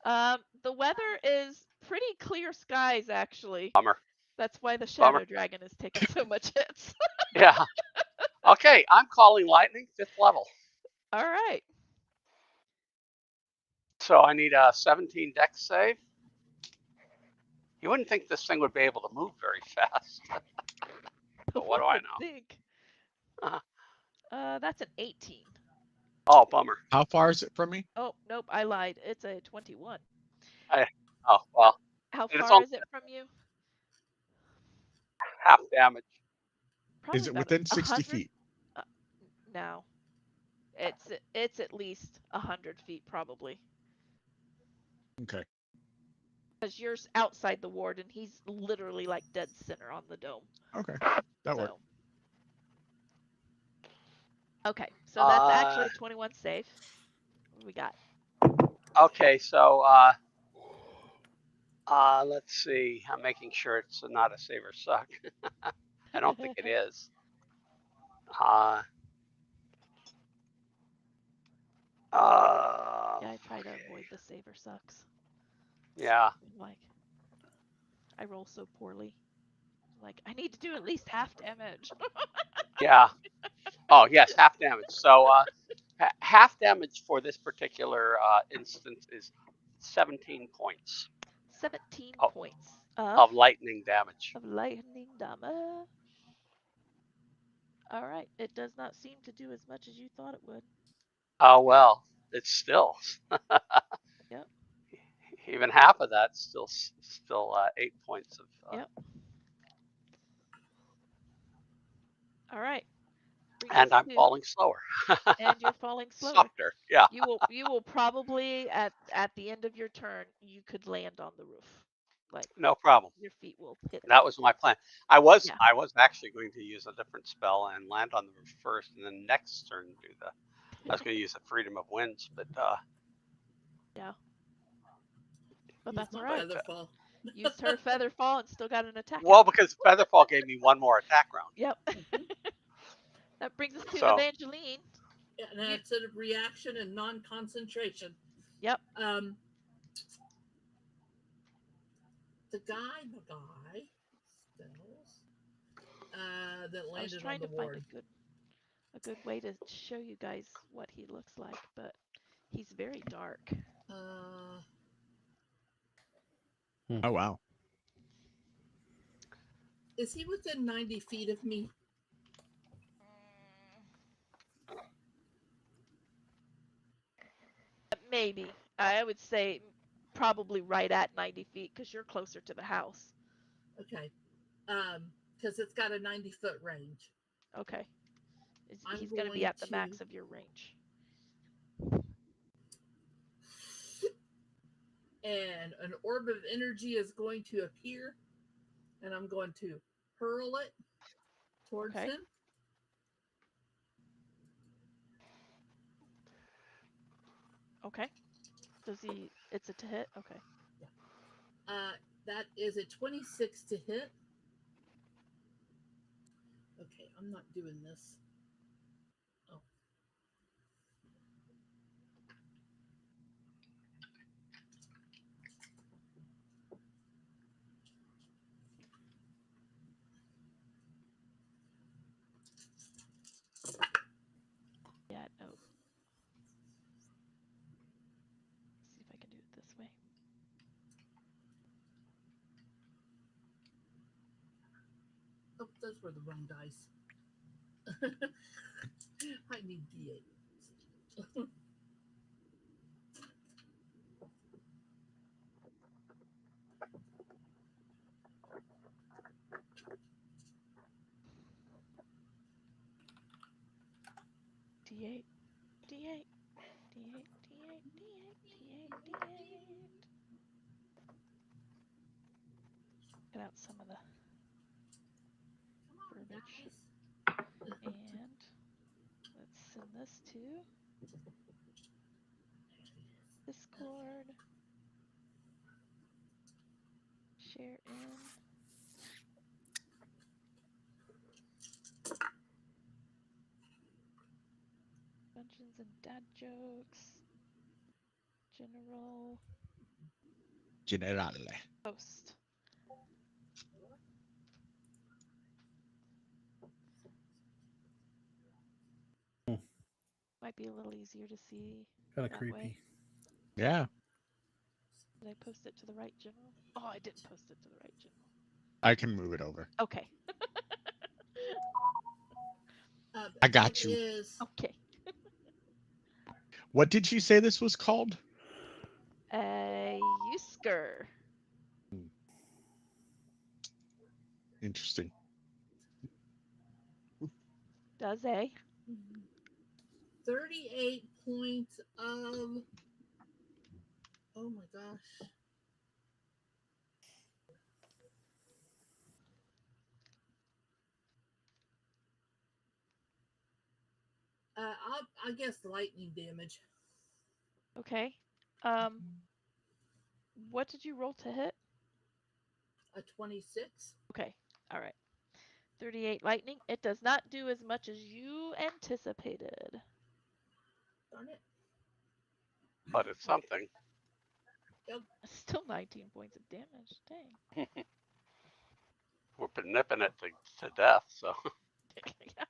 the weather is pretty clear skies, actually. Bummer. That's why the shadow Bummer. dragon is taking so much hits. Yeah. Okay, I'm calling lightning, 5th level. All right. So I need a 17 dex save. You wouldn't think this thing would be able to move very fast. But what do I know? Think. Uh-huh. That's an 18. Oh, bummer. How far is it from me? Oh, nope, I lied. It's a 21. Oh, well. How It's far only is it from you? half damage. Probably Is it about within 60 100? feet? No. It's at least 100 feet, probably. Okay. Because you're outside the ward, and he's literally like dead center on the dome. Okay. That works. Okay, so that's actually a 21 save. What do we got? Okay, so let's see. I'm making sure it's not a save or suck. I don't think it is. Yeah, I try to avoid the save or sucks. Yeah. Like, I roll so poorly. Like, I need to do at least half damage. Yeah. Oh, yes, half damage. So half damage for this particular instance is 17 points. 17 points of lightning damage. Of lightning damage. All right. It does not seem to do as much as you thought it would. Oh, well, it's still. Yep. Even half of that's still 8 points of. Yep. All right. And I'm falling slower. And you're falling slower. Softer, yeah. You will probably at the end of your turn you could land on the roof. Like, no problem. Your feet will hit. That was my plan. I was actually going to use a different spell and land on the roof first, and then next turn do the. I was going to use the freedom of winds, but. Yeah. But that's all right. Featherfall. Used her feather fall and still got an attack. Well, because Featherfall gave me one more attack round. Yep. That brings us to Evangeline. Yeah, and that's a reaction and non-concentration. Yep. The guy spells that landed on the ward. I was trying to find a good way to show you guys what he looks like, but he's very dark. Oh, wow. Is he within 90 feet of me? Maybe. I would say probably right at 90 feet because you're closer to the house. Okay. Because it's got a 90-foot range. Okay. He's going to be at the max of your range. And an orb of energy is going to appear, and I'm going to hurl it towards him. Okay. It's a to hit? Okay. That is a 26 to hit. Okay, I'm not doing this. Oh. Yeah, no. Those were the wrong dice. I need D8. D8, D8, D8, D8, D8, D8, D8. Get out some of the Come on, verbiage. guys. And let's send this to Discord. Share in. Dungeons and Dad Jokes. General Generale. Post. Might be a little easier to see. Kind of that creepy. way. Yeah. Did I post it to the right general? Oh, I didn't post it to the right general. I can move it over. Okay. I got It you. is Okay. What did she say this was called? Eusker. Interesting. Does a 38 points of. Oh my gosh. I guess lightning damage. okay. What did you roll to hit? A 26. Okay. All right. 38 lightning. It does not do as much as you anticipated. Darn it. But it's something. Still 19 points of damage. Dang. We're nipping it to death. So yeah.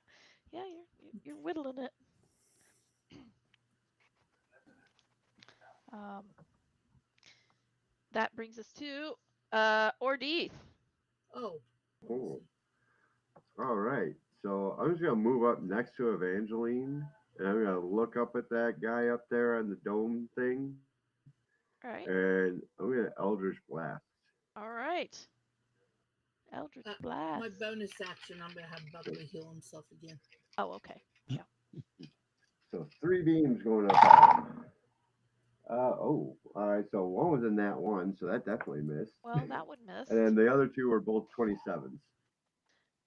Yeah, you're whittling it. That brings us to Ordeeth. Oh. Oh. All right. So I'm just gonna move up next to Evangeline, and I'm gonna look up at that guy up there on the dome thing, All right. and I'm gonna Eldritch Blast. All right. Eldritch Blast. My bonus action, I'm going to have Buckley heal himself again. Oh, okay. Yeah. So 3 beams going up at him. All right. So one was in that one, so that definitely missed. Well, that one missed. And then the other 2 were both 27s.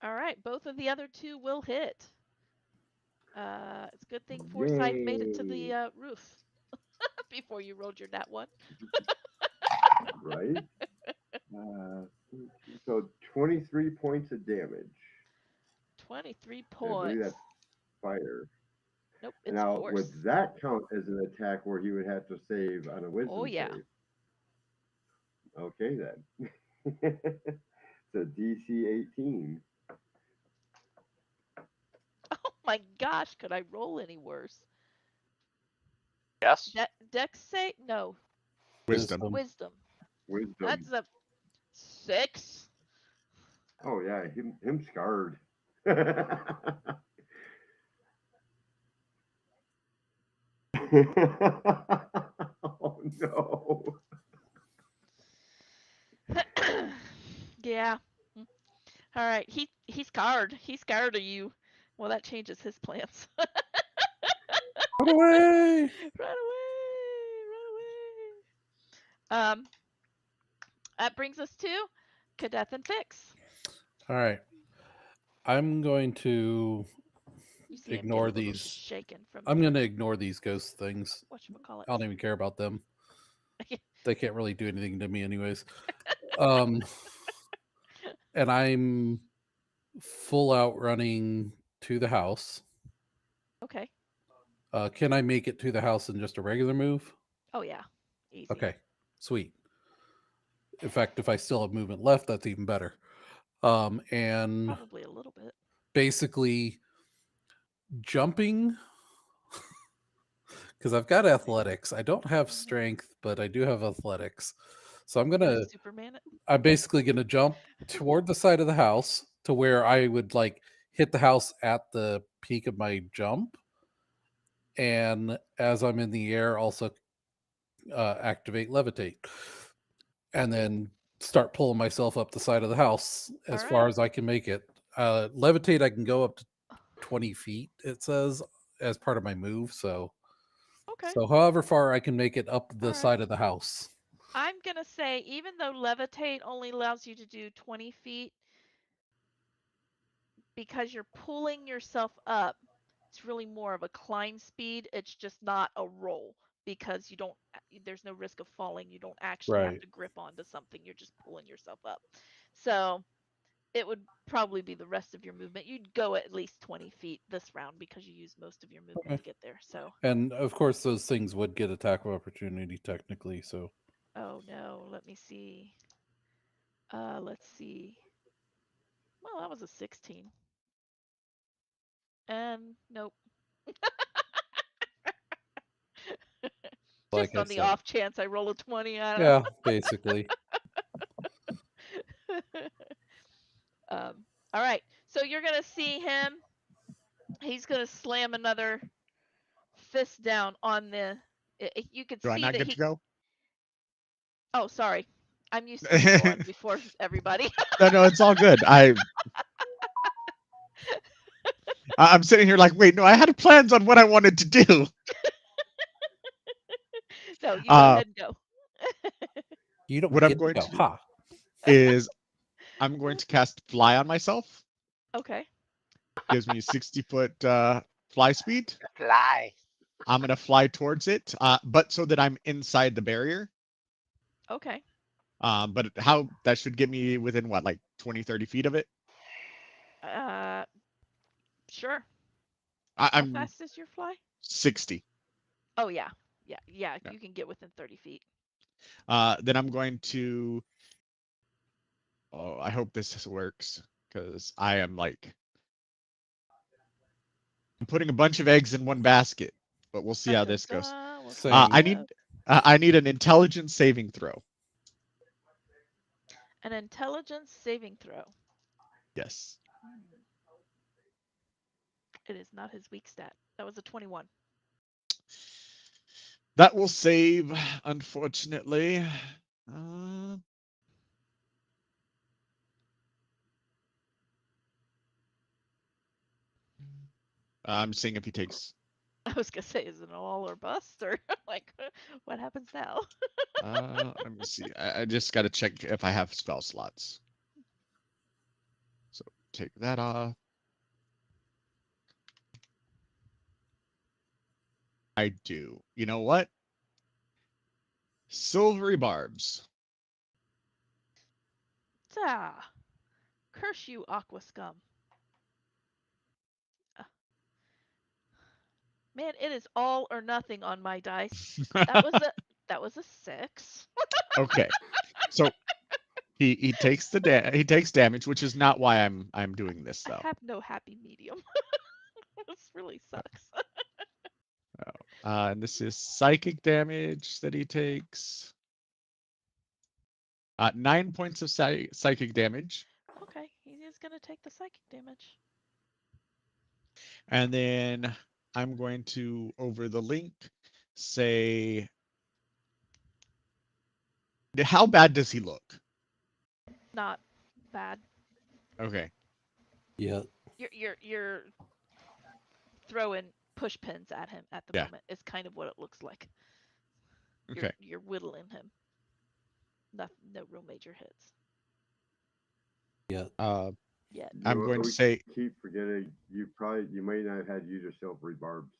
All right. Both of the other 2 will hit. It's a good thing Forsyth made it to the roof before you rolled your nat 1. Right? So 23 points of damage. 23 I believe points. that's fire. Nope, it's Now, force. would that count as an attack where he would have to save on a wisdom Oh, yeah. save? Okay, then. It's a DC 18. Oh my gosh, could I roll any worse? yes. Dex save? No. Wisdom. Wisdom. Wisdom. That's a 6. Oh, yeah, him scarred. Oh, no. Yeah. All right. He's scarred. He's scared of you. Well, that changes his plans. Run away! Run away! Run away! That brings us to Kadeth and Fix. All right. I'm going to You see ignore him get a little these. shaken from. I'm going to ignore these ghost things. Whatchamacallit. I don't even care about them. They can't really do anything to me, anyways. And I'm full out running to the house. Okay. Can I make it to the house in just a regular move? Oh yeah. Easy. Okay. Sweet. In fact, if I still have movement left, that's even better. And probably a little bit. Basically jumping because I've got athletics. I don't have strength, but I do have athletics. So I'm basically gonna jump toward the side of the house to where I would like hit the house at the peak of my jump, and as I'm in the air, also activate levitate, and then start pulling myself up the side of the house as All far right. as I can make it. Levitate, I can go up to 20 feet. It says as part of my move, Okay. so however far I can make it up All the right. side of the house. I'm going to say, even though levitate only allows you to do 20 feet, because you're pulling yourself up, it's really more of a climb speed. It's just not a roll because there's no risk of falling. You don't actually have Right. to grip onto something. You're just pulling yourself up. So it would probably be the rest of your movement. You'd go at least 20 feet this round because you use most of your movement Okay. to get there. So, And of course, those things would get attack of opportunity technically. So oh no, let me see. Let's see. Well, that was a 16. And nope. like Just I on the said, off chance I roll a 20, I don't yeah, basically. know. All right. So you're going to see him. He's going to slam another fist down on the. You could Do I see not that get to he. go? Oh, sorry. I'm used to you going before everybody. No, it's all good. I'm sitting here like, wait, no, I had plans on what I wanted to do. No, you go Uh, ahead and go. You don't what I'm get to going go, to do ha. is I'm going to cast Fly on myself. Okay. Gives me 60-foot fly speed. Fly. I'm gonna fly towards it, but so that I'm inside the barrier. Okay. But how that should get me within what, like 20, 30 feet of it? Uh, sure. How I'm fast is your fly? 60. Oh yeah, yeah. Yeah. You can get within 30 feet. Then I'm going to. Oh, I hope this works because I am like I'm putting a bunch of eggs in one basket, but we'll see Dun how dun this goes. dun. We'll see how Same. it goes. I need an intelligence saving throw. An intelligence saving throw. Yes. Hmm. It is not his weak stat. That was a 21. That will save, unfortunately. Uh, I'm seeing if he takes. I was gonna say, is it an all or bust, or like, what happens now? Let me see. I just got to check if I have spell slots. So take that off. I do. You know what? Silvery barbs. Ah, curse you, aqua scum. Uh, Man, it is all or nothing on my dice. That was a that was a 6. Okay. So he takes he takes damage, which is not why I'm doing this I though. have no happy medium. This really sucks. And this is psychic damage that he takes. 9 points of psychic damage. Okay, he is gonna take the psychic damage. And then I'm going to, over the link, say, how bad does he look? Not bad. Okay. Yeah. You're throwing push pins at him at the Yeah. moment. It's kind of what it looks like. Okay. You're whittling him. No real major hits Yeah. yet. I'm going to We say, keep forgetting you might not have had to use your silvery barbs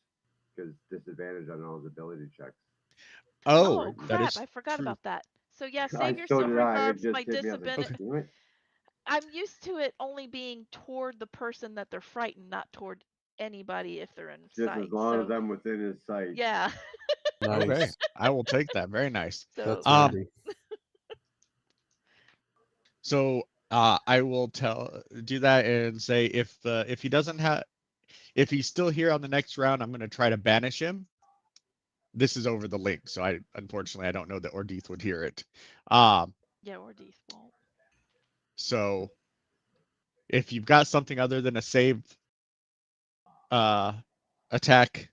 because disadvantage on all his ability checks. oh, Oh Right? that crap! is I forgot true. about that. So yeah, I save your so did silvery I. It barbs. just My hit me. I was like, disadvantage. Okay. damn it. I'm used to it only being toward the person that they're frightened, not toward anybody if they're in Just as sight. long as So I'm within his sight. yeah. Okay. Nice. I will take that. Very nice. So That's yeah. handy. So I will do that and say if he doesn't have if he's still here on the next round, I'm going to try to banish him. This is over the link, so I unfortunately I don't know that Ordith would hear it. Um, Yeah, or Deeth won't. so If you've got something other than a save attack,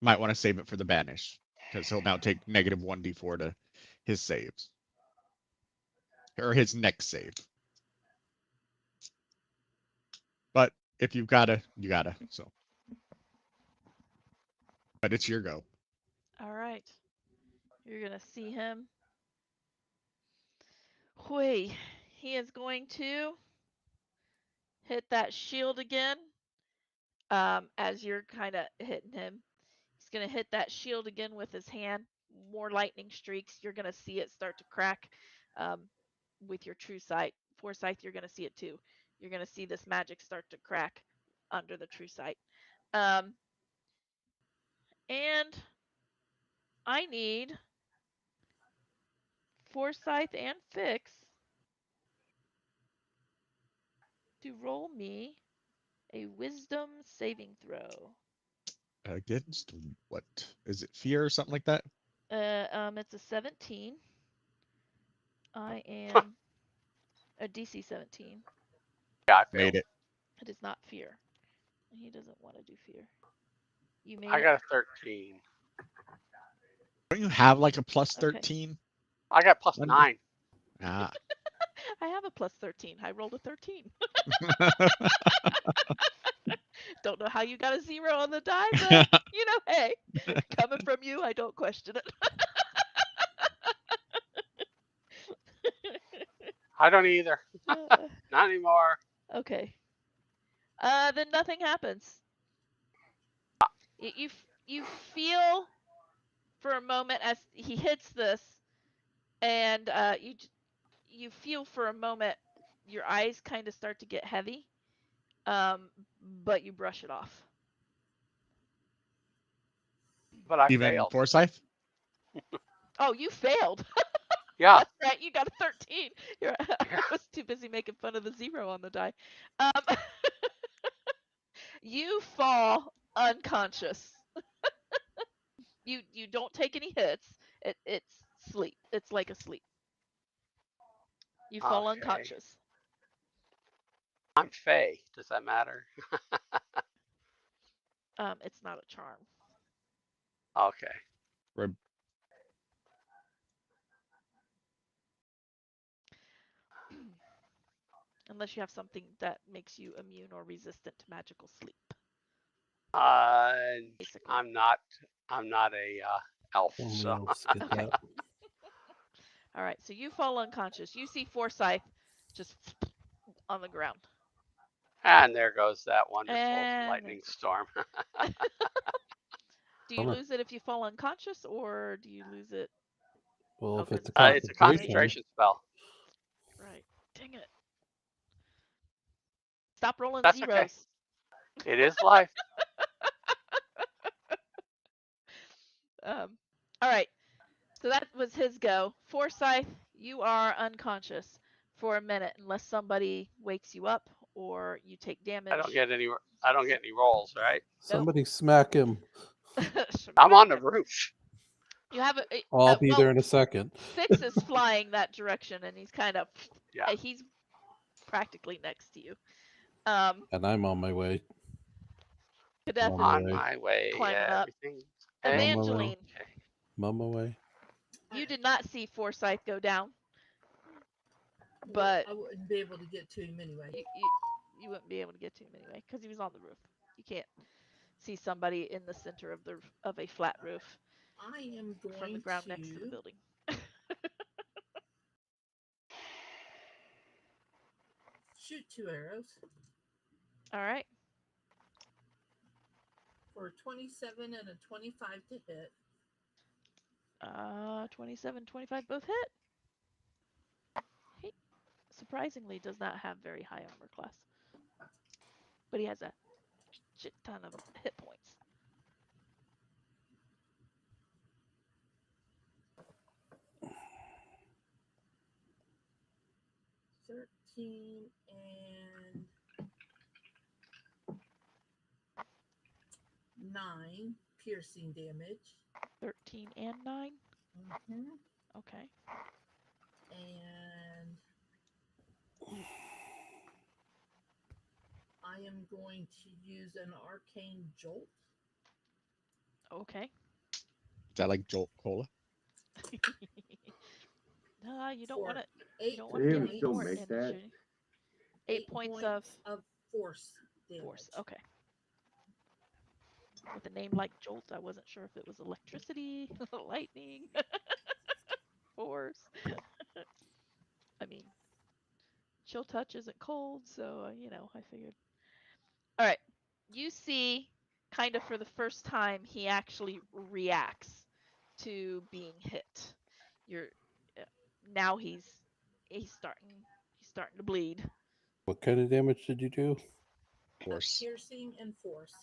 might want to save it for the banish because he'll now take negative 1d4 to his saves or his next save. But if you've gotta, you gotta. So, but it's your go. All right. You're going to see him. Hui. He is going to hit that shield again. As you're kind of hitting him, he's going to hit that shield again with his hand. More lightning streaks. You're going to see it start to crack with your true sight. Foresight, you're going to see it too. You're going to see this magic start to crack under the true sight. And I need Forsyth and Fix to roll me a wisdom saving throw. Against what? Is it fear or something like that? It's a 17. I am a DC 17. Yeah, I failed. Made it. It is not fear. He doesn't want to do fear. You made I it? got a 13. Don't you have like a plus Okay. 13? I got plus 9. Ah. I have a plus 13. I rolled a 13. Don't know how you got a 0 on the die, but you know, hey, coming from you, I don't question it. I don't either. Not anymore. Okay. Then nothing happens. You feel for a moment as he hits this, and you feel for a moment your eyes kind of start to get heavy, but you brush it off. But I Even failed. Forsyth? Oh, you failed. Yeah. That's right. You got a 13. I was too busy making fun of the 0 on the die. You fall unconscious. You don't take any hits. It's sleep. It's like a sleep. You fall Okay. unconscious. I'm Faye. Does that matter? It's not a charm. Okay. Unless you have something that makes you immune or resistant to magical sleep. Basically. I'm not a elf. Only So elves get Okay. that. All right. So you fall unconscious. You see Forsyth just on the ground. and there goes that wonderful And lightning storm. do you Bummer. lose it if you fall unconscious, or do you lose it? Well, Oh, if 'cause it's a It's a concentration, concentration spell. Right. Dang it. Stop rolling That's okay. zeros. It is life. All right. So that was his go. Forsyth, you are unconscious for a minute unless somebody wakes you up or you take damage. I don't get any rolls, right? somebody smack him. I'm on the roof. You have I'll be there in a second. Fix is flying that direction, and he's kind of he's practically next to you. And I'm on my way. Kadeth On my way. climbing up. Everything's Evangeline, Mama way. you did not see Forsyth go down, but I wouldn't be able to get to him anyway. You wouldn't be able to get to him anyway because he was on the roof. You can't see somebody in the center of a flat roof. I am going from the ground next to the building. shoot 2 arrows. All right. For a 27 and a 25 to hit. 27, 25 both hit. He surprisingly does not have very high armor class, but he has a shit ton of hit points. And 9 piercing damage. 13 and 9? Mm-hmm. Okay. And I am going to use an arcane jolt. Okay. Is that like Jolt Cola? No, you don't For want to. You eight don't want They to get even any points. still more make that. damage. 8 points of of force force. damage. Okay. With a name like Jolt, I wasn't sure if it was electricity, lightning, force. I mean, chill touch isn't cold, so I figured. All right. You see, kind of for the first time, he actually reacts to being hit. You're uh, now he's starting to bleed. What kind of damage did you do? Force. Piercing and force.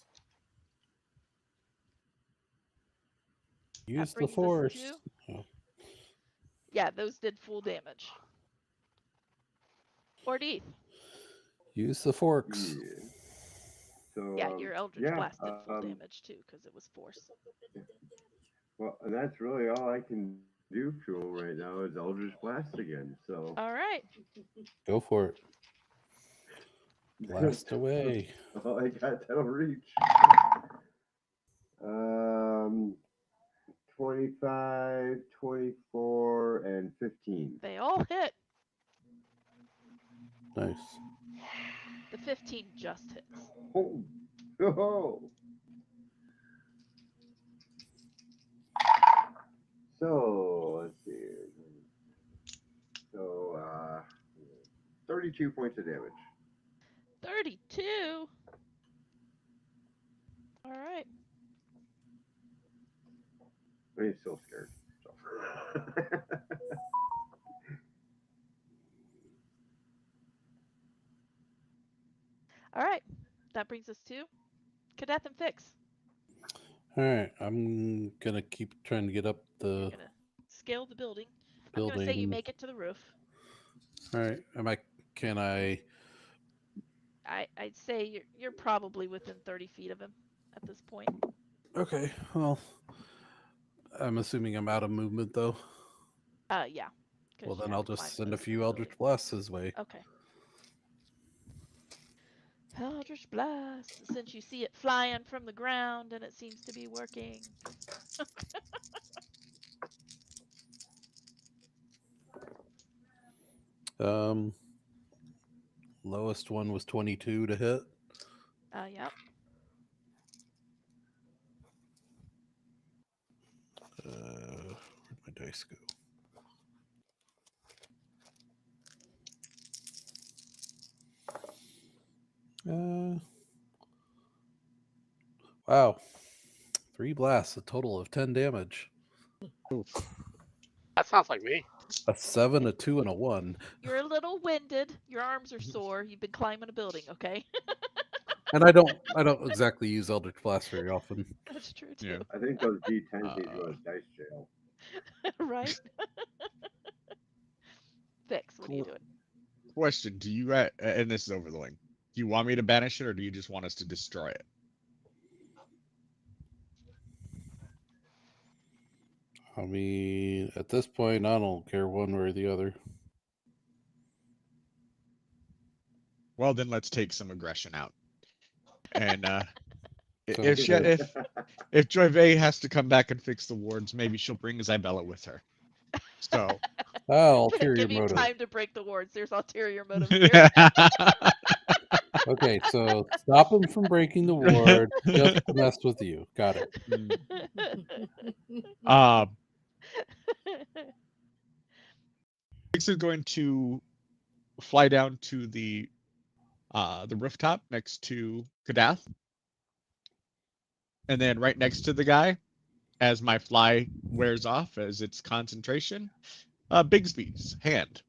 Use That the brings us force. to Oh, yeah, those did full damage. Ordeeth. use the forks. Yeah. So, Yeah, your Eldritch yeah. Blast did full damage too because it was force. Well, and that's really all I can do to him right now is Eldritch Blast again. So, All right. Go for it. Blast that's away. all I got that'll reach. Um, 25, 24, and 15. They all hit. Nice. The 15 just hits. Oh, oh. So, let's see. So, 32 points of damage. 32. All right. But he's still scared. So. All right. That brings us to Kadeth and Fix. All right. I'm gonna keep trying to get up You're the gonna scale the building. I'm gonna say you building. make it to the roof. All right. Can I? I'd say you're probably within 30 feet of him at this point. Okay. Well, I'm assuming I'm out of movement though. Yeah. Well, You then I'll haven't just climbed send a the few building. Eldritch Blasts his way. Okay. Eldritch Blast. Since you see it flying from the ground and it seems to be working. Um, Lowest one was 22 to hit. Yep. Where'd my dice go? Wow. 3 blasts, a total of 10 damage. Oof. That sounds like me. A 7, a 2, and a 1. You're a little winded. Your arms are sore. You've been climbing a building, okay? And I don't exactly use Eldritch Blast very often. That's true too. Yeah. I think those D10s need to go to dice jail. Right? Fix, what are you doing? Question: Do you and this is over the link? Do you want me to banish it, or do you just want us to destroy it? I mean, at this point, I don't care one way or the other. Well, then let's take some aggression out. And Sounds good. if Joy Vey has to come back and fix the wards, maybe she'll bring Isabella with her. So Ulterior Give you motive. time to break the wards. There's ulterior motive here. Okay, so stop him from breaking the ward just to mess with you. Got it. Fix is going to fly down to the rooftop next to Kadath, and then right next to the guy, as my fly wears off as its concentration, Bigsby's hand.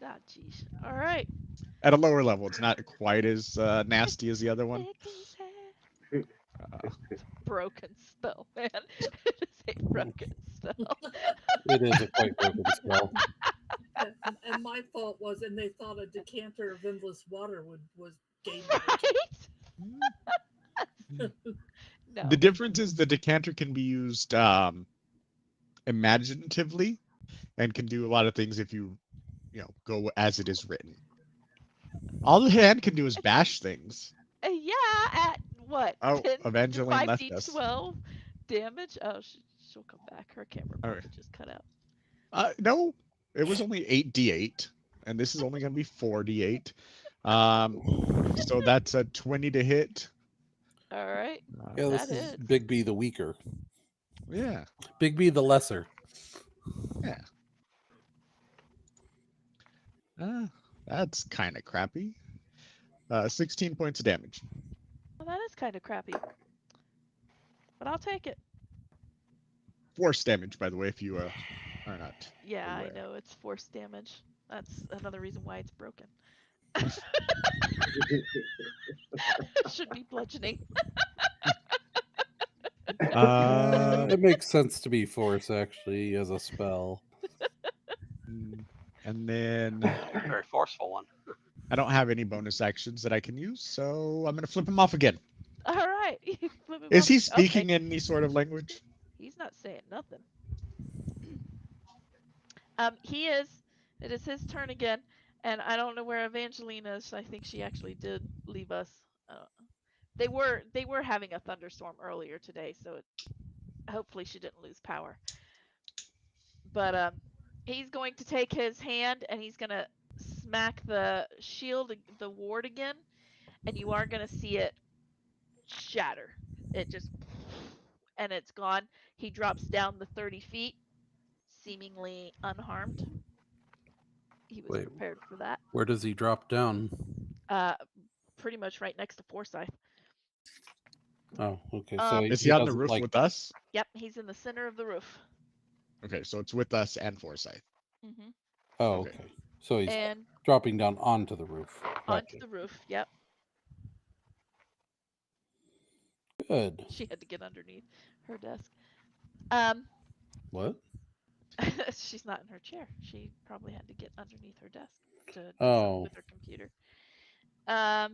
Ah, jeez. All right. At a lower level, it's not quite as nasty as the other one. Biggie's hand. Broken spell, man. It is a broken spell. It is a quite broken spell. And my fault was, and they thought a decanter of endless water was game. Right? No. The difference is the decanter can be used imaginatively and can do a lot of things if you go as it is written. All the hand can do is bash things. at what? Oh, 10 Evangeline 5 left d us. 12 damage. Oh, she'll come back. Her camera Okay. probably just cut out. No, it was only 8d8, and this is only going to be 4d8. Um, so that's a 20 to hit. All right. Yeah, That this is hits. Big B the weaker. Yeah, Big B the lesser. yeah. Uh, that's kind of crappy. 16 points of damage. Well, that is kind of crappy. But I'll take it. Force damage, by the way, if you are not Yeah, I aware. know. It's force damage. That's another reason why it's broken. It should be bludgeoning. It makes sense to be force actually as a spell. And then Very forceful one. I don't have any bonus actions that I can use, so I'm going to flip him off again. All right. You flip him Is off. he Okay. speaking any sort of language? He's not saying nothing. He is. It is his turn again, and I don't know where Evangeline is. I think she actually did leave us. Uh, they were having a thunderstorm earlier today, so hopefully she didn't lose power. But he's going to take his hand and he's gonna smack the shield, the ward again, and you are gonna see it shatter. It just and it's gone. He drops down the 30 feet, seemingly unharmed. He was Wait, prepared for that. where does he drop down? Uh, pretty much right next to Forsyth. Oh, okay. So Is he he on the doesn't roof like. with us? Yep, he's in the center of the roof. Okay, so it's with us and Forsyth. Mm-hmm. Oh, Okay. okay. So he's And dropping down onto the roof. onto Gotcha. the roof. Yep. Good. She had to get underneath her desk. Um, What? she's not in her chair. She probably had to get underneath her desk to do something Oh, with her computer. All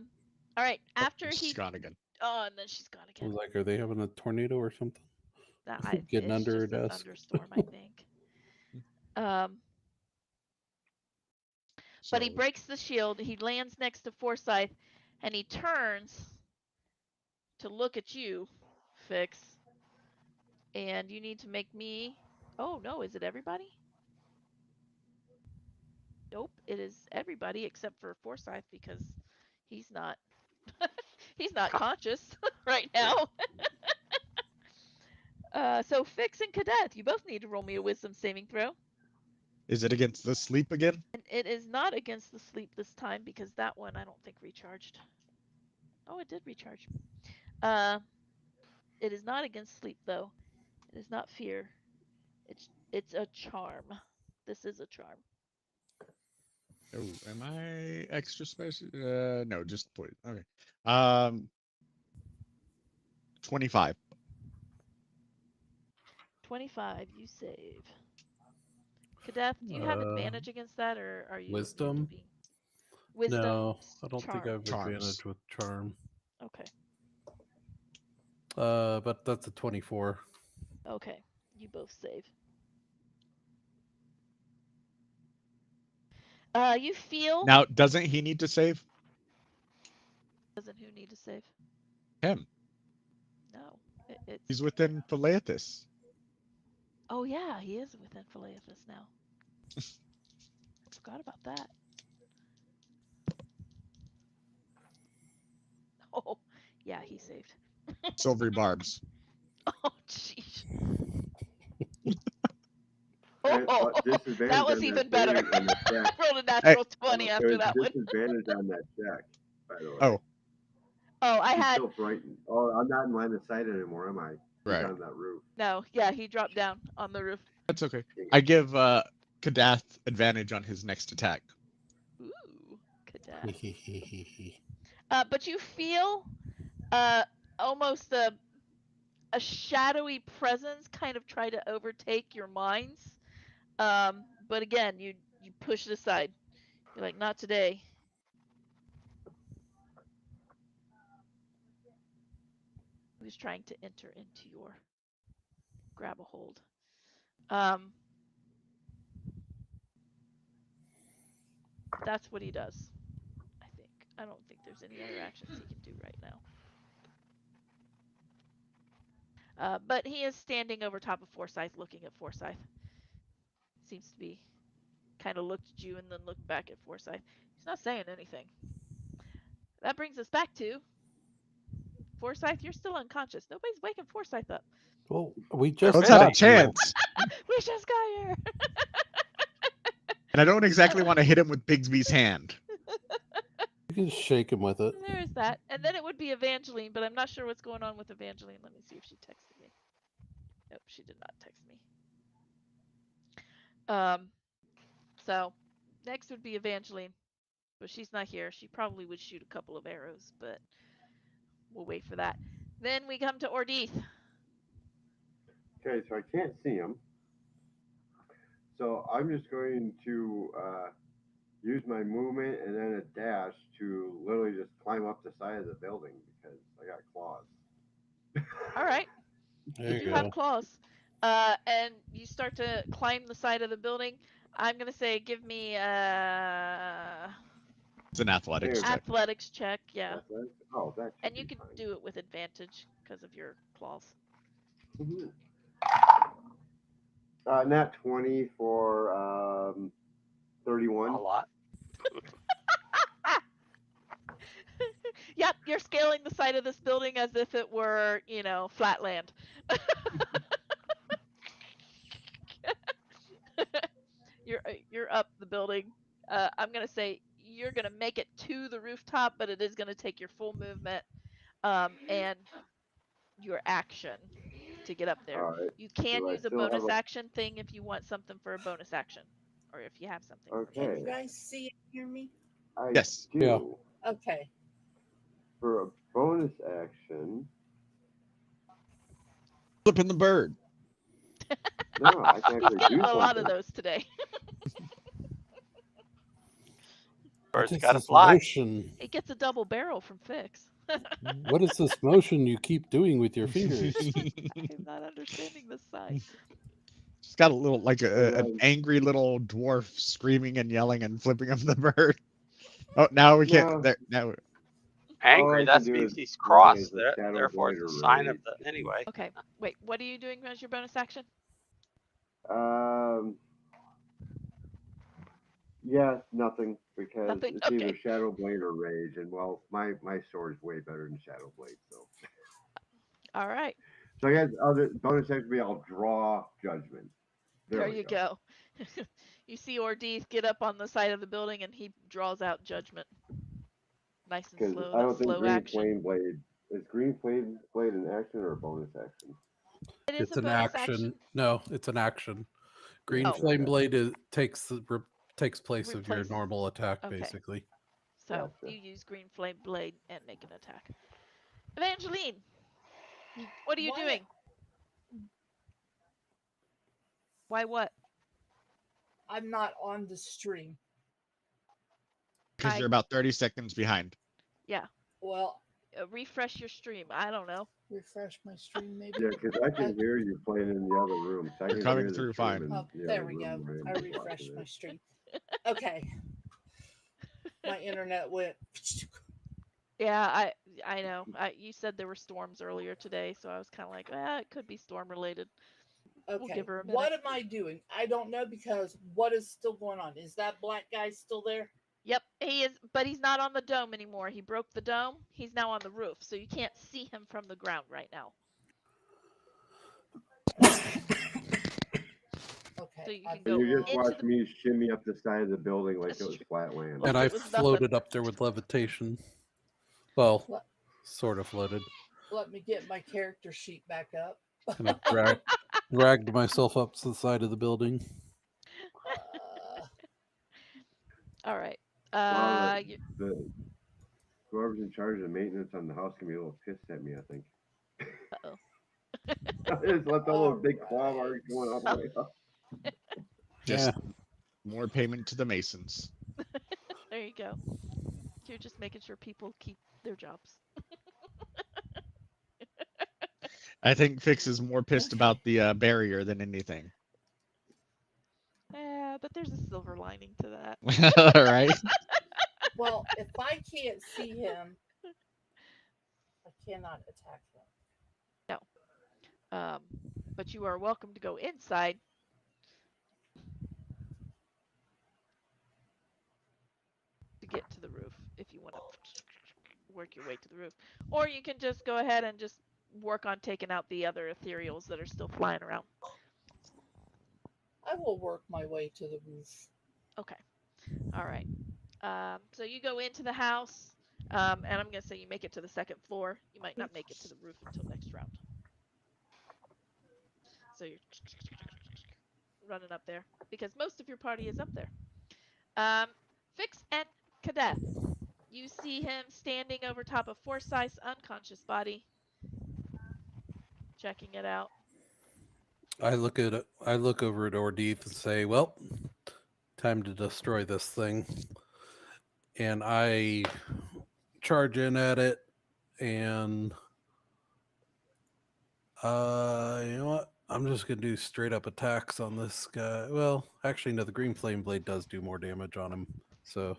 right. Oh, After she's he, gone again. oh, and then she's gone I again. was like, are they having a tornado or something? Getting It's under her just a desk. thunderstorm, I think. Um, but he So breaks the shield. He lands next to Forsyth, and he turns to look at you, Fix. And you need to make me. Oh no, is it everybody? Nope, it is everybody except for Forsyth because he's not he's not conscious right now. So Fix and Cadet, you both need to roll me a wisdom saving throw. is it against the sleep again? And it is not against the sleep this time because that one I don't think recharged. Oh, it did recharge. Uh, it is not against sleep though. It is not fear. It's a charm. This is a charm. Oh, am I extra special? No, just point. Okay. Um, 25. 25, you save. Kadeth, do you have advantage against that, or are you Wisdom? keeping wisdom? No, I don't think I Charm. have Charms. advantage with charm. Okay. But that's a 24. Okay. You both save. You feel. Now, doesn't he need to save? Doesn't who need to save? Him. No. It's. He's within Philethus. Oh yeah, he is within Philethus now. I forgot about that. Oh, yeah, he saved. Silvery barbs. Oh, jeez. And, Oh, disadvantage that was on even that better. save on the check. I rolled a natural 20 after There's that one. disadvantage on that check, by the way. Oh, Oh, I He's had. still frightened. Oh, I'm not in line of sight anymore, am I? He's right. on that roof. No, yeah, he dropped down on the roof. That's okay. I give Kadath advantage on his next attack. Ooh, Cadet. But you feel almost a shadowy presence kind of try to overtake your minds. But again, you push it aside. You're like, not today. Who's trying to enter into your grab a hold? That's what he does. I think. I don't think there's any other actions he can do right now. But he is standing over top of Forsyth, looking at Forsyth. Seems to be kind of looked at you and then looked back at Forsyth. He's not saying anything. That brings us back to Forsyth. You're still unconscious. Nobody's waking Forsyth up. Well, we They're just Let's have a got busy. here. chance. We just got here. And I don't exactly want to hit him with Bigsby's hand. You can shake him with it. There is that. And then it would be Evangeline, but I'm not sure what's going on with Evangeline. Let me see if she texted me. Nope, she did not text me. So next would be Evangeline, but she's not here. She probably would shoot a couple of arrows, but we'll wait for that. Then we come to Ordith. Okay, so I can't see him. So I'm just going to use my movement and then a dash to literally just climb up the side of the building because I got claws. All right. There You you do go. have claws. And you start to climb the side of the building. I'm gonna say, give me It's an athletics check. athletics check. Yeah, Oh, that should and you be could fine. do it with advantage because of your claws. Mhm. Nat 20 for A 31. lot. Yep, you're scaling the side of this building as if it were, flat land. You're up the building. I'm gonna say you're gonna make it to the rooftop, but it is gonna take your full movement, and your action to get up there. All right. You can Do I use a still have bonus a. action thing if you want something for a bonus action, or if you have something for a Can bonus you Okay. action. guys see and hear me? I Yes. do. Yeah. Okay. For a bonus action. Flipping the bird. No, I can He's actually getting do a lot of something. those today. What Bird's is got to this fly. motion? He gets a double barrel from Fix. What is this motion you keep doing with your fingers? I'm not understanding this sign. She's got a little, like And an then, angry little dwarf screaming and yelling and flipping of the bird. Oh, now we can't. no, There, now. all Angry. I can That do means is he's yell cross. as a shadow Therefore, blade it's a or sign of rage. the. Anyway. Okay, wait. What are you doing as your bonus action? Um, yes, nothing because Nothing. it's Okay. either shadow blade or rage, and well, my sword's way better than shadow blade, so. All right. So I guess other bonus action would be I'll draw judgment. There We you go. You see Ordith get up on the side of the building, and he draws out judgment. Nice and Because slow. I That don't think slow green action. flame blade is green flame blade an action or a bonus action. It is It's a an bonus action. No, it's an action. Green Oh. flame blade takes place of your Replace. normal attack, Okay. basically. So Gotcha. you use green flame blade and make an attack. Evangeline, what are you Why- doing? Why what? I'm not on the stream. Because you're about 30 seconds behind. Yeah. Well, Refresh your stream. I don't know. refresh my stream maybe. Yeah, because I can hear you playing in the other room. So I You're can coming hear the through stream fine. in Oh, the there other we go. room where I I'm refreshed watching my it. stream. Okay. My internet went. Yeah, I know. You said there were storms earlier today, so I was kind of like, it could be storm related. We'll Okay. give her a minute. What am I doing? I don't know because what is still going on? Is that black guy still there? Yep, he is, but he's not on the dome anymore. He broke the dome. He's now on the roof, so you can't see him from the ground right now. Okay. So you I can go You just into watched the. me shimmy up the side of the building like That's it was true. flat land. Like And it I was floated up there with levitation. Well, What? sort of floated. Let me get my character sheet back up. And I dragged myself up to the side of the building. All right. Well, whoever's in charge of the maintenance on the house can be a little pissed at me, I think. Uh-oh. I just left all those big claw Alright. marks going all the way up. Just Yeah. more payment to the Masons. There you go. You're just making sure people keep their jobs. I think Fix is more pissed about the barrier than anything. Yeah, but there's a silver lining to that. All right. Well, if I can't see him, I cannot attack him. But you are welcome to go inside to get to the roof if you want to work your way to the roof. Or you can just go ahead and just work on taking out the other ethereals that are still flying around. I will work my way to the roof. Okay. All right. So you go into the house, and I'm going to say you make it to the second floor. You might not make it to the roof until next round. So you're running up there because most of your party is up there. Fix and Kadeth. You see him standing over top of Forsyth's unconscious body, checking it out. I look over at Ordeeth and say, "Well, time to destroy this thing." And I charge in at it, and you know what? I'm just gonna do straight up attacks on this guy. Well, actually, no. The green flame blade does do more damage on him, so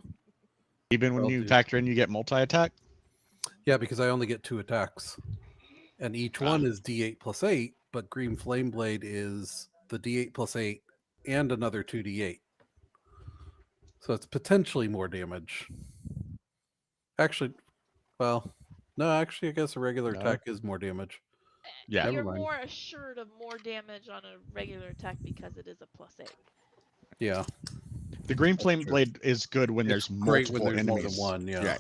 Even when I'll you do. factor in, you get multi-attack. Yeah, because I only get 2 attacks, and each Ah. one is D8 plus 8. But green flame blade is the D8 plus 8 and another 2D8. So it's potentially more damage. Actually, well, no, actually, I guess a regular No. attack is more damage. Yeah. Never You're mind. more assured of more damage on a regular attack because it is a +8. Yeah, The green that's flame true. blade is good when It's there's great when multiple there's more enemies. than one. Yeah.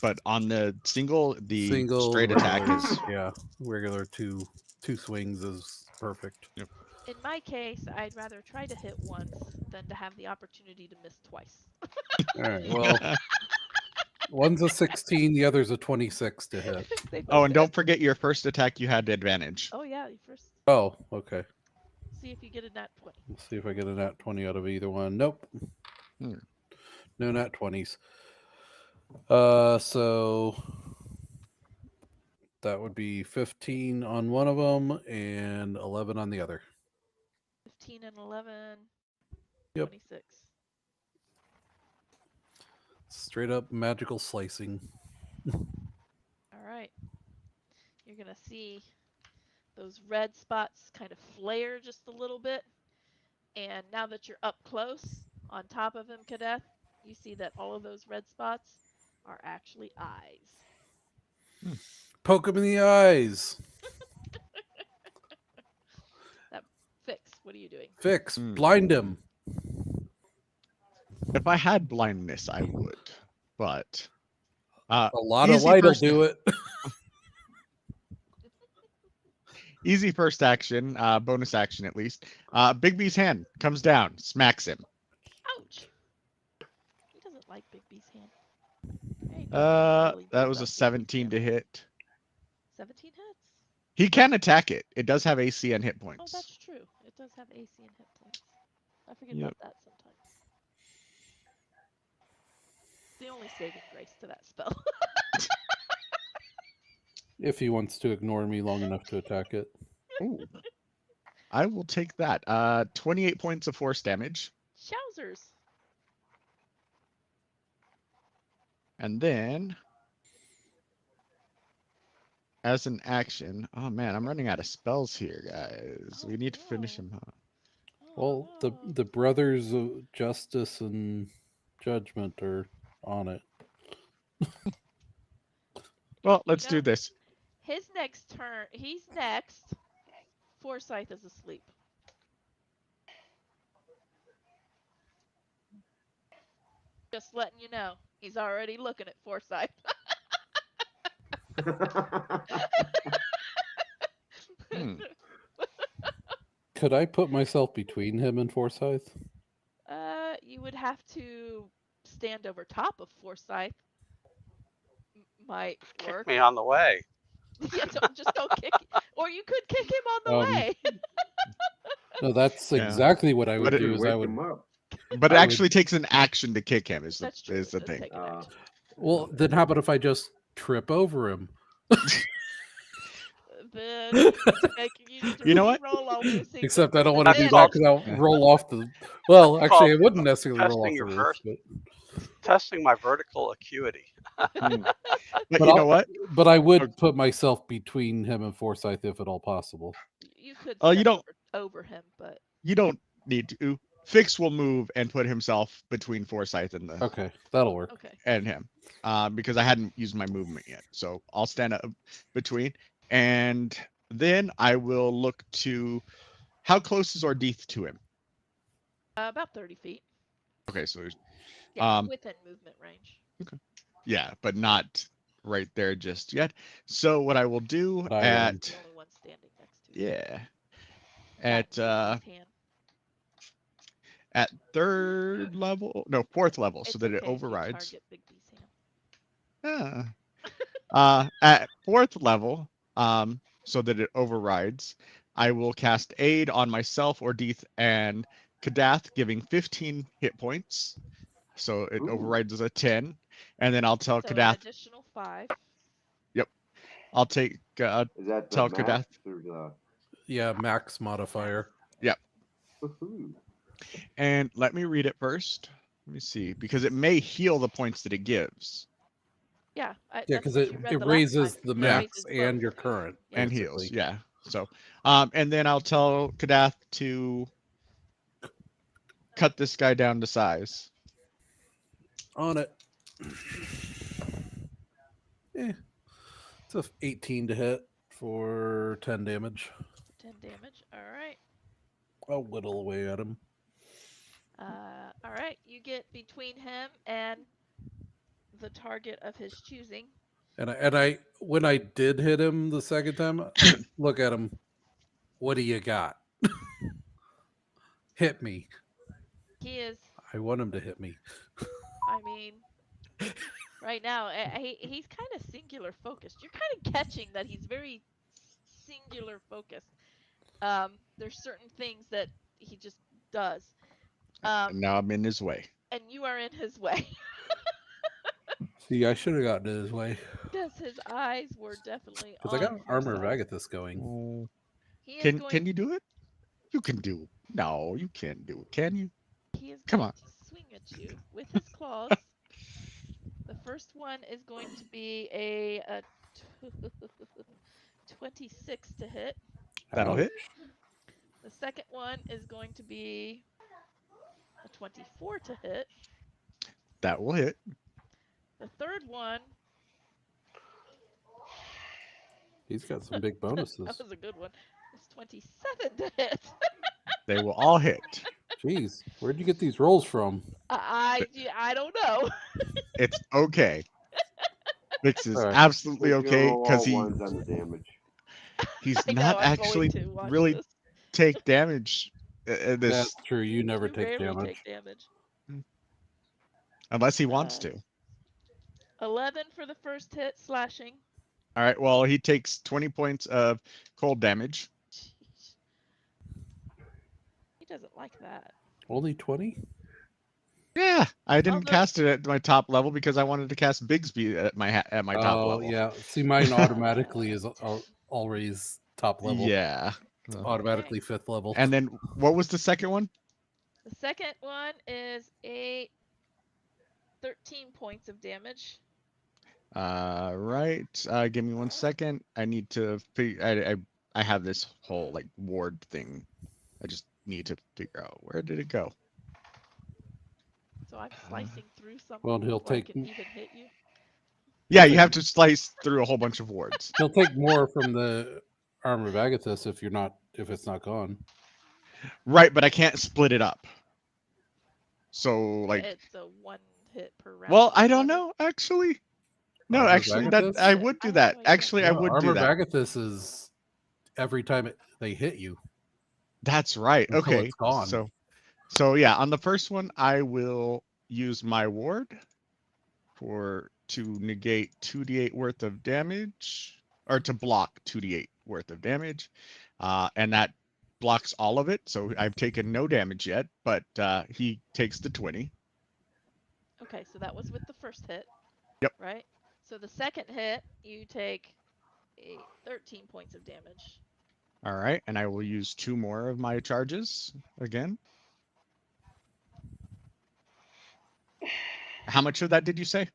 But on the single Single straight attack regular, is yeah, regular two swings is perfect. Yep. In my case, I'd rather try to hit once than to have the opportunity to miss twice. All right. Well, one's a 16, the other's a 26 to hit. They both Oh, and hit. don't forget your first attack you had advantage. Oh yeah, you first Oh, okay. see if you get a nat 20. Let's see if I get a nat 20 out of either one. Nope. Hmm. No nat 20s. So that would be 15 on one of them and 11 on the other. 15 and 11. Yep. 26. Straight up magical slicing. All right. You're going to see those red spots kind of flare just a little bit. And now that you're up close on top of him, Kadeth, you see that all of those red spots are actually eyes. Poke him in the eyes. That Fix, what are you doing? Fix. Hmm. Blind him. If I had blindness, I would. But A lot of easy light will first- do it. easy first action, bonus action at least. Bigby's hand comes down, smacks him. Ouch! He doesn't like Big B's hand. Hey, really That beat was a up Big B's 17 hand. to hit. 17 hits? He can attack it. It does have AC and hit Oh, points. that's true. It does have AC and hit points. I forget Yep. about that sometimes. The only saving grace to that spell. If he wants to ignore me long enough to attack it. Ooh. I will take that. 28 points of force damage. Chowsers. And then, as an action, oh man, I'm running out of spells here, guys. We need to finish him. Huh? Well, Oh, the brothers of justice and judgment are on it. Well, let's know- do this. His next turn, he's next. Forsyth is asleep. Just letting you know, he's already looking at Forsyth. Hmm. Could I put myself between him and Forsyth? You would have to stand over top of Forsyth. Might Kick work. me on the way. Yeah, don't kick. Or you could kick him on the way. No, that's Yeah. exactly what I would But it- do. Is wake I would. him up. But it I actually takes an action to kick him. Is That's true. the It does thing? take an action. Well, then how about if I just trip over him? Then you need to You know what? re-roll all those things Except I don't with want to do that advantage. because I'll roll off the. Well, That's actually, I called wouldn't necessarily roll off testing the your roof. first- But, Testing my vertical acuity. Hmm. But But you know what? but I would Okay. put myself between him and Forsyth if at all possible. could Oh, step over him, but you don't need to. Fix will move and put himself between Forsyth Okay, that'll work. okay. and him, because I hadn't used my movement yet. So I'll stand up between, and then I will look to how close is Ordith to him. About 30 feet. Okay, so Yeah, within movement range. yeah, but not right there just yet. So what I will do But I am. at The only one standing next to. yeah That at Bigby's hand. at third level, no, fourth level, so It's that it okay if you overrides. target Bigby's hand. At fourth level, so that it overrides, I will cast Aid on myself, Ordith, and Kadath, giving 15 hit points. So it Ooh. overrides as a 10. And then I'll tell So an Kadath, additional 5. yep, I'll take, Is that the tell max Kadath, or the? Yeah, max modifier. yep. Woohoo. And let me read it first. Let me see, because it may heal the points that it gives Yeah, Yeah, that's because what it, you read it the last time. raises the It Yeah. max raises and both. your current, Yeah. and basically. heals. Yeah. So, and then I'll tell Kadath to cut this guy down to size. On it. It's a 18 to hit for 10 damage. 10 damage. All right. I'll whittle away at him. All right. You get between him and the target of his choosing. And I when I did hit him the second time, I look at him. What do you got? Hit me. He is. I want him to hit me. I mean, right now he's kind of singular focused. You're kind of catching that he's very singular focused. There's certain things that he just does. And now I'm in his way. And you are in his way. See, I should have gotten in his way Because his eyes were definitely because I on got armor of Forsyth. Agathis going. Oh. He is Can going. can you do it? You can do it. No, you can't do it. Can you? He is Come going on. to swing at you with his claws. The first one is going to be a 26 to hit. That'll hit. Ouch. The second one is going to be a 24 to hit. That will hit. The third one, He's got some big that bonuses. was a good one, is 27 to hit. They will all hit. Jeez, where'd you get these rolls from? I don't know. It's okay. Fix is All right. absolutely He's gonna okay roll because all ones on the damage. he's I know, not I'm going actually to watch really this. take damage. That's This true. You never You take rarely damage. take damage. unless he wants to. 11 for the first hit, slashing. All right. Well, he takes 20 points of cold damage. Jeez. He doesn't like that. Only 20? Yeah, I didn't Although, cast it at my top level because I wanted to cast Bigsby at my top Oh, level. yeah. See, mine automatically is always top level. Yeah. Automatically fifth level. And then what was the second one? the second one is a 13 points of damage. Right. Give me 1 second. I need to figure. I have this whole like ward thing. I just need to figure out where did it go. So I'm slicing through something Well, he'll before I take can even hit you. Yeah, Okay. you have to slice through a whole bunch of wards. He'll take more from the armor of Agathis if it's not gone. Right, but I can't split it up. So like, It's a one hit per round. well, I or don't whatever. know actually. No, Armor of actually, that Agathis? I would do I have that. no idea. Actually, I No, would armor do of that. Agathis is every time they hit you That's right. until Okay. it's gone. So yeah, on the first one, I will use my ward to negate 2d8 worth of damage, or to block 2d8 worth of damage, and that blocks all of it. So I've taken no damage yet, but he takes the 20. Okay, so that was with the first hit. Yep. Right? So the second hit, you take 13 points of damage. All right, and I will use 2 more of my charges again. How much of that did you say?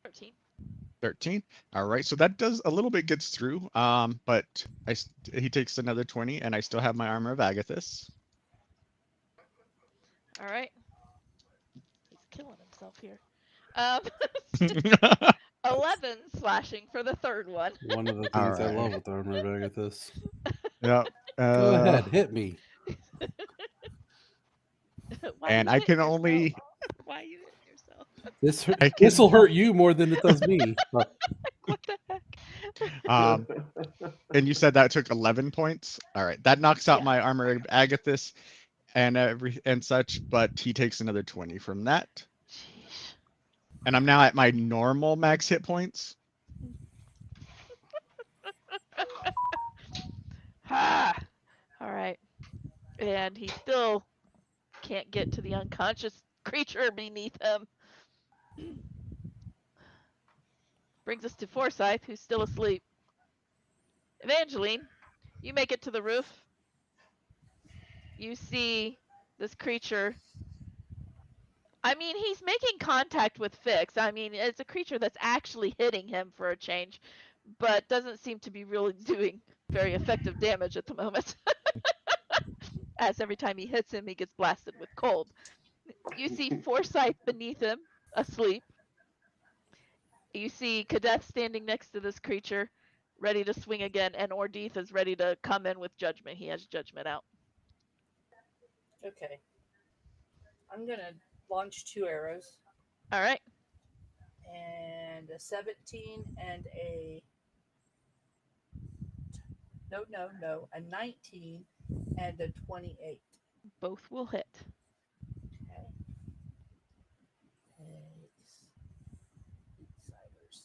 13. 13. All right, so that does a little bit gets through. But he takes another 20, and I still have my armor of Agathis. All right. He's killing himself here. Um, 11 slashing for the third one. One of the All things I love right. with Armor of Agathis. Yeah. Go ahead, hit me. Why And you I can hitting yourself? only Why you hitting yourself? I This will can hurt you more than it does me. What the heck? um and you said that took 11 points. All right, that knocks out Yeah. my armor of Agathis and such, but he takes another 20 from that. Sheesh. And I'm now at my normal max hit points. Ha! All right. And he still can't get to the unconscious creature beneath him. Brings us to Forsyth, who's still asleep. Evangeline, you make it to the roof. You see this creature. I mean, he's making contact with Fix. I mean, it's a creature that's actually hitting him for a change, but doesn't seem to be really doing very effective damage at the moment. As every time he hits him, he gets blasted with cold. You see Forsyth beneath him, asleep. You see Kadeth standing next to this creature, ready to swing again, and Ordeeth is ready to come in with judgment. He has judgment out. Okay. I'm going to launch 2 arrows. All right. And a 17 and a. No. A 19 and a 28. Both will hit. Okay. Eggs. Ciders.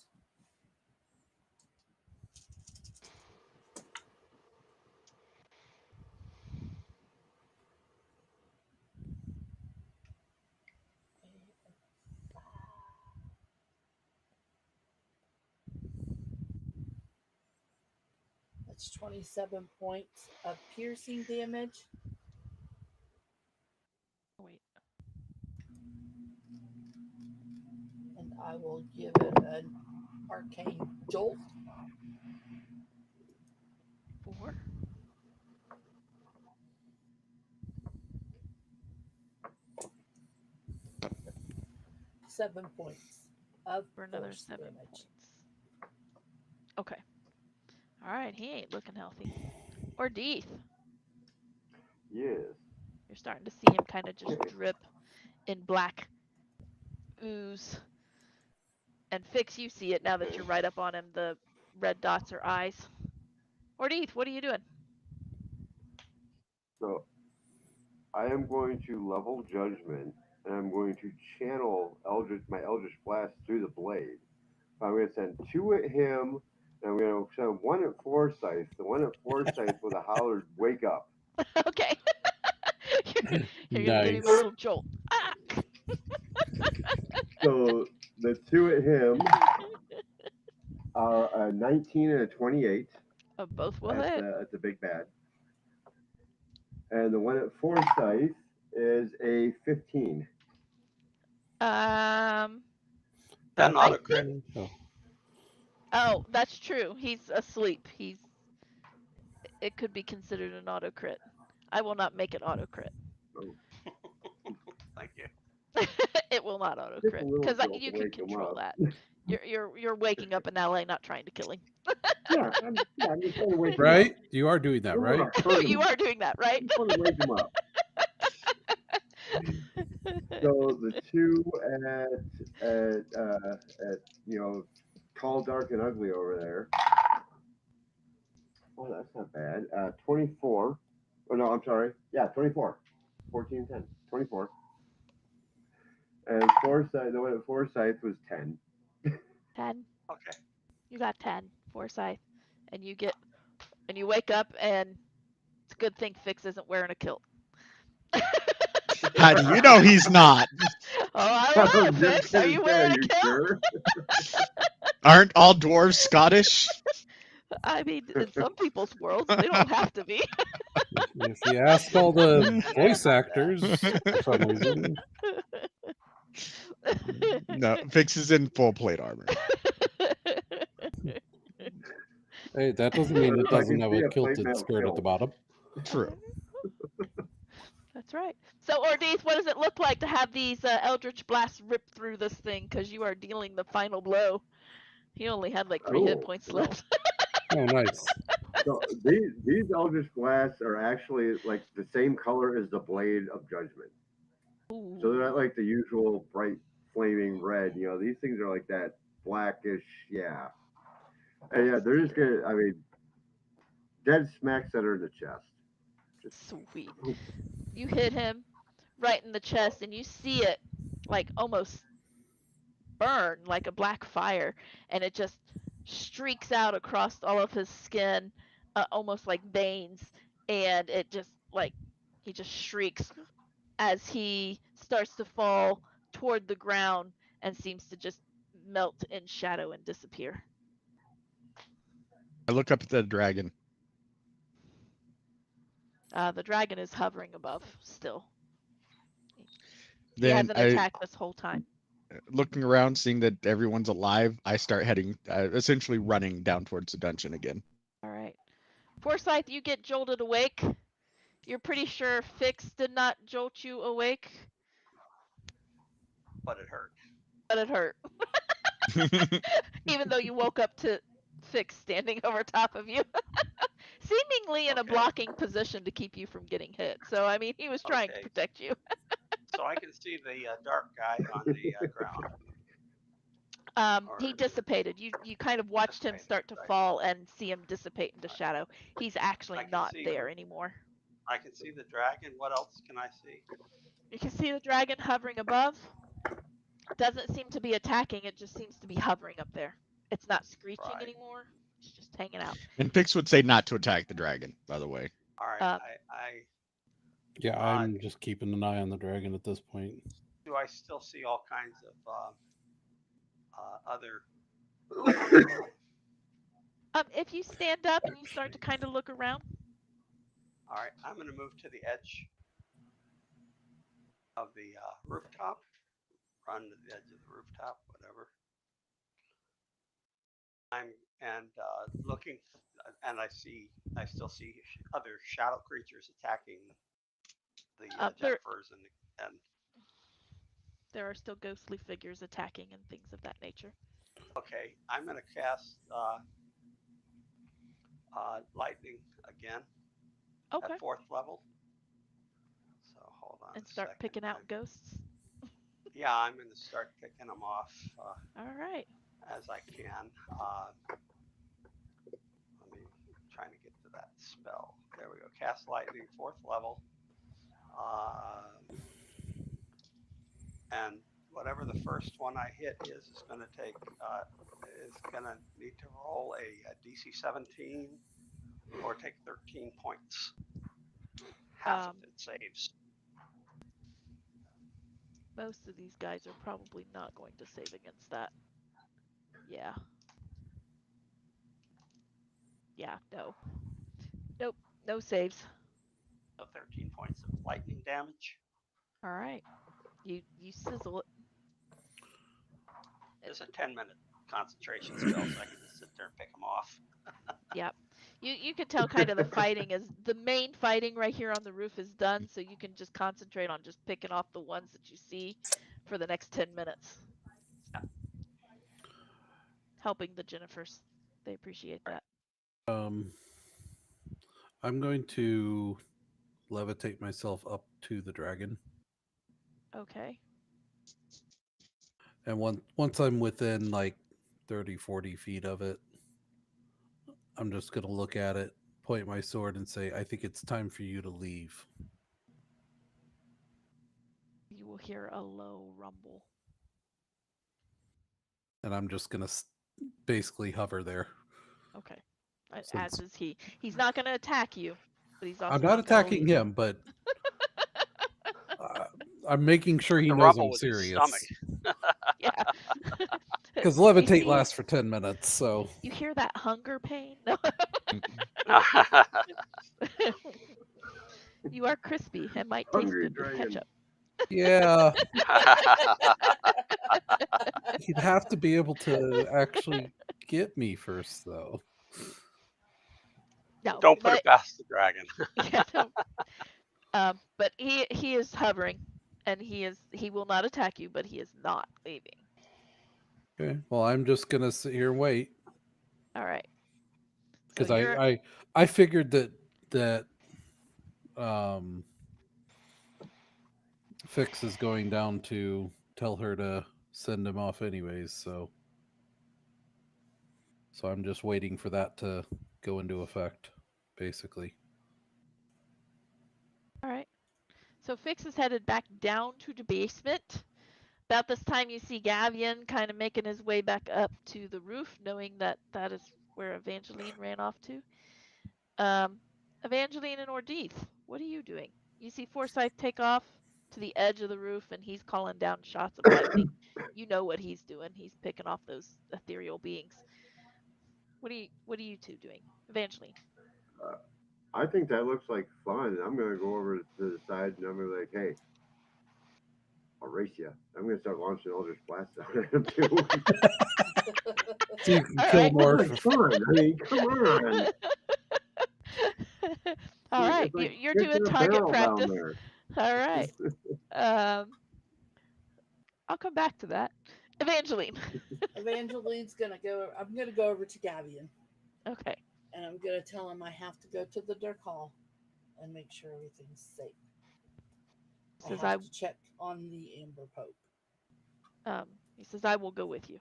That's 27 points of piercing damage. Wait. And I will give it an arcane jolt. 4. 7 points of For another force 7 damage. points. Okay. All right. He ain't looking healthy. Ordeeth, Yes. you're starting to see him kind of just drip in black ooze. And Fix, you see it now that you're right up on him. The red dots are eyes. Ordeeth, what are you doing? So I am going to level judgment, and I'm going to channel my Eldritch Blast through the blade. I'm going to send 2 at him, and I'm going to send 1 at Forsyth. The one at Forsyth with a hollered, "Wake up!" Okay. You're going to give him a Nice. little jolt. Ah! So the 2 at him are a 19 and a 28 Both will at hit. the big bad. And the one at Forsyth is a 15. Um. That I auto crit. think. Oh. Oh, that's true. He's asleep. It could be considered an auto crit. I will not make it auto crit. Oh, Thank you. It will not auto just a crit little because jolt you to can wake him control up. that. You're waking up an ally, not trying to kill him. Yeah, I'm just trying to wake him Right? up. You are doing that, I right? want to hurt him. You are doing that, I right? just want to wake him up. So the 2 at tall, dark, and ugly over there. Oh, that's not bad. 24. Oh no, I'm sorry. Yeah, 24. 14, 10. 24. And Forsyth, the one at Forsyth was 10. 10. Okay. You got 10, Forsyth, and you wake up, and it's a good thing Fix isn't wearing a kilt. How do you know he's not? Oh, I don't know, I'm just Fix. Are gonna you say, wearing are a you kilt? sure? Aren't all dwarves Scottish? I mean, in some people's worlds, they don't have to be. If you ask all the voice actors, for some reason, No, Fix is in full plate armor. Hey, that doesn't mean it So I doesn't can have see a a plate kilted mail skirt at the kill. bottom. True. That's right. So, Ordeith, what does it look like to have these Eldritch Blasts rip through this thing? Because you are dealing the final blow. He only had like 3 hit Oh, points no. left. Oh, nice. So these Eldritch Blasts are actually like the same color as the Blade of Judgment. So they're Ooh. not like the usual bright flaming red. You know, these things are like that blackish, yeah. And yeah, they're just gonna. I mean, dead smack center in the chest. Just Sweet. You hit him right in the chest, and you see it like almost burn like a black fire, and it just streaks out across all of his skin, almost like veins, and it just like he just shrieks as he starts to fall toward the ground and seems to just melt in shadow and disappear. I look up at the dragon. The dragon is hovering above still. He Then hasn't I, attacked this whole time. looking around, seeing that everyone's alive, I start heading, essentially running down towards the dungeon again. All right. Forsyth, you get jolted awake. You're pretty sure Fix did not jolt you awake, But it hurt. but it hurt. Even though you woke up to Fix standing over top of you, seemingly in a Okay. blocking position to keep you from getting hit. So, I mean, he was trying to Okay. protect you. So I can see the dark guy on the ground. He Or dissipated. You kind of watched him dissipated, start to right. fall and see him dissipate into shadow. He's actually I can not see. there anymore. I can see the dragon. What else can I see? You can see the dragon hovering above. Doesn't seem to be attacking, it just seems to be hovering up there. It's not screeching Right. anymore. It's just hanging out. And Pix would say not to attack the dragon, by the way. All right. Uh, Yeah, I'm just keeping an eye on the dragon at this point. Do I still see all kinds of other? If you stand up and you start to kind of look around, All right. I'm going to move to the edge of the rooftop. Run to the edge of the rooftop. Whatever. I'm looking, and I still see other shadow creatures attacking the Jennifers and there are still ghostly figures attacking and things of that nature. okay, I'm gonna cast lightning again Okay. at 4th level. So hold on And a start second. picking out ghosts. Yeah, I'm gonna start picking them off All right. as I can. Let me trying to get to that spell. There we go. Cast lightning, 4th level. And whatever the first one I hit is going to take is going to need to roll a DC 17 or take 13 points. Half of it saves. Most of these guys are probably not going to save against that. Yeah. Yeah, no. Nope, no saves. So 13 points of lightning damage. All right. You sizzle it. It's a 10-minute concentration spell, so I can just sit there and pick them off. Yep. You can tell kind of the fighting is the main fighting right here on the roof is done, so you can just concentrate on just picking off the ones that you see for the next 10 minutes. Yeah. Helping the Jennifers. They appreciate that. I'm going to levitate myself up to the dragon. Okay. And once I'm within like 30, 40 feet of it, I'm just going to look at it, point my sword, and say, I think it's time for you to leave. You will hear a low rumble. And I'm just going to basically hover there. Okay. As is he. He's not going to attack you, but he's also I'm not attacking him, but I'm making sure he knows I'm serious. Yeah. Because levitate lasts for 10 minutes, so. You hear that hunger pain? No. You are crispy and might taste good with ketchup. Yeah. He'd have to be able to actually get me first, though. No, Don't put but it past the dragon. yeah, but he is hovering, and he will not attack you, but he is not leaving. Okay. Well, I'm just gonna sit here and wait All right. So because you're I figured that um Fix is going down to tell her to send him off anyways. So I'm just waiting for that to go into effect, basically. all right. So Fix is headed back down to the basement. About this time, you see Gavian kind of making his way back up to the roof, knowing that that is where Evangeline ran off to. Evangeline and Ordith, what are you doing? You see Forsyth take off to the edge of the roof, and he's calling down shots of lightning. You know what he's doing. He's picking off those ethereal beings. What are you two doing? Evangeline. Uh, I think that looks like fun. I'm gonna go over to the side and I'm gonna be like, hey, I'll race you. I'm gonna start launching Eldritch Blast at him too. So you can All kill right. more. It's fun. I mean, come on. All right. It's like You're doing kicking a target barrel down practice. there. All right. Um, I'll come back to that. Evangeline. Evangeline's gonna go. I'm gonna go over to Gavian, Okay. and I'm gonna tell him I have to go to the Dark Hall and make sure everything's safe. Says I I have to check on the Amber Pope. he says I will go with you.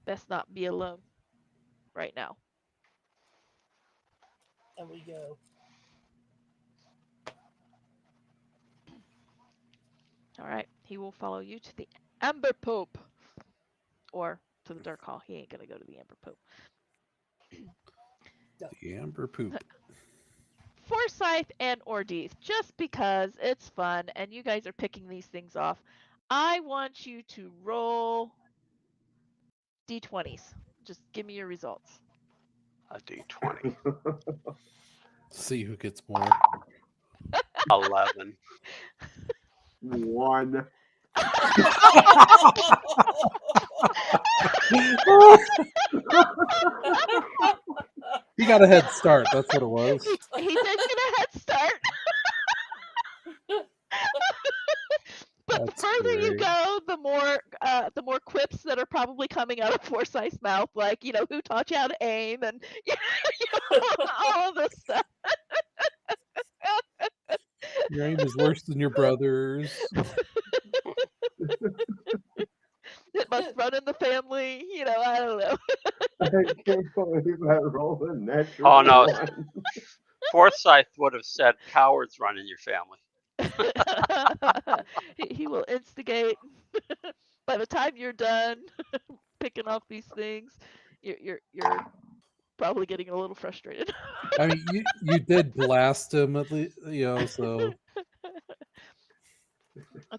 Best not be alone right now. And we go. All right. He will follow you to the Amber Pope or to the Dark Hall. He ain't gonna go to the Amber Pope. The amber poop. Forsyth and Ordith, just because it's fun and you guys are picking these things off, I want you to roll d20s. Just give me your results. A D20. See who gets more. 11. One. He got a head start. That's what it was. He did get a head start. But That's the further you great. go, the more quips that are probably coming out of Forsyth's mouth, like who taught you how to aim, and all of this stuff. Your aim is worse than your brother's. It must run in the family. I don't know. I can't believe I rolled a natural Oh, no. one. Forsyth would have said cowards run in your family. He will instigate. By the time you're done picking off these things, you're probably getting a little frustrated. I mean, you did blast him at least, so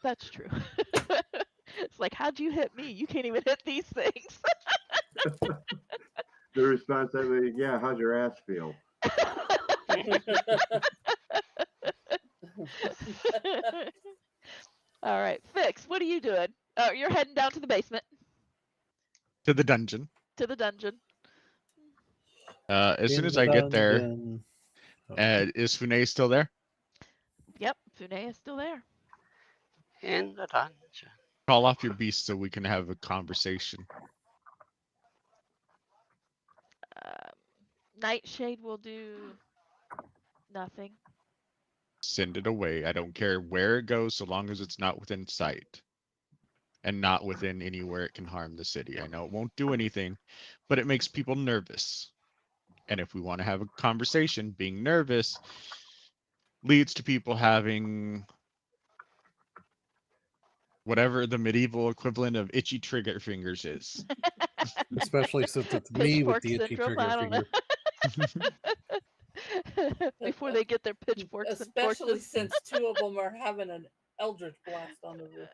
That's true. It's like, how'd you hit me? You can't even hit these things. The response I mean, yeah, how's your ass feel? All right, Fix, what are you doing? Oh, you're heading down to the basement, To the dungeon. to the dungeon. As soon in as the I get there, dungeon. is Funay still there? Yep, Funay is still there. In the dungeon. Call off your beast so we can have a conversation. Nightshade will do nothing. Send it away. I don't care where it goes so long as it's not within sight. And not within anywhere it can harm the city. I know it won't do anything, but it makes people nervous. And if we want to have a conversation, being nervous leads to people having whatever the medieval equivalent of itchy trigger fingers is. Especially since it's me with Pitchfork the itchy syndrome. trigger I don't know. finger. Before they get their pitchforks and Especially torches. since two of them are having an Eldritch Blast on the roof.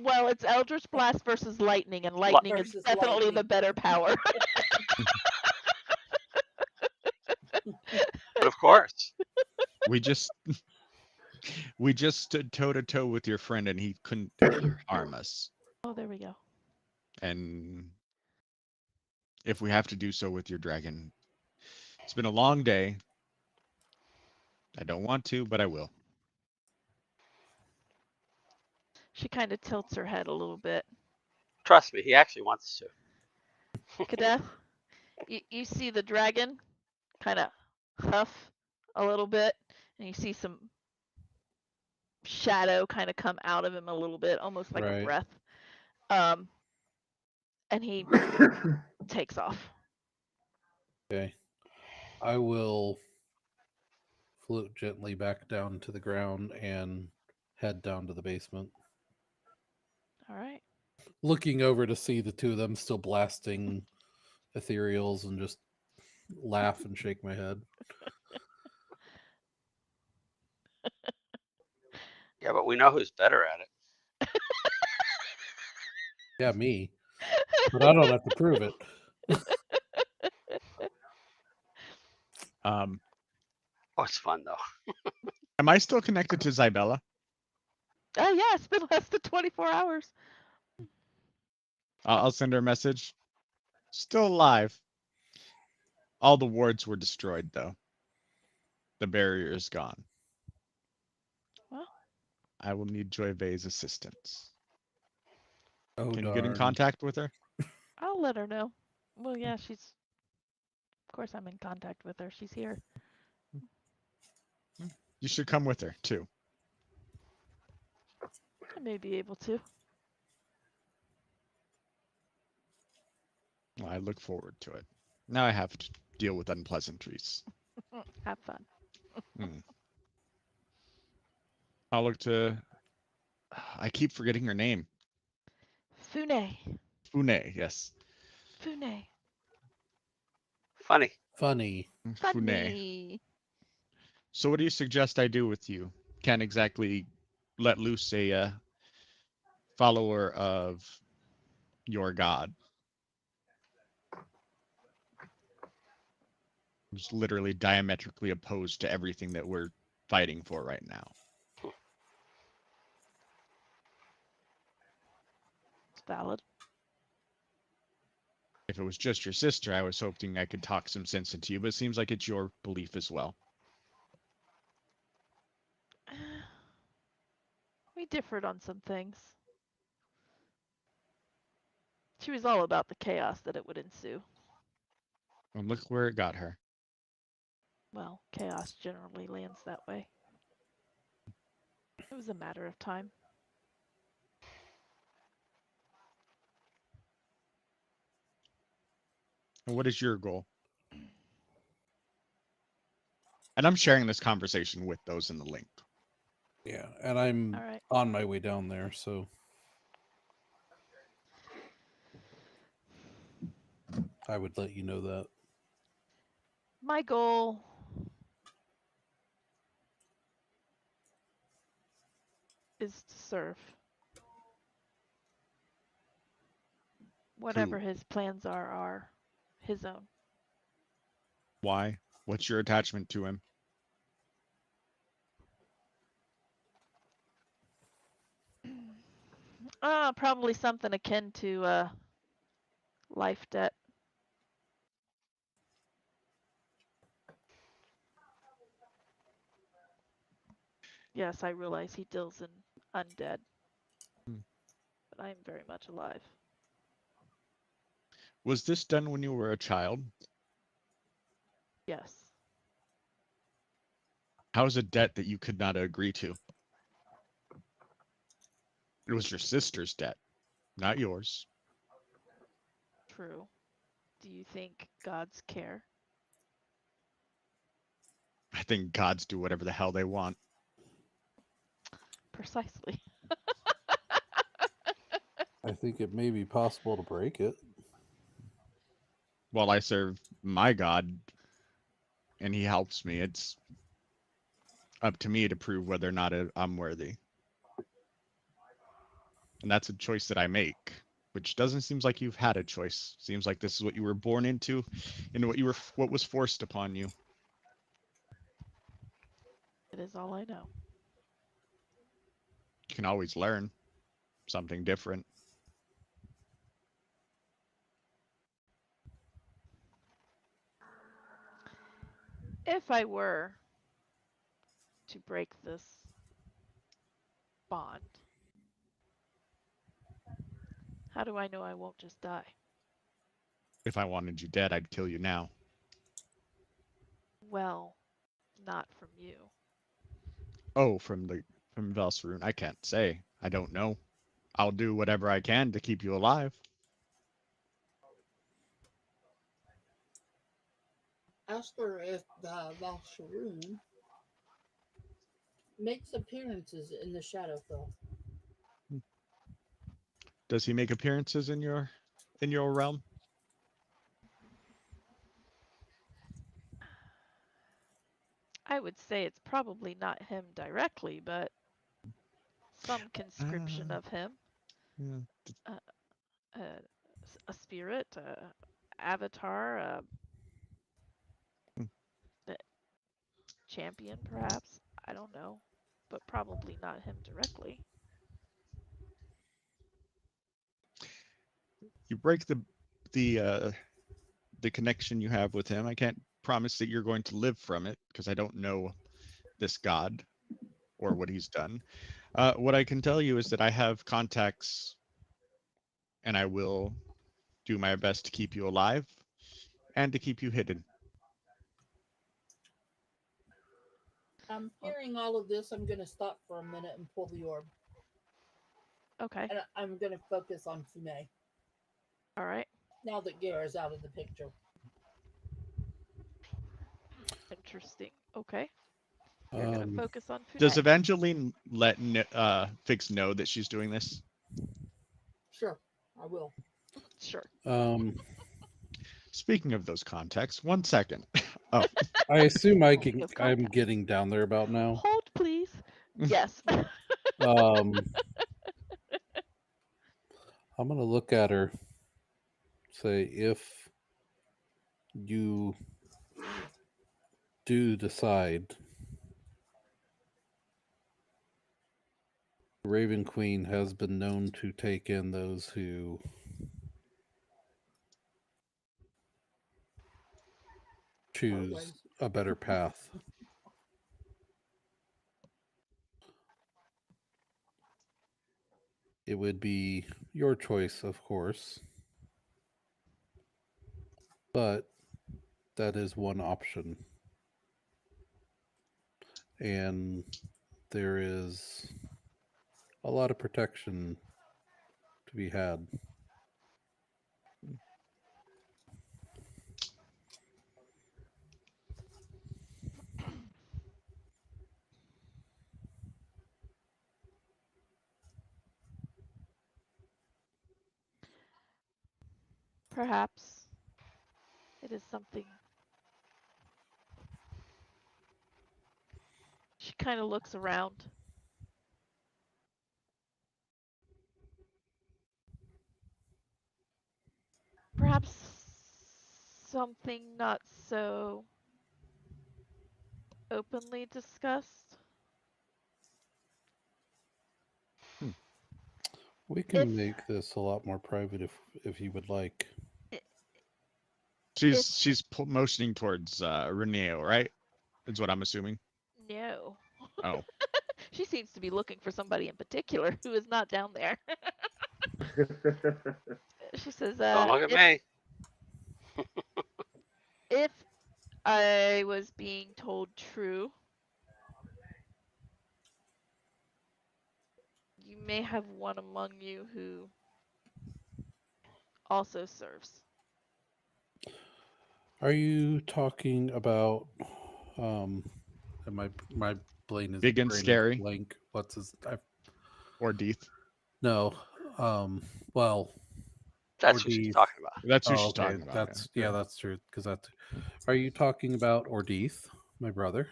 Well, it's Eldritch Blast versus Lightning, and Lightning is Versus definitely the lightning. better power. But of course. we just stood toe to toe with your friend and he couldn't harm us. Oh, there we go. And if we have to do so with your dragon. It's been a long day. I don't want to, but I will. She kind of tilts her head a little bit. Trust me, he actually wants to. Kadeth, you see the dragon kind of huff a little bit, and you see some shadow kind of come out of him a little bit, almost like a Right. breath. And he takes off. Okay. I will float gently back down to the ground and head down to the basement. All right. Looking over to see the two of them still blasting ethereals and just laugh and shake my head. Yeah, but we know who's better at it. Yeah, me. But I don't have to prove it. Um, Oh, it's fun though. am I still connected to Zybella? Oh yeah, it's been less than 24 hours. I'll send her a message. Still alive. All the wards were destroyed, though. The barrier is gone. Well, I will need Joy Vey's assistance. Oh, Can you get in darn. contact with her? I'll let her know. Well, yeah, she's. Of course, I'm in contact with her. She's here. You should come with her, too. I may be able to. Well, I look forward to it. Now I have to deal with unpleasantries. Have fun. Hmm. I'll look to. I keep forgetting her name. Fune. Fune, yes. Fune. Funny. Funny. Fune. Funny. So, what do you suggest I do with you? Can't exactly let loose a follower of your god. Who's literally diametrically opposed to everything that we're fighting for right now. It's valid. If it was just your sister, I was hoping I could talk some sense into you, but it seems like it's your belief as well. We differed on some things. She was all about the chaos that it would ensue. And look where it got her. Well, chaos generally lands that way. It was a matter of time. And what is your goal? And I'm sharing this conversation with those in the link. Yeah, and I'm All right. on my way down there, so I would let you know that. My goal is to serve. Whatever Who? his plans are his own. Why? What's your attachment to him? Probably something akin to life debt. Yes, I realize he deals in undead, Hmm. but I am very much alive. Was this done when you were a child? Yes. How is a debt that you could not agree to? It was your sister's debt, not yours. True. Do you think gods care? I think gods do whatever the hell they want. Precisely. I think it may be possible to break it. While I serve my god and he helps me, it's up to me to prove whether or not I'm worthy. And that's a choice that I make, which doesn't seem like you've had a choice. Seems like this is what you were born into and what was forced upon you. It is all I know. You can always learn something different. If I were to break this bond, how do I know I won't just die? If I wanted you dead, I'd kill you now. Well, not from you. Oh, from Velsaroon, I can't say. I don't know. I'll do whatever I can to keep you alive. Ask her if the Valsharoon makes appearances in the Shadowfell. Does he make appearances in your realm? I would say it's probably not him directly, but some conscription Uh, of him. yeah. Uh, a spirit, avatar, Hmm. a champion, perhaps. I don't know, but probably not him directly. You break the connection you have with him. I can't promise that you're going to live from it because I don't know this god or what he's done. What I can tell you is that I have contacts, and I will do my best to keep you alive and to keep you hidden. I'm hearing all of this. I'm going to stop for a minute and pull the orb. Okay. And I'm going to focus on Fune All right. now that Gara's out of the picture. Interesting. Okay. You're gonna focus on Does Funai. Evangeline let Fix know that she's doing this? Sure, I will. Sure. Speaking of those contacts, 1 second. Oh, I assume Speaking of I'm contacts. getting down there about now. Hold, please. Yes. Um, I'm gonna look at her. Say, if you do decide, Raven Queen has been known to take in those who choose Ways. a better path. It would be your choice, of course, but that is one option. And there is a lot of protection to be had. Perhaps it is something. She kind of looks around. Perhaps something not so openly discussed. We If can make this a lot more private if you would like. if she's motioning towards Reneo, right? Is what I'm assuming. no, Oh, she seems to be looking for somebody in particular who is not down there. She says, Don't look at me. if I was being told true, you may have one among you who also serves. Are you talking about and my big and brain is scary, blank. What's his or Deeth. no. Well, That's what she's Ordeeth. talking about. That's who Oh, she's okay. talking about. That's yeah, that's true. Because that's. Are you talking about Ordeeth, my brother?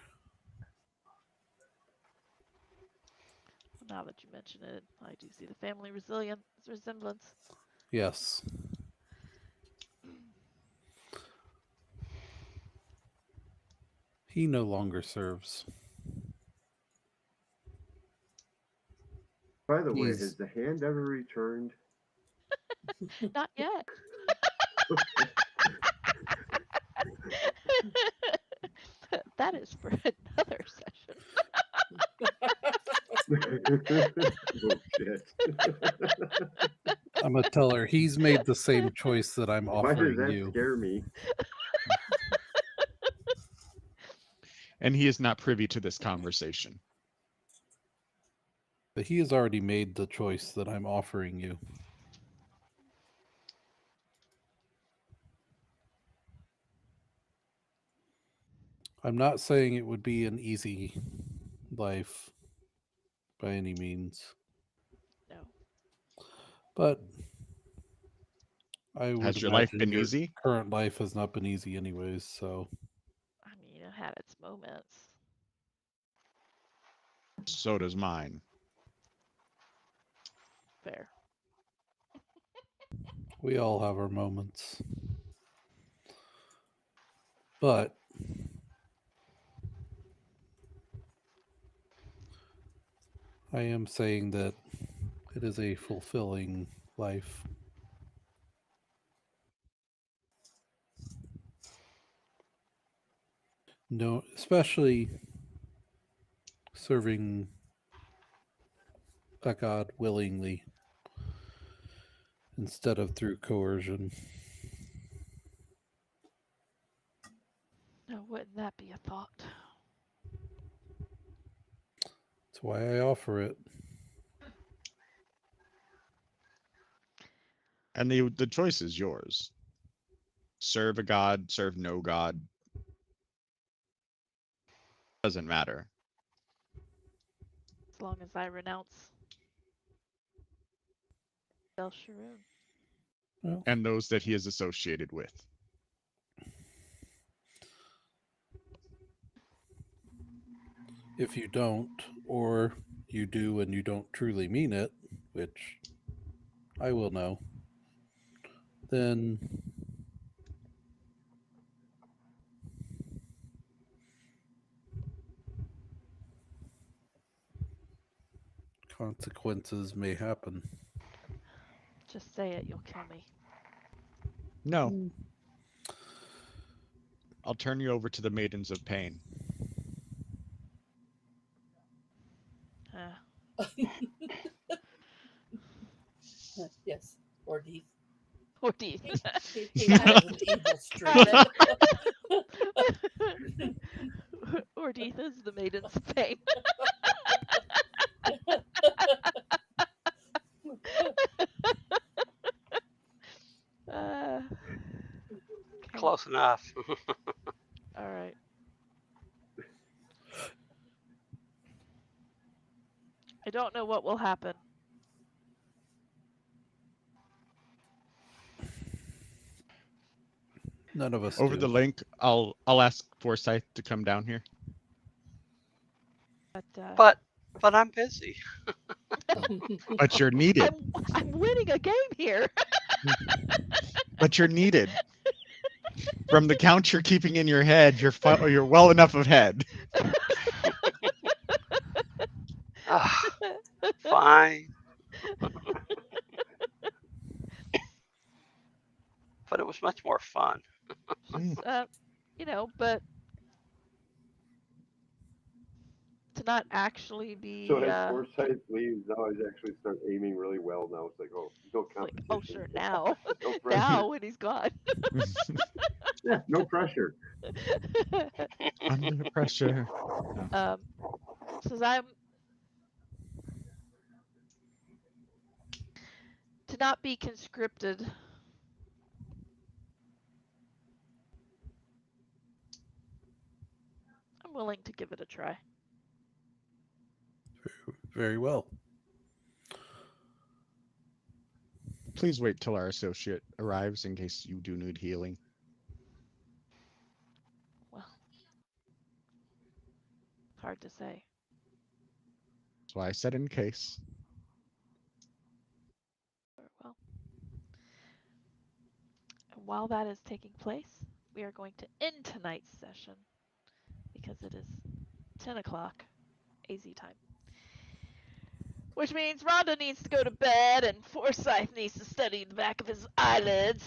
Now that you mention it, I do see the family resemblance. Yes. He no longer serves. By the way, He's has the hand ever returned? Not yet. that is for another session. Oh shit. I'm gonna tell her he's made the same choice that I'm Why does offering that you. scare me? And he is not privy to this conversation. But he has already made the choice that I'm offering you. I'm not saying it would be an easy life by any means, No. but I would Has your life imagine been your easy? current life has not been easy anyways, so I mean, it had its moments. So does mine. Fair. we all have our moments. But I am saying that it is a fulfilling life. No, especially serving a god willingly instead of through coercion. No, wouldn't that be a thought? That's why I offer it. And the choice is yours. Serve a god, serve no god. Doesn't matter. As long as I renounce El Sharoon. Well, And those that he is associated with. if you don't, or you do and you don't truly mean it, which I will know, then consequences may happen. Just say it, you'll kill me. No. I'll turn you over to the Maidens of Pain. Yes, or Deeth. Or Deeth. He has an evil streak. Or Deeth is the Maidens of Pain. Okay. Close enough. All right. I don't know what will happen. None of us Over do. the link, I'll ask Forsyth to come down here. But But I'm busy. But you're needed. I'm winning a game here. But you're needed. From the count you're keeping in your head, you're well enough ahead. Fine. But it was much more fun. But to not actually be So as Forsyth leaves, now I actually start aiming really well now. It's like, oh, no competition. like, oh sure, now. No pressure. Now when he's gone. Yeah, no pressure. Under pressure. Says I'm to not be conscripted. I'm willing to give it a try. Very well. Please wait till our associate arrives in case you do need healing. Well, hard to say. That's why I said in case. Well, and while that is taking place, we are going to end tonight's session because it is 10 o'clock AZ time. Which means Rhonda needs to go to bed and Forsyth needs to study the back of his eyelids.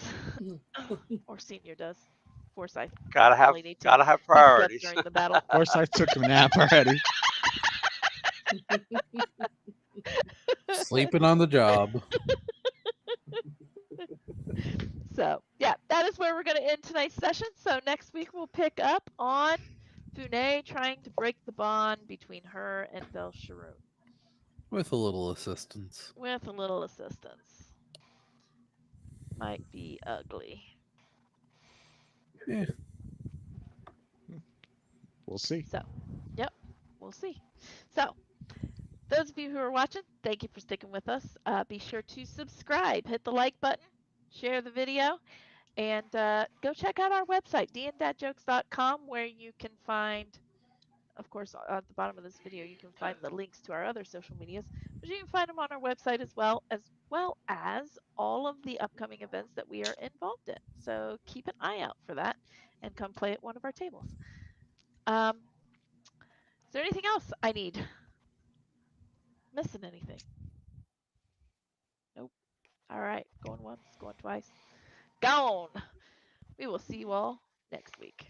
Or Senior does. Forsyth Gotta have only need to gotta have he slept priorities. during the battle. Forsyth took a nap already. Sleeping on the job. So, yeah, that is where we're going to end tonight's session. So, next week we'll pick up on Funay trying to break the bond between her and Belsharoon With a little assistance. with a little assistance. Might be ugly. Yeah. We'll see. So, yep, we'll see. So, those of you who are watching, thank you for sticking with us. Be sure to subscribe, hit the like button, share the video, and go check out our website, dndatjokes.com, where you can find, of course, at the bottom of this video, you can find the links to our other social medias, but you can find them on our website as all of the upcoming events that we are involved in. So keep an eye out for that and come play at one of our tables. Is there anything else I need? Missing anything? Nope. All right. Going once, going twice. Gone. We will see you all next week.